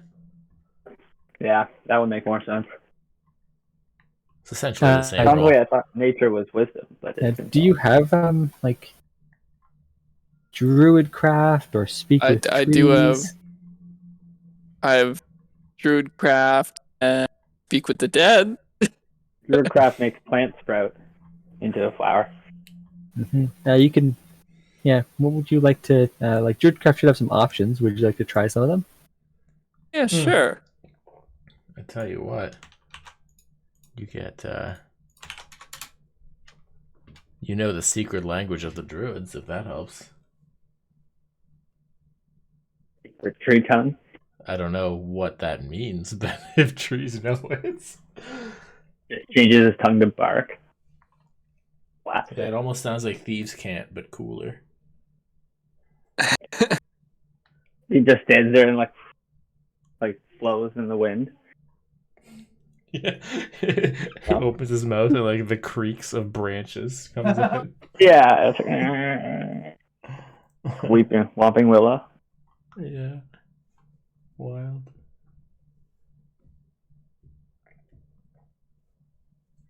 Yeah, that would make more sense. It's essentially the same Some role. way I thought nature was wisdom, but it's Do you have like druid craft or speak with I do have. trees? I have Druidcraft and Speak with the Dead. Druidcraft makes plants sprout into a flower. You can. Yeah, what would you like to like? Druidcraft should have some options. Would you like to try some of them? Yeah, sure. I tell you what. You get, you know the secret language of the druids, if that helps. For tree tongue. I don't know what that means, but if trees know it. It changes his tongue to bark. Wow. Yeah, it almost sounds like Thieves' Cant, but cooler. He just stands there and like flows in the wind. Yeah. He opens his mouth and like the creaks of branches comes out. Yeah. It's like, weeping, whomping willow. Yeah. Wild.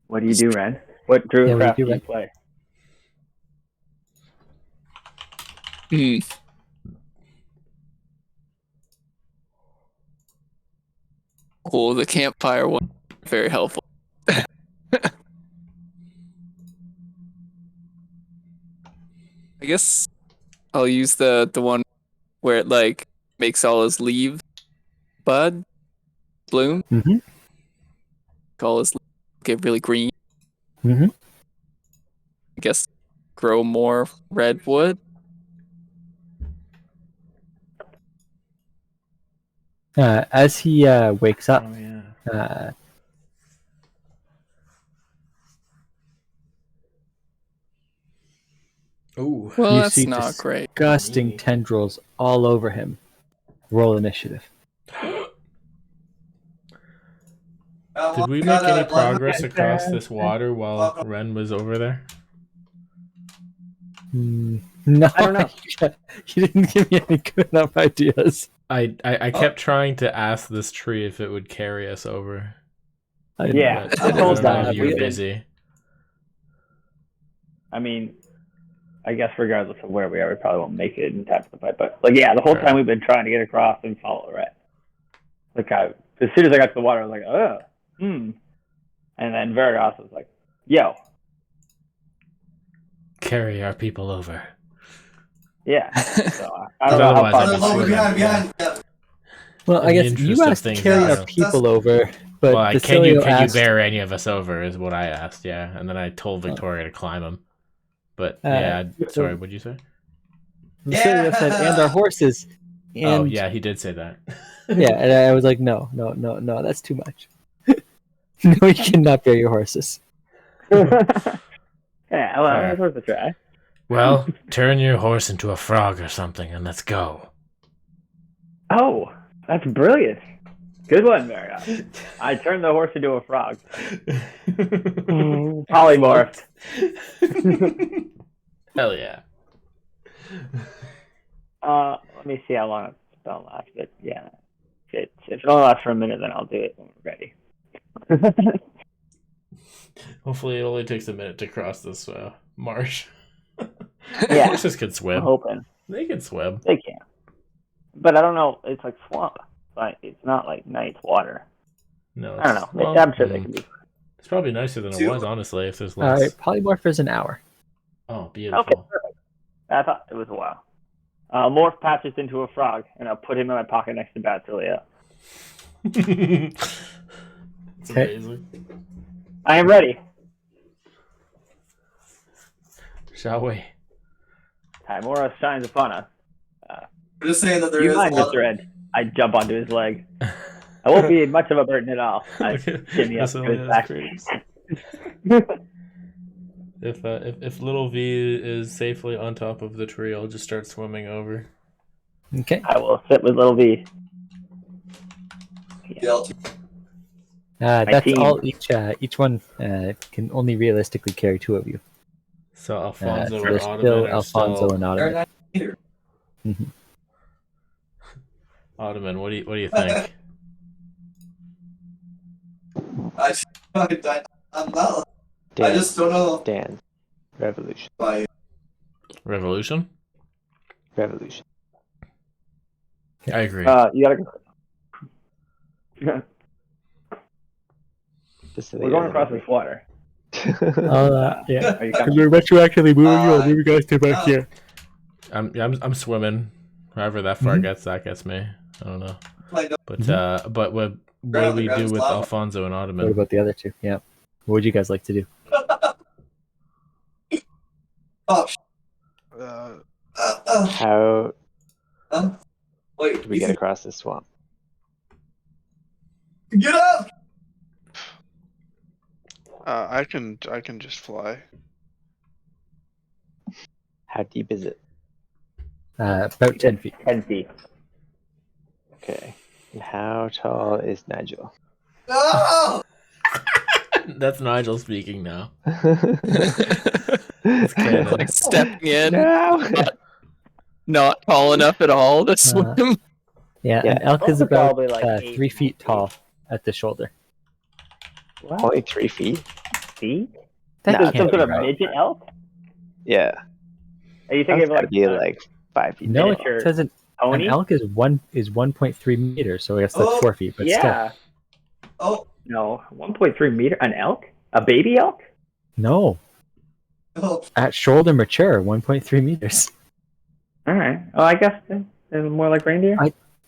What do you do, Ren? What druidcraft do you Ren? play? Oh, the campfire one. Very helpful. I guess I'll use the one where it like makes all his leaves bud, bloom. Mm-hmm. All his leaves get really green. Mm-hmm. I guess grow more redwood. As he wakes up, Oh, yeah. Ooh. Well, you that's see not great. disgusting tendrils all over him. Roll initiative. Did we make any progress across this water while Ren was over there? No, I don't know. You didn't give me any good enough ideas. I kept trying to ask this tree if it would carry us over. Yeah, But I I told don't know that. if you were busy. I mean, I guess regardless of where we are, we probably won't make it in time for the fight. But like, yeah, the whole time we've been trying to get across and follow Red. Like, as soon as I got to the water, I was like, and then Vargas was like, yo, Carry our people over. yeah. So I don't know how Otherwise, far. I'd be Behind. Yep. Well, I In the guess you interest of asked to things carry that our are- people over, but Well, Basilio can you asked, bear any of us over? Is what I asked. Yeah, and then I told Victoria to climb him. But yeah, sorry. What'd you say? Basilio said, and our horses. And Oh yeah, he did say that. yeah, and I was like, no, that's too much. No, you cannot bear your horses. Yeah, well, Fair. it's worth a try. Well, turn your horse into a frog or something, and let's go. Oh, that's brilliant. Good one, Marriott. I turned the horse into a frog. Polymorphed. Hell yeah. Let me see how long it's spell lasts. But yeah, if it only lasts for a minute, then I'll do it when we're ready. Hopefully, it only takes a minute to cross this marsh. Yeah. Horses can I'm swim. hoping They can swim. they can, but I don't know. It's like swamp, but it's not like nice water. No, I don't know. well, I'm sure they can be. It's probably nicer than it was, honestly. If there's All less. right, polymorph is an hour. Oh, beautiful. Okay, perfect. I thought it was a while. Morph patches into a frog, and I'll put him in my pocket next to Batsilia. It's Okay. amazing. I am ready. Shall we? Timora shines upon us. I'm just saying that there You is mind, a lot Mr. Ed? I jump onto his leg. I won't be much of a burden at all. I shimmy up That's to only his us back. creeps. If little V is safely on top of the tree, I'll just start swimming over. Okay. I will sit with little V. That's team. all. Each one can only realistically carry two of you. So Alfonso So and there's Ottoman still are Alfonso still... and Ottoman. Ottoman, what do you think? I'm not. Dan, I just don't know. Dan. Revolution. Revolution? Revolution. I agree. You gotta go. Just so We're going across this water. Yeah. Are you Because coming? we're retroactively moving you, I'll move you guys to back here. I'm swimming. However that far gets, that gets me. I don't know. But what do we do with Alfonso and Ottoman? What about the other two? Yeah. What would you guys like to do? Oh, How wait, do we get across this swamp? Get up! I can just fly. How deep is it? About 10 feet. 10 feet. Okay. And how tall is Nigel? No! That's Nigel speaking now. Like stepping in, No. not tall enough at all to swim. Yeah, Yeah, and Elk is those are about probably like 8 3 feet tall at the shoulder. Only 3 feet? Feet? That Nah, Some can't sort be of right. midget elk? Yeah. Are you That's thinking of gotta like be like 5 feet. No, miniature it says an pony? elk is 1.3 meters, so I guess that's Oh, 4 feet. But Yeah. Oh, No, 1.3 meter. An elk? A baby elk? still, no. oh, At shoulder mature, 1.3 meters. All right. Oh, I guess they're more like reindeer.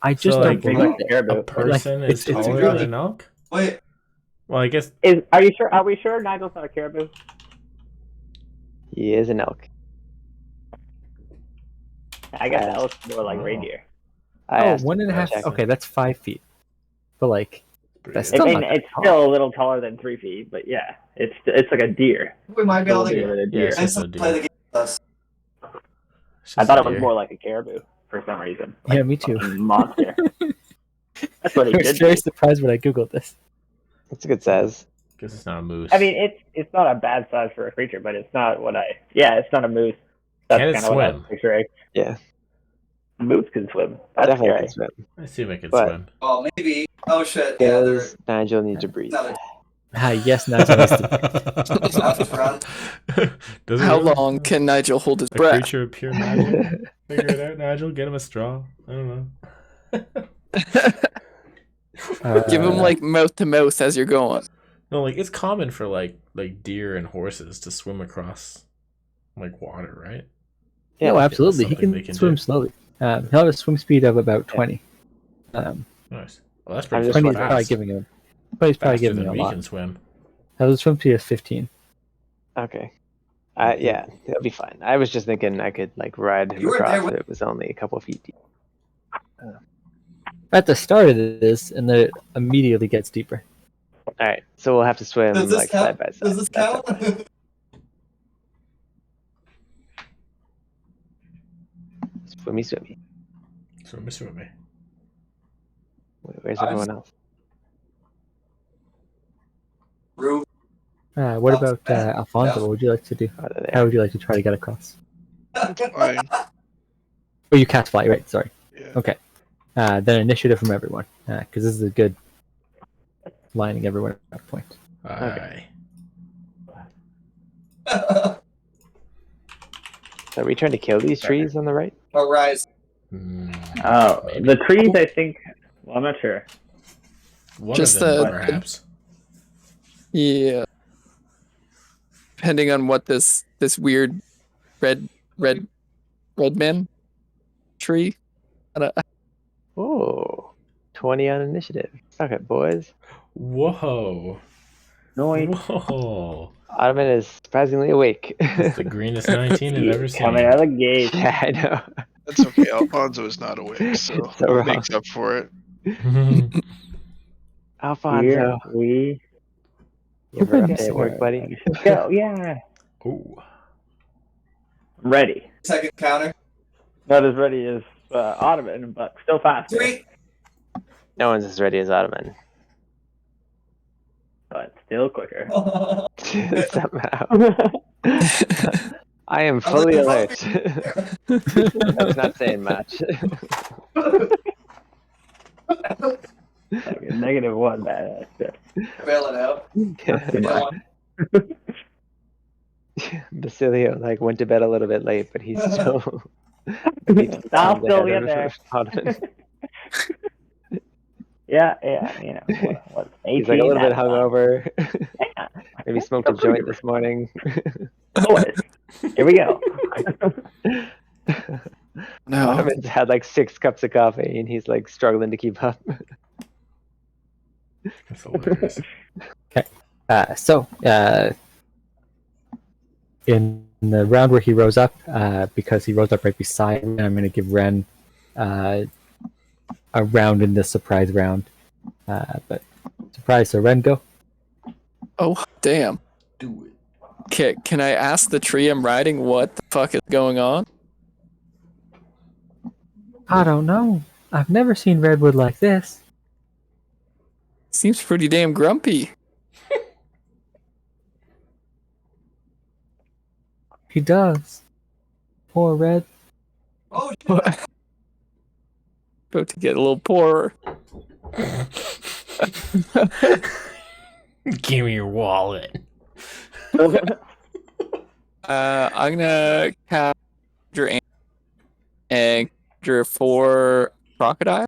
I just So, don't like, believe like it. caribou. A person Like, is it's taller really- than an elk? wait. Well, I guess Are you sure? Are we sure Nigel's not a caribou? He is an elk. I guess Yes. elk's more like Oh. reindeer. I Oh, asked one him and a half. to check. Okay, that's 5 feet. But like, that's I still mean, not that it's tall. still a little taller than 3 feet, but yeah, it's like a deer. We might be able Little to bit of a Yeah, deer. it's and just a some play the deer. game with us. It's I just thought a it was deer. more like a caribou for some reason. Yeah, me too. A monster. That's what I he was did. very surprised when I googled this. That's a good size. Guess it's not a moose. I mean, it's not a bad size for a creature, but it's not what I. Yeah, it's not a moose. That's Can it kind of what I was swim? picturing. Yeah. Moose can swim. That's Definitely scary. can swim. I assume it can But- swim. Oh, maybe. Oh shit. Yeah, they're Does Nigel need to breathe? no, Yes, Nigel needs to. Does it How really? long can Nigel hold his A breath? creature of pure magic? Figure it out, Nigel. Get him a straw. I don't know. Give him like mouth to mouth as you're going. No, like it's common for like deer and horses to swim across like water, right? Yeah, Yeah, absolutely. He something can, they can swim do. slowly. He'll have a swim speed of about 20. Nice. Well, that's I'm pretty just fucking 20 is probably fast. giving him. 20 is probably Faster giving than him a we lot. can swim. I was swim to you 15. Okay. Yeah, that'll be fine. I was just thinking I could like ride him You were there across with- if it was only a couple feet deep. At the start of this, and then it immediately gets deeper. All right, so we'll have to swim Does this like count? side by side. Does this That's count? okay. Swimmy, swimmy. Swimmy. Where's I'm everyone else? Rube. What about Alfonso? What would you like to do? Oh, they're there. How would you like to try to get across? Fine. Oh, you cast fly, right? Sorry. Yeah. Okay. Then initiative from everyone, because this is a good lining everyone at that point. Aye. So are we trying to kill these trees on the right? Arise. Oh, Maybe. the trees, I think. Well, I'm not sure. One Just of them, the- perhaps. Yeah. Depending on what this weird red man tree. Oh, 20 on initiative. Okay, boys. Whoa. Noise. Whoa. Ottoman is surprisingly awake. That's the greenest 19 I've ever seen. Coming out of the gate. Yeah, I know. That's okay. Alfonso is not awake, so So wrong. makes up for it. Alfonso. Here we You ever up Yes, there at work, sir. buddy? go. Yeah. Ooh. Ready. Second counter. Not as ready as Ottoman, but still faster. 3. No one's as ready as Ottoman. But still quicker. Somehow. I am fully alert. That's not saying much. Okay, -1 badass. Bail it out. Basilio like went to bed a little bit late, but he's still. he's I'll pounds still ahead get of there. Ottoman. Yeah, you know, what 18? He's like a little bit that's fine. hungover. Yeah. Maybe smoked a joint this morning. Boys, here we go. No. Ottoman's had like 6 cups of coffee, and he's like struggling to keep up. That's hilarious. In the round where he rose up, because he rose up right beside me, I'm going to give Ren a round in this surprise round. But surprise, so Ren, go. Oh, damn. Do it. Can I ask the tree I'm riding what the fuck is going on? I don't know. I've never seen redwood like this. Seems pretty damn grumpy. He does. Poor Red. Oh, About to get a little poorer. Give me your wallet. I'm gonna capture and capture 4 crocodile.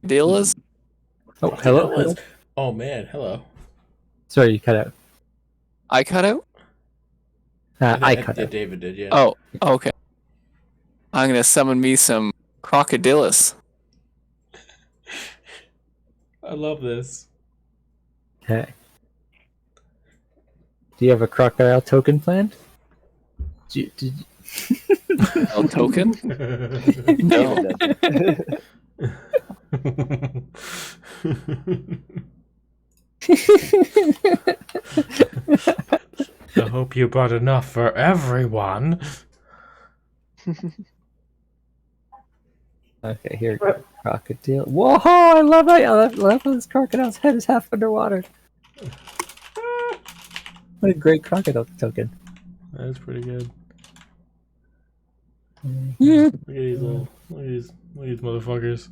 Dealers? Oh, hello. Oh man, hello. Sorry, you cut out. I cut out? I cut Yeah, out. David did, yeah. Oh, okay. I'm gonna summon me some crocodilus. I love this. Okay. Do you have a crocodile token planned? Did you... A token? No. I hope you bought enough for everyone. Okay, here you go. Crocodile. Whoa, I love it. I love how this crocodile's head is half underwater. What a great crocodile token. That's pretty good. Yeah. Look at these little, look at these motherfuckers.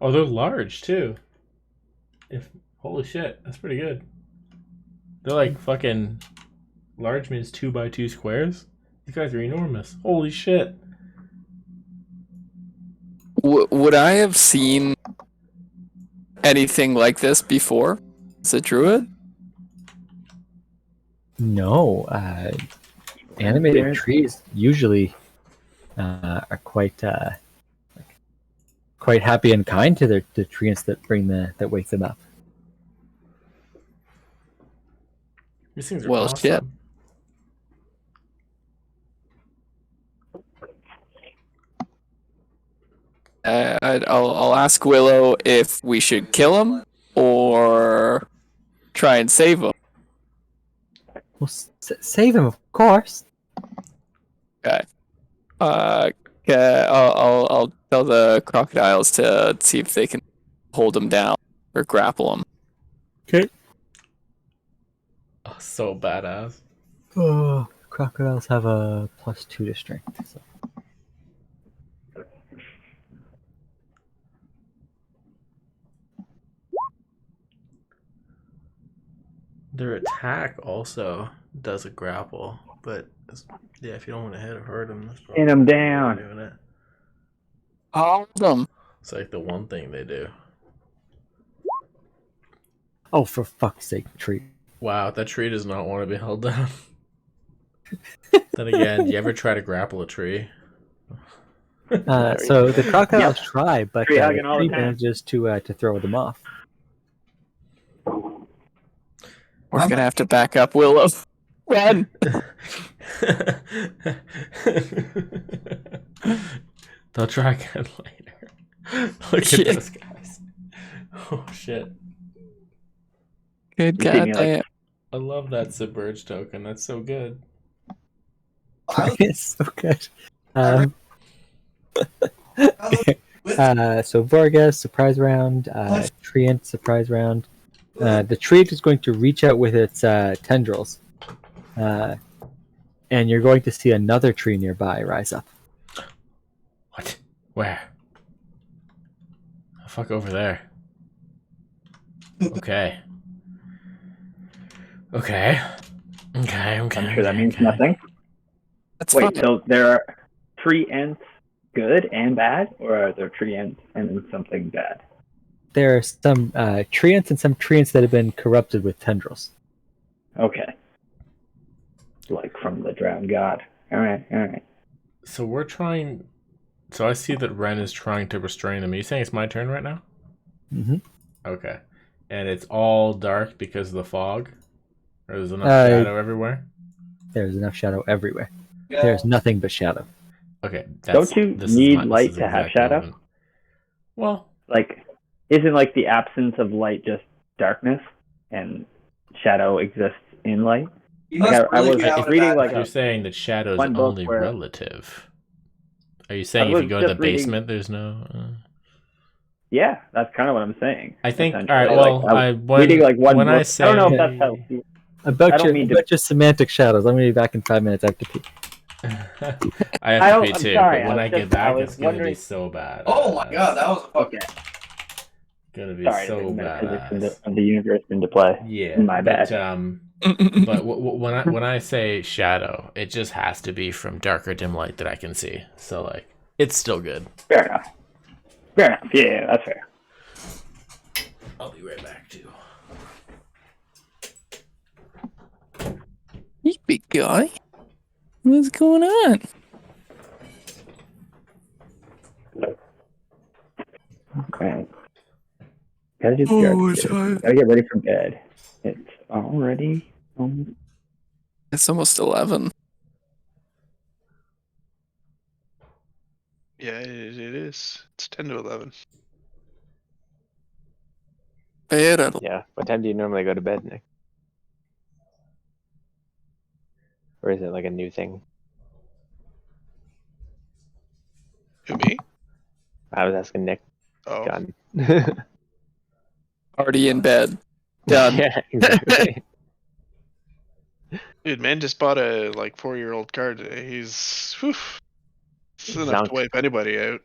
Oh, they're large too. Holy shit, that's pretty good. They're like fucking large means 2x2 squares. These guys are enormous. Holy shit. Would I have seen anything like this before as a druid? No, animated trees usually are quite happy and kind to the treants that that wake them up. These things are Well, awesome. shit. I'll ask Willow if we should kill him or try and save him. Well, save him, of course. Okay. I'll tell the crocodiles to see if they can hold him down or grapple him. Okay. Oh, so badass. Oh, crocodiles have a +2 to strength. So. Their attack also does a grapple, but yeah, if you don't want to hurt them, that's probably Pin 'em down. doing it. Hold him. It's like the one thing they do. Oh, for fuck's sake, tree. Wow, that tree does not want to be held down. Then again, do you ever try to grapple a tree? So the crocodiles try, but Tree the hugging all the tree time. manages to throw them off. We're gonna have to back up Willow. Run! They'll try again later. Look Shit. at those guys. Oh shit. Good You see me, goddamn. I love that submerge token. That's so good. It's so good. I So Vargas, surprise round. Treant, surprise round. The Treant is going to reach out with its tendrils. And you're going to see another tree nearby rise up. What? Where? Oh, fuck over there. Okay. Okay. I'm sure that means okay. nothing. That's Wait, fine. so there are tree ants good and bad, or are there tree ants and then something bad? There are some treants and some treants that have been corrupted with tendrils. Okay. Like from the drowned god. Alright. So we're trying. So I see that Ren is trying to restrain him. Are you saying it's my turn right now? Mm-hmm. Okay. And it's all dark because of the fog? Or there's enough shadow everywhere? There's enough shadow everywhere. There's nothing but shadow. Okay. Don't you need light to have shadow? even- Well, Like, isn't like the absence of light just darkness, and shadow exists in light? You Like, must I really was get out of reading that. like you're saying that shadow is one book only where- relative. Are you saying I if you was go to the just reading- basement, there's no... Yeah, that's kind of what I'm saying. I think... essentially. Alright, Like, well, I was reading like one when book. I say... I don't know if that's healthy. I About don't mean to- your semantic shadows. I'm going to be back in 5 minutes. I have to pee. I have to pee I'm too, sorry, but when I I was get just- back, I was it's gonna be wondering- so bad. Oh my god, that was a fucking. Okay, Gonna be sorry, so the metaphysics badass. of the universe into play. Yeah, My bad. But when I say shadow, it just has to be from dark or dim light that I can see. So like, it's still good. Fair enough. Yeah, that's fair. I'll be right back too. You big guy. What's going on? Okay. Gotta do the Oh, yard shit. Gotta get ready for bed. It's already almost. It's almost 11. Yeah, it is. It's 10 to 11. Bad. Yeah. What time do you normally go to bed, Nick? Or is it like a new thing? Who, me? I was asking Nick. Oh. John. Already in bed. Done. Yeah, exactly. Dude, man just bought a like 4-year-old car today. He's whew, it's enough Sound- to wipe anybody out.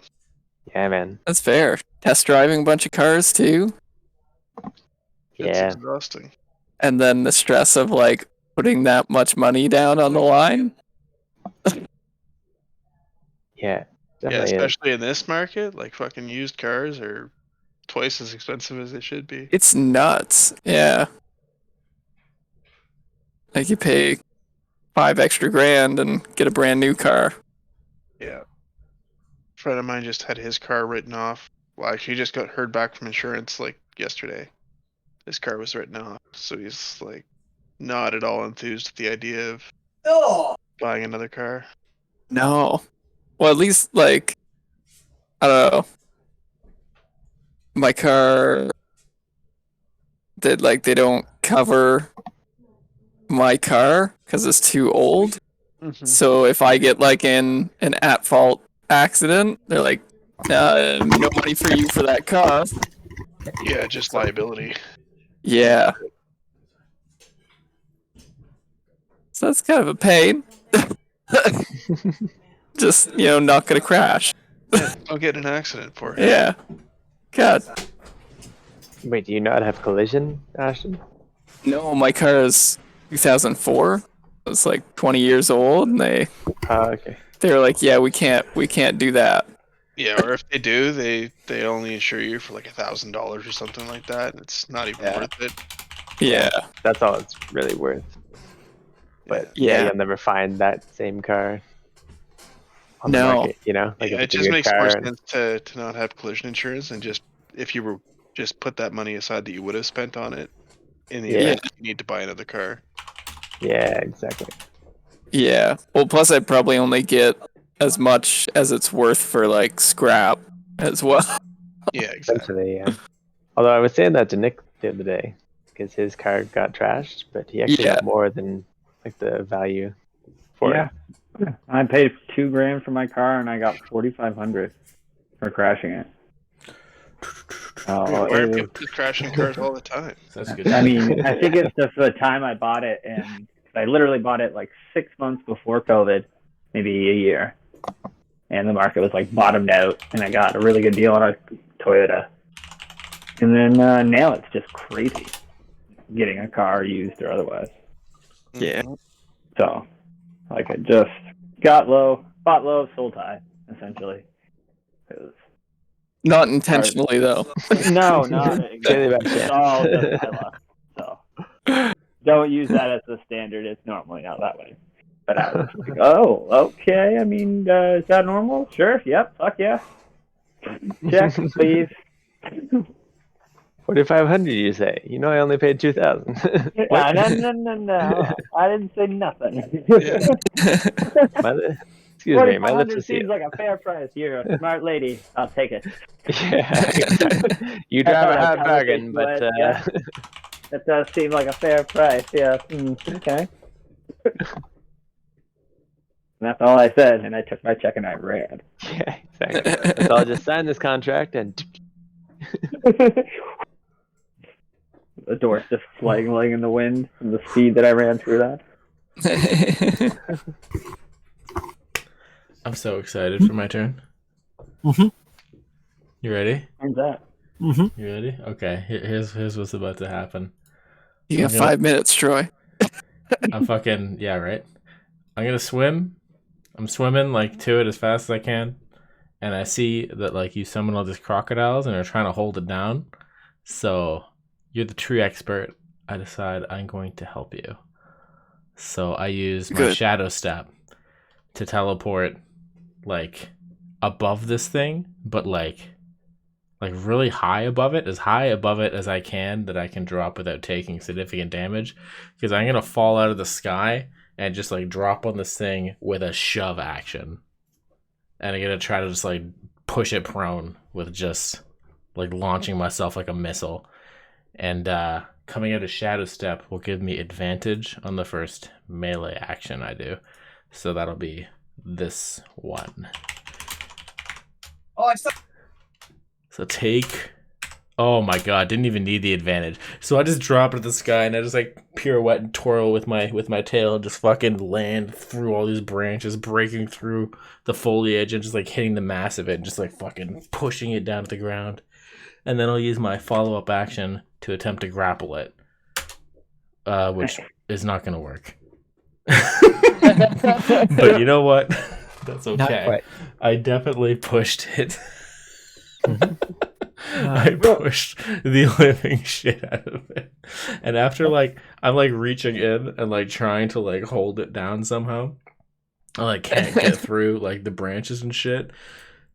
Yeah, man. That's fair. Test driving a bunch of cars too. It's Yeah. exhausting. And then the stress of like putting that much money down on the line. Yeah. Yeah, Definitely is. especially in this market, like fucking used cars are twice as expensive as they should be. It's nuts. Yeah. Make you pay $5 extra and get a brand new car. Yeah. A friend of mine just had his car written off. Well, actually, he just got heard back from insurance like yesterday. His car was written off, so he's like not at all enthused with the idea of buying another car. No. Well, at least, like, I don't know. My car, they don't cover my car because it's too old. Mm-hmm. So if I get, like, in an at-fault accident, they're like, no money for you for that car. Yeah, just liability. Yeah. So that's kind of a pain. Just, not gonna crash. Don't get in an accident for it. Yeah. God. Wait, do you not have collision, Ashton? No, my car is 2004. It's like 20 years old, and they Okay. were like, yeah, we can't do that. Yeah, or if they do, they only insure you for like $1,000 or something like that. And it's not even worth it. Yeah. That's all it's really worth. But yeah, you'll never find that same car on the market, Like if it it's a just good makes car more and- sense to not have collision insurance and just if you were just put that money aside that you would have spent on it in the event you need to buy another car. Yeah, exactly. Yeah. Well, plus I'd probably only get as much as it's worth for like scrap as well. Yeah, exactly. Essentially, yeah. Although I was saying that to Nick the other day because his car got trashed, but he actually got more than like the value for it. I paid $2,000 for my car and I got $4,500 for crashing it. Why are people just crashing cars all the time? That's good. I mean, I think it's just the time I bought it, and I literally bought it like 6 months before COVID, maybe a year, and the market was like bottomed out, and I got a really good deal on a Toyota. And then now it's just crazy getting a car used or otherwise. Yeah. So, like, I just got low, bought low, sold high, essentially. Not intentionally, though. No, not exactly. It's all just my luck. So, don't use that as the standard. It's normally not that way. But I was like, oh, okay. I mean, is that normal? Sure. Yep. Fuck yeah. Check, please. 4,500, you say? I only paid 2,000. No. I didn't say nothing. Excuse me, my lips are $4,500 seems sealed. like a fair price. You're a smart lady. I'll take it. Yeah, exactly. You drive a hard bargain, but that does seem like a fair price. Yeah. Okay. That's all I said, and I took my check and I ran. yeah, exactly. So I'll just sign this contract and The door's just flailing in the wind from the speed that I ran through that. I'm so excited for my turn. Mm-hmm. You ready? How's that? Mm-hmm. You ready? Okay. Here's what's about to happen. You got 5 minutes, Troy. I'm fucking right. I'm gonna swim. I'm swimming like to it as fast as I can, and I see that like you summon all these crocodiles and are trying to hold it down. So you're the tree expert. I decide I'm going to help you. So I use my shadow step to teleport like above this thing, but like really high above it, as high above it as I can that I can drop without taking significant damage, because I'm gonna fall out of the sky and just like drop on this thing with a shove action, and I'm gonna try to just like push it prone with just like launching myself like a missile. And coming out of shadow step will give me advantage on the first melee action I do, so that'll be this one. Oh, I saw. So take... Oh my god, didn't even need the advantage. So I just drop into the sky and I just like pirouette and twirl with my tail and just fucking land through all these branches, breaking through the foliage and just like hitting the mass of it and just like fucking pushing it down to the ground. And then I'll use my follow-up action to attempt to grapple it, which is not going to work. But you know what? That's okay. I definitely pushed it. I pushed the living shit out of it. And after I'm reaching in and trying to hold it down somehow. I can't get through the branches and shit.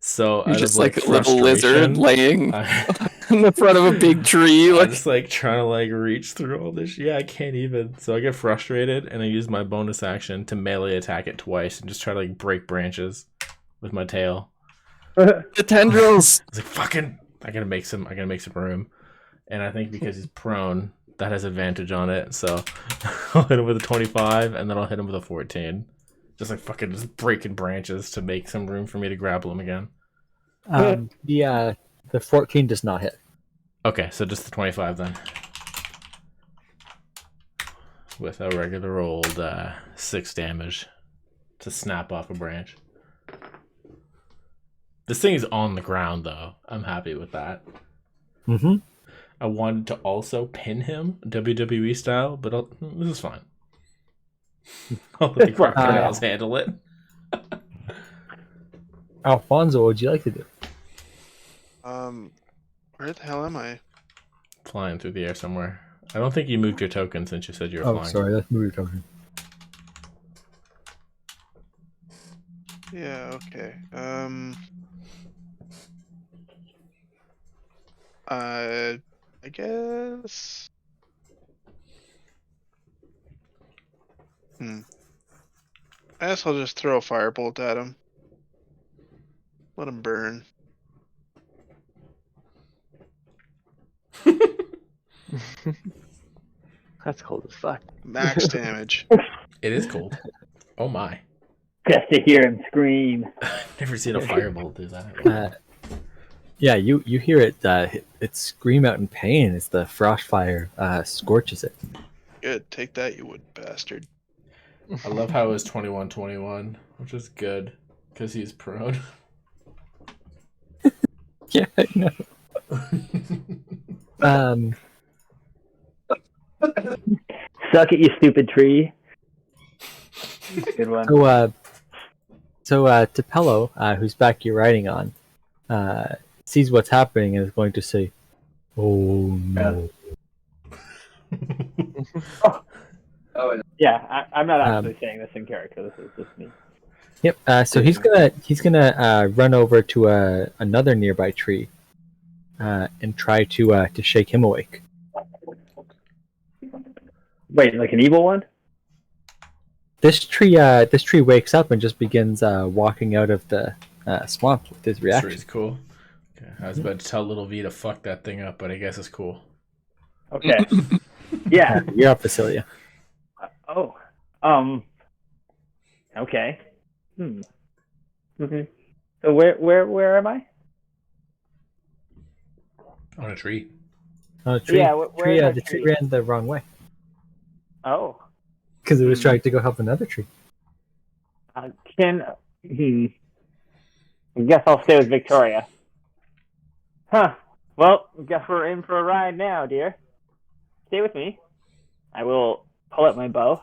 So You're out just of like a little lizard frustration, laying I, in the front of a big tree. I'm Like, just trying to reach through all this. Yeah, I can't even. So I get frustrated and I use my bonus action to melee attack it twice and just try to break branches with my tail. the tendrils. I was fucking. I gotta make some room. And I think because he's prone, that has advantage on it. So I'll hit him with a 25 and then I'll hit him with a 14. Just just breaking branches to make some room for me to grapple him again. The 14 does not hit. Okay, so just the 25 then. With a regular old 6 damage to snap off a branch. This thing is on the ground though. I'm happy with that. Mm-hmm. I wanted to also pin him WWE style, but this is fine. I'll let the crocodiles handle it. Alfonso, what would you like to do? Where the hell am I? Flying through the air somewhere. I don't think you moved your token since you said you were flying. Oh, sorry, let's move your token. Yeah, okay. I guess. I guess I'll just throw a firebolt at him. Let him burn. That's cold as fuck. Max damage. It is cold. Oh my. Just to hear him scream. Never seen a firebolt do that. Yeah, you hear it scream out in pain as the frost fire scorches it. Good. Take that, you wood bastard. I love how it was 21-21, which is good because he's prone. Yeah, I know. Suck it, you stupid tree. Good one. So Tepello, who's back here riding on, sees what's happening and is going to say, "Oh no." Yeah, I'm not actually saying this in character. This is just me. Yep. So he's gonna run over to another nearby tree, and try to shake him awake. Wait, like an evil one? This tree wakes up and just begins walking out of the swamp with his reaction. This tree's cool. Okay. I was about to tell little V to fuck that thing up, but I guess it's cool. Okay. Yeah. You're up, Vasilia. Okay. Okay. So where am I? On a tree. Oh, tree. Yeah, where is the that tree tree? ran the wrong way Oh. because it was trying to go help another tree. I guess I'll stay with Victoria. Huh. Well, guess we're in for a ride now, dear. Stay with me. I will pull out my bow.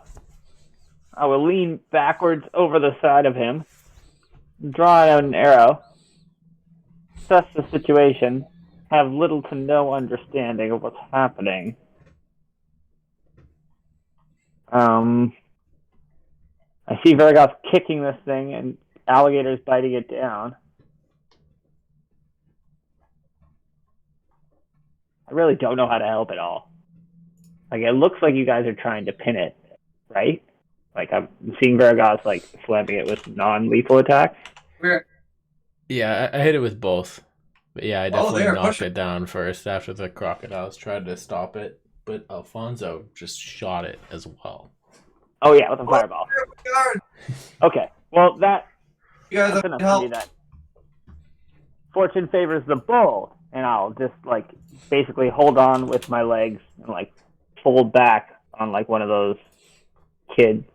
I will lean backwards over the side of him, draw out an arrow, assess the situation, have little to no understanding of what's happening. I see Vargas kicking this thing and alligators biting it down. I really don't know how to help at all. Like, it looks like you guys are trying to pin it, right? Like, I'm seeing Vargas, like, slamming it with non-lethal attacks. Where? Yeah, I hit it with both. But yeah, I Oh, definitely there, knocked push it down first after the crocodiles tried to stop it. But Alfonso just shot it as well. Oh, yeah, with a fireball. Guard. Okay, well, You guys that's have enough to for me help. then. Fortune favors the bull, and I'll just, like, basically hold on with my legs and, like, fold back on, like, one of those kid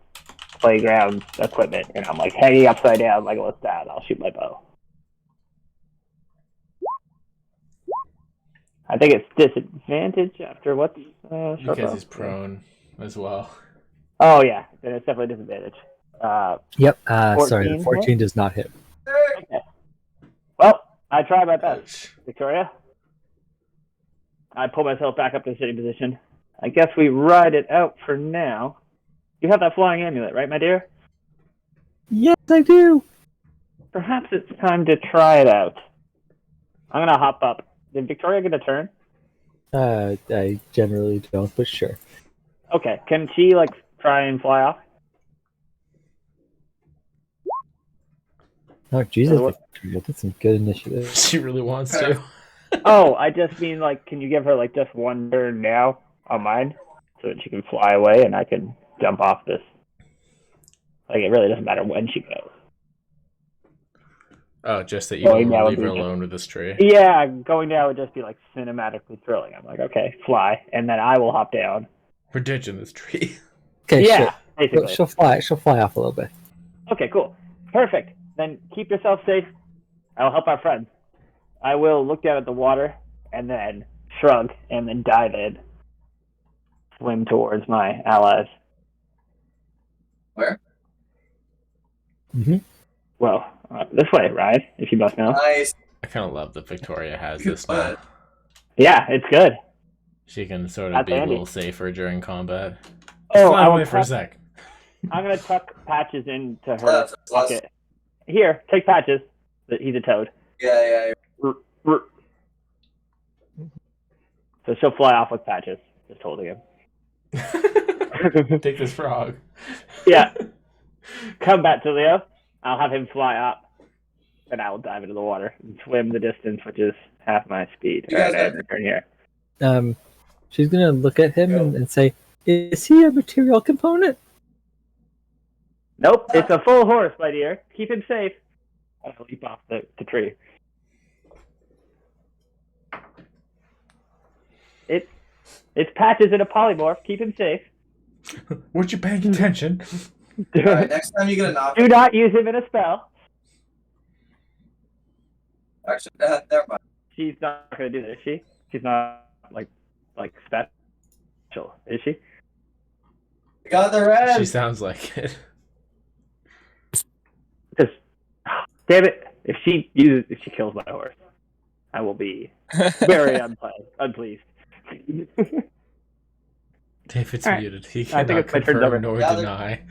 playground equipment, and I'm, like, hanging upside down like a Lestat. I'll shoot my bow. I think it's disadvantage after what's short Because bow? he's prone as well. Oh, yeah, then it's definitely disadvantage. Yep. Sorry, 14 the 14 does not hit. Okay. Well, I tried my best, Victoria. I pull myself back up to sitting position. I guess we ride it out for now. You have that flying amulet, right, my dear? Yes, I do. Perhaps it's time to try it out. I'm gonna hop up. Did Victoria get a turn? I generally don't, but sure. Okay, can she like try and fly off? Oh, Jesus, What- Victoria, that's some good initiative. She really wants to. Oh, I just mean like, can you give her like just one turn now on mine, so that she can fly away and I can jump off this? Like, it really doesn't matter when she goes. Oh, just that you Going will down leave would her be alone with this tree. Yeah, going down would just be like cinematically thrilling. I'm like, okay, fly, and then I will hop down. We're ditching this tree. Okay, Yeah, sure. basically. She'll fly. She'll fly off a little bit. Okay, cool. Perfect. Then keep yourself safe. I'll help our friends. I will look down at the water and then shrug and then dive in. Swim towards my allies. Where? Mhm. Well, this way, Ryan, if you must know. Nice. I kind of love that Victoria has this now. Yeah, it's good. She can sort of That's be a handy. little safer during combat. Oh, Fly I away will for a tuck, sec. I'm going to tuck Patches into her That's- pocket. Here, take Patches. He's a toad. Yeah. So she'll fly off with Patches, just holding him. Take this frog. Yeah. Come back to Leo. I'll have him fly up, and I will dive into the water and swim the distance, which is half my speed. You guys Alright, I are- return here. She's gonna look at him and say, "Is he a material component?" Nope, it's a full horse, my dear. Keep him safe. I'll leap off the tree. It's Patches in a polymorph. Keep him safe. Weren't you paying attention? All right, next time you get a knock. Do not use him in a spell. Actually, never mind. She's not going to do this, is she? She's not like special, is she? We got the red. She sounds like it. Just, damn it! If she kills my horse, I will be very unpleased. David's All right. muted. He I think cannot it's my turn's over. confirm nor Yeah, deny.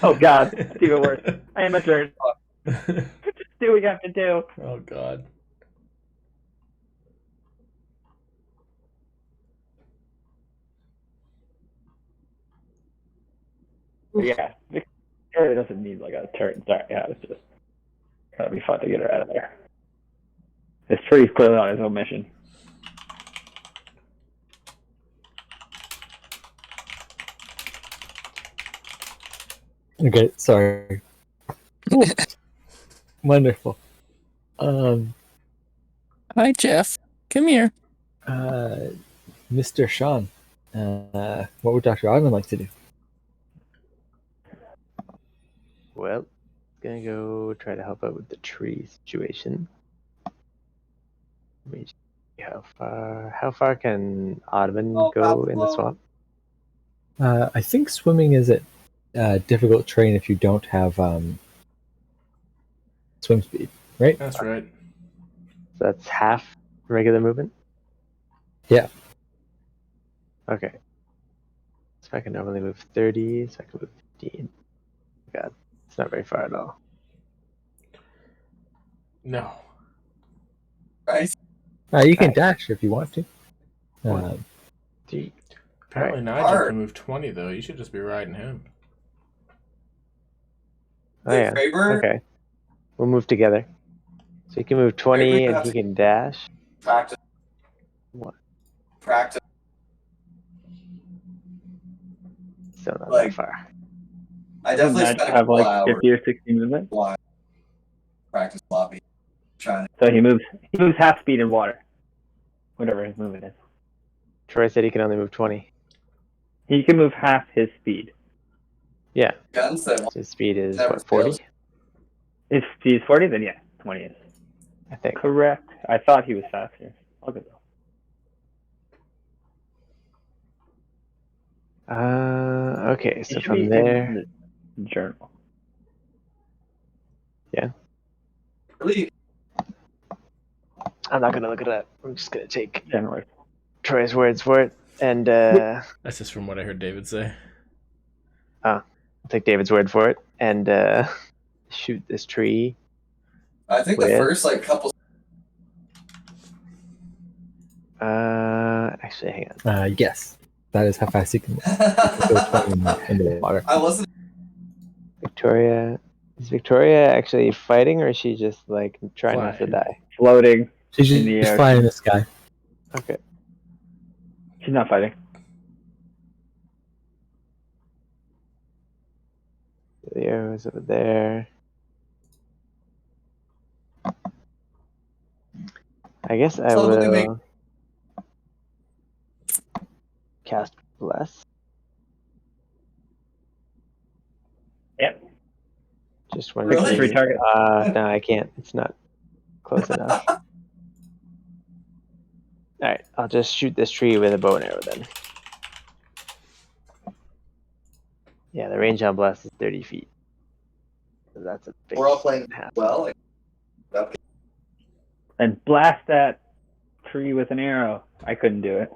Oh God, it's even worse. I am a turn. Just do what you have to do. Oh God. Yeah, Victoria doesn't need like a turn. Sorry, yeah, it's just gotta be fun to get her out of there. This tree's clearly on his own mission. Okay, sorry. Wonderful. Hi, Jeff. Come here. Mr. Sean, what would Dr. Ogden like to do? Well, gonna go try to help out with the tree situation. Let me see how far can Audubon go in the swamp? I think swimming is a difficult terrain if you don't have swim speed, right? That's right. So that's half regular movement? Yeah. Okay. So I can normally move 30, so I can move 15. God, it's not very far at all. No. Right. You can dash if you want to. Three. Apparently Right. Nigel Hard. can move 20 though. You should just be riding him. Oh yeah. Faber, Okay. We'll move together. So he can move 20 Maybe we and have he to- can dash. practice. What? Practice. Still not Like- that far. I definitely Doesn't spent that a have couple like hours 50 or 60 movement? flying practice lobby trying to. So he moves half speed in water. Whatever his movement is. Troy said he can only move 20. He can move half his speed. Yeah. Guns that So his speed is Never what, 40? fails. If he's 40, then yeah, 20 is I think. correct. I thought he was faster. I'll go though. Okay, so It should from be there. in the journal. really I'm not gonna look it up. I'm just gonna take Generally. Troy's words for it, and That's just from what I heard David say. I'll take David's word for it, and shoot this tree. I think the With- first like couple. Actually, hang on. Yes, that is how fast you can go 20 into the water. I wasn't. Victoria. Is Victoria actually fighting, or is she just like trying not to Flying. die? Floating. She's In the just air. flying in the sky. Okay. She's not fighting. The arrow's over there. I guess I So what do they will cast Bless. Yep. Just one. Really? Free target. No, I can't. It's not close enough. Alright, I'll just shoot this tree with a bow and arrow then. Yeah, the range on Bless is 30 feet. So that's a big We're all playing half. well. Like, okay. And blast that tree with an arrow. I couldn't do it.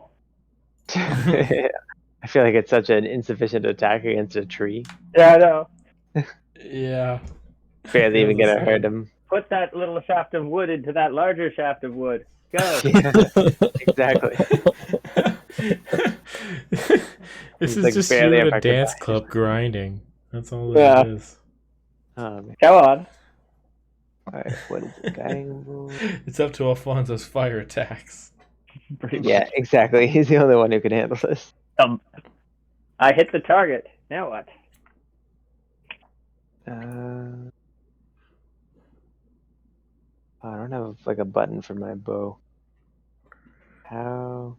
I feel like it's such an insufficient attack against a tree. Yeah, I know. Yeah. Barely even gonna hurt him. Put that little shaft of wood into that larger shaft of wood. Go. Yeah, exactly. This It's is like just barely you at a affected dance by it. club grinding. That's all Yeah. it is. Man. Come on. Alright, what is it? Guiding bolt? It's up to Alfonso's fire attacks. Pretty much. Yeah, exactly. He's the only one who can handle this. I hit the target. Now what? I don't have like a button for my bow. How?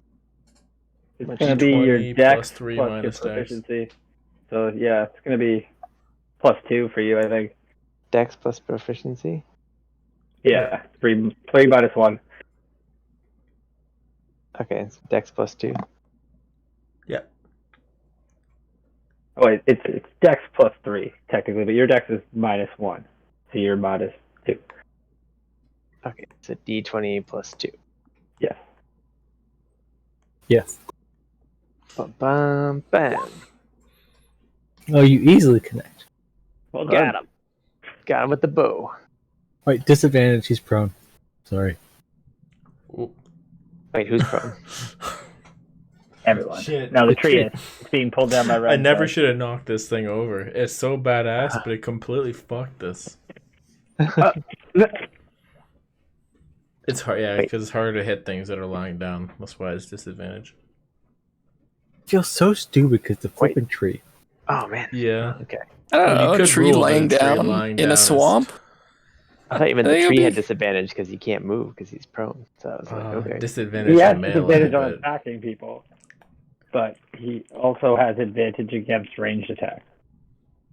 It's Much going to be 20 your dex plus 3 plus minus your dex. proficiency. So yeah, it's going to be +2 for you, I think. Dex plus proficiency? Yeah, 3 minus 1. Okay, it's Dex plus 2. Oh wait, it's dex +3 technically, but your dex is -1, so you're -2. Okay, it's a D20 plus 2. Yes. Yes. Bam, bam, bam. Oh, you easily connect. Well done. Got him. Got him with the bow. Wait, disadvantage. He's prone. Sorry. Wait, who's prone? Everyone. Shit. No, the tree is. It's being pulled down by red. I never side. should have knocked this thing over. It's so badass, but it completely fucked us. It's hard, yeah, Wait. because it's harder to hit things that are lying down. That's why it's disadvantage. Feels so stupid because the flipping tree. Oh man. Yeah. Okay. I don't You know. A could tree rule that laying a tree down lying in down a is- swamp. I thought even I the think it'll tree be- had disadvantage because he can't move because he's prone. So I was like, okay. Disadvantage He has on melee, disadvantage on but attacking people, but he also has advantage against ranged attacks.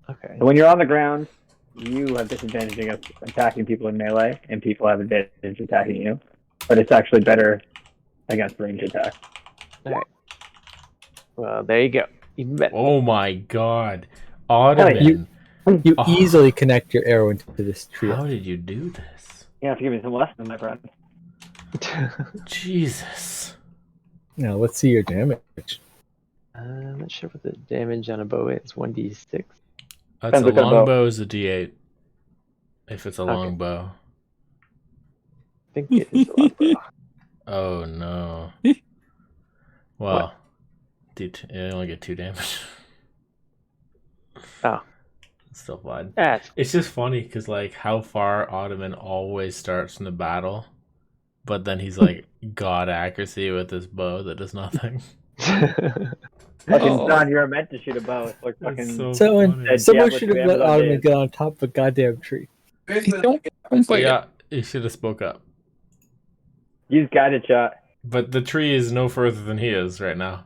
Okay. So when you're on the ground, you have disadvantage against attacking people in melee, and people have advantage attacking you. But it's actually better against ranged attacks. Well, there you go. Even better. oh my god. Ottoman. You Oh. easily connect your arrow into this tree. How did you do this? You have to give me some lessons, my friend. Jesus. Now let's see your damage. I'm not sure what the damage on a bow is. 1d6. That's Depends a what kind of bow. longbow is a D8. If it's a Okay. longbow. I think it is a longbow. Oh no. Well, I only get 2 damage. Oh. It's still fine. That's It's just funny because like how far Ottoman always starts from the battle, but then he's like god accuracy with his bow that does nothing. Fucking Oh. Don, you're meant to shoot a bow. It's like That's fucking. so Someone, funny. Dead someone Diablo should have to let Amazon Ottoman days. get on top of a goddamn tree. Don't play it. Yeah, you should have spoke up. Use guided shot. But the tree is no further than he is right now.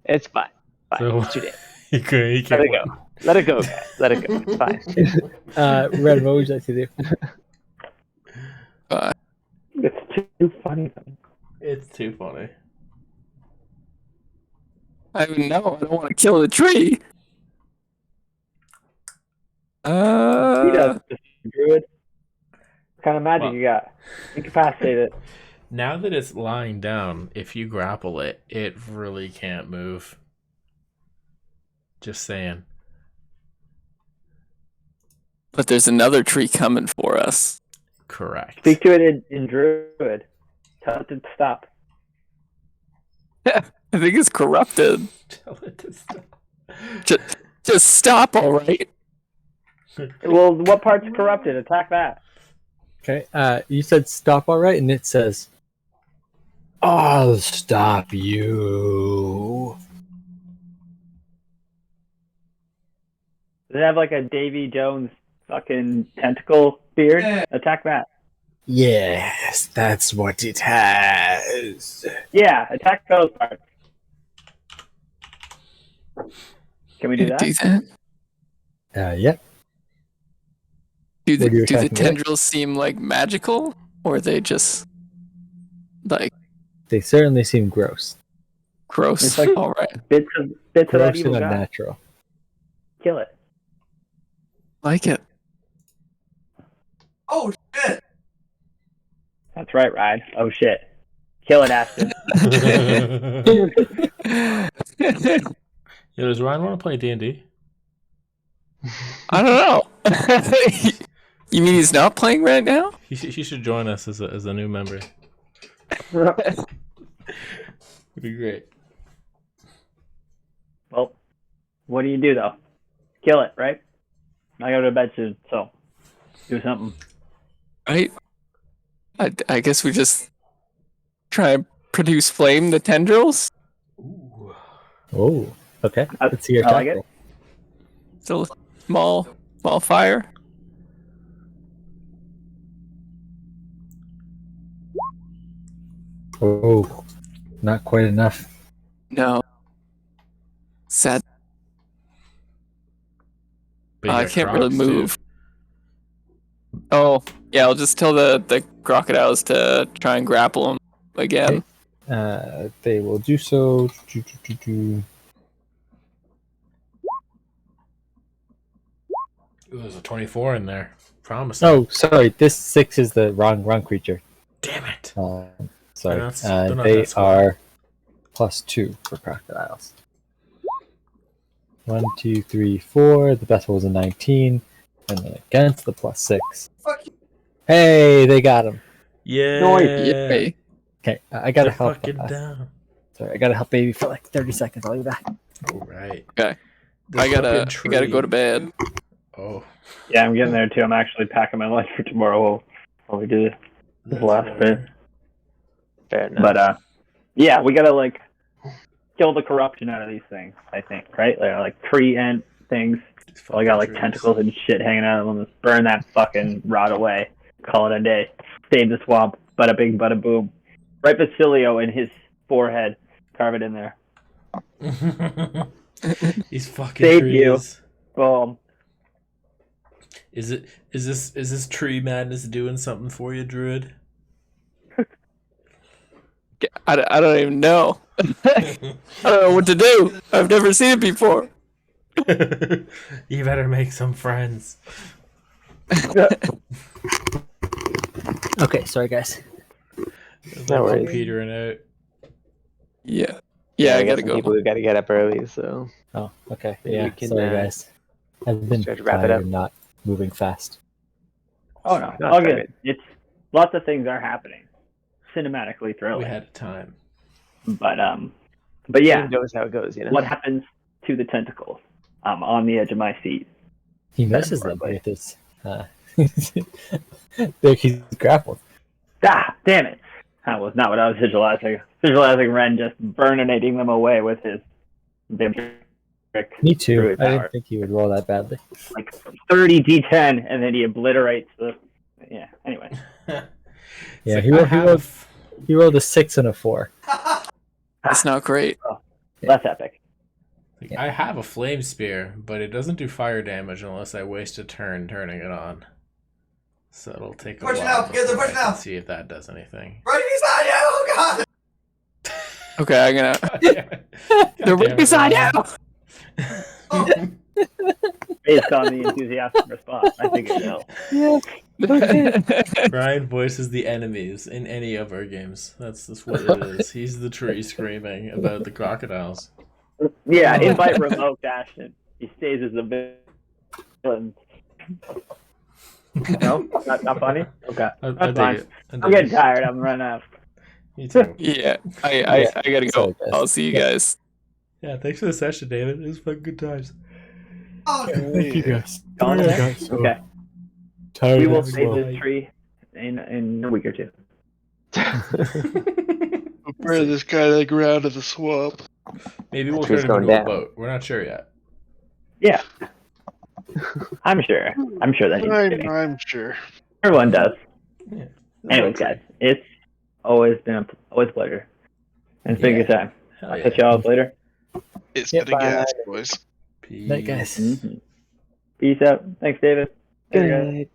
it's fine. Fine. So- It's too damn. He can't Let it win. go. Let it go, guys. Let it go. It's fine. Red, what would you like to do? It's too funny. It's too funny. I don't know. I don't want to kill the tree. He does. Druid. What kind of magic Well- you got? Incapacitate it. Now that it's lying down, if you grapple it, it really can't move. Just saying. But there's another tree coming for us. Correct. Speak to it in Druid. Tell it to stop. I think it's corrupted. Tell it to stop. Just stop, all right? Well, what part's corrupted? Attack that. Okay. You said stop, all right, and it says, I'll stop you. Does it have like a Davy Jones fucking tentacle beard? Yeah. Attack that. Yes, that's what it has. Yeah, attack those parts. Can we do that? Do that? yep. Do What are you the attacking with? tendrils seem like magical, or are they just like They certainly seem gross. gross? It's like- All right, Bits of that Gross and evil guy. unnatural. Kill it. like it. Oh shit! That's right, Ryan. Oh shit. Kill it, Ashton. Yeah, does Ryan want to play D&D? I don't know. You mean he's not playing right now? He should join us as a new member. It'd be great. Well, what do you do though? Kill it, right? I go to bed soon, so do something. Right? I guess we just try and produce flame the tendrils. Ooh. Oh, okay. Let's see your I like attack it. Still small fire. roll. Oh, not quite enough. No. Sad. But you I got can't really crocs, too. move. Oh, yeah, I'll just tell the crocodiles to try and grapple him again. They will do so. Ooh, there's a 24 in there. Promising. Oh, sorry. This 6 is the wrong creature. Damn it. Sorry. They're not They that small. are +2 for crocodiles. 1, 2, 3, 4. The best was a 19. And then against the +6. Fuck you. Hey, they got him. Yeah. Yay. Okay, I gotta They're help. fucking down. Sorry, I gotta help baby for like 30 seconds. I'll be back. All right. Okay. The I gotta fucking go to tree. bed. Oh. Yeah, I'm getting there too. I'm actually packing my lunch for tomorrow while we do this that's last right. bit. Fair enough. But yeah, we gotta like kill the corruption out of these things. I think, right? Like tree ant things. These So I got like fucking trees. tentacles and shit hanging out of them. Let's burn that fucking rot away. Call it a day. Save the swamp. Bada bing, bada boom. Right, Basilio in his forehead. Carve it in there. These fucking Thank trees. you. Boom. Is this tree madness doing something for you, Druid? I don't even know. I don't know what to do. I've never seen it before. You better make some friends. Okay, sorry guys. No worries. Petering out. Yeah. Yeah, I got gotta some go. people who gotta get up early, so Oh, okay. Maybe Yeah, you can, sorry guys. I've been try to wrap it tired up. and not moving fast. Oh no, No, all it's good. It's lots of things are happening. Cinematically We thrilling. had time. But yeah, who knows how it goes, you know? what happens to the tentacles? I'm on the edge of my seat. He misses them Probably. with his. There, he's grappled. Ah, damn it! That was not what I was visualizing. Visualizing Ren just burninating them away with his vampiric, Me too. Druid I power. didn't think he would roll that badly. like 30 D10, and then he obliterates the. Yeah. Anyway, Yeah, It's he like, rolled, he rolled a 6 and a 4. That's not great. less epic. Like, I have a flame spear, but it doesn't do fire damage unless I waste a turn turning it on. So it'll take a Push it while out, get the before I push can out. see if that does anything. Right beside you! Oh god! Okay, I'm gonna. God They're right damn it, beside Ryan. you. Based on the enthusiastic response, I think it will. Yeah. Ryan voices the enemies in any of our games. That's what it is. He's the tree screaming about the crocodiles. Yeah, invite remote Ashton. He stays as a villain. No, not funny. Okay, I that's dig fine. it. I'm getting tired. I'm running out. Me too. Yeah, I gotta go. I'll see you guys. Yeah, thanks for the session, David. It was fucking good times. Thank you guys. Gone Sorry, today? guys. So Okay, tired we will as save well. this tree in a week or two. Prepare this guy to the ground of the swamp. Maybe we'll tree's turn him going into down. a boat. We're not sure yet. Yeah, I'm sure. I'm sure that I'm sure. everyone does. Yeah. Anyways, guys, it's always been always a pleasure. And it's been a good time. Hell I'll yeah. catch y'all later. It's Yeah, been a bye. gas, boys. Peace. Night, guys. Peace out. Thanks, David. Good Later, guys. night.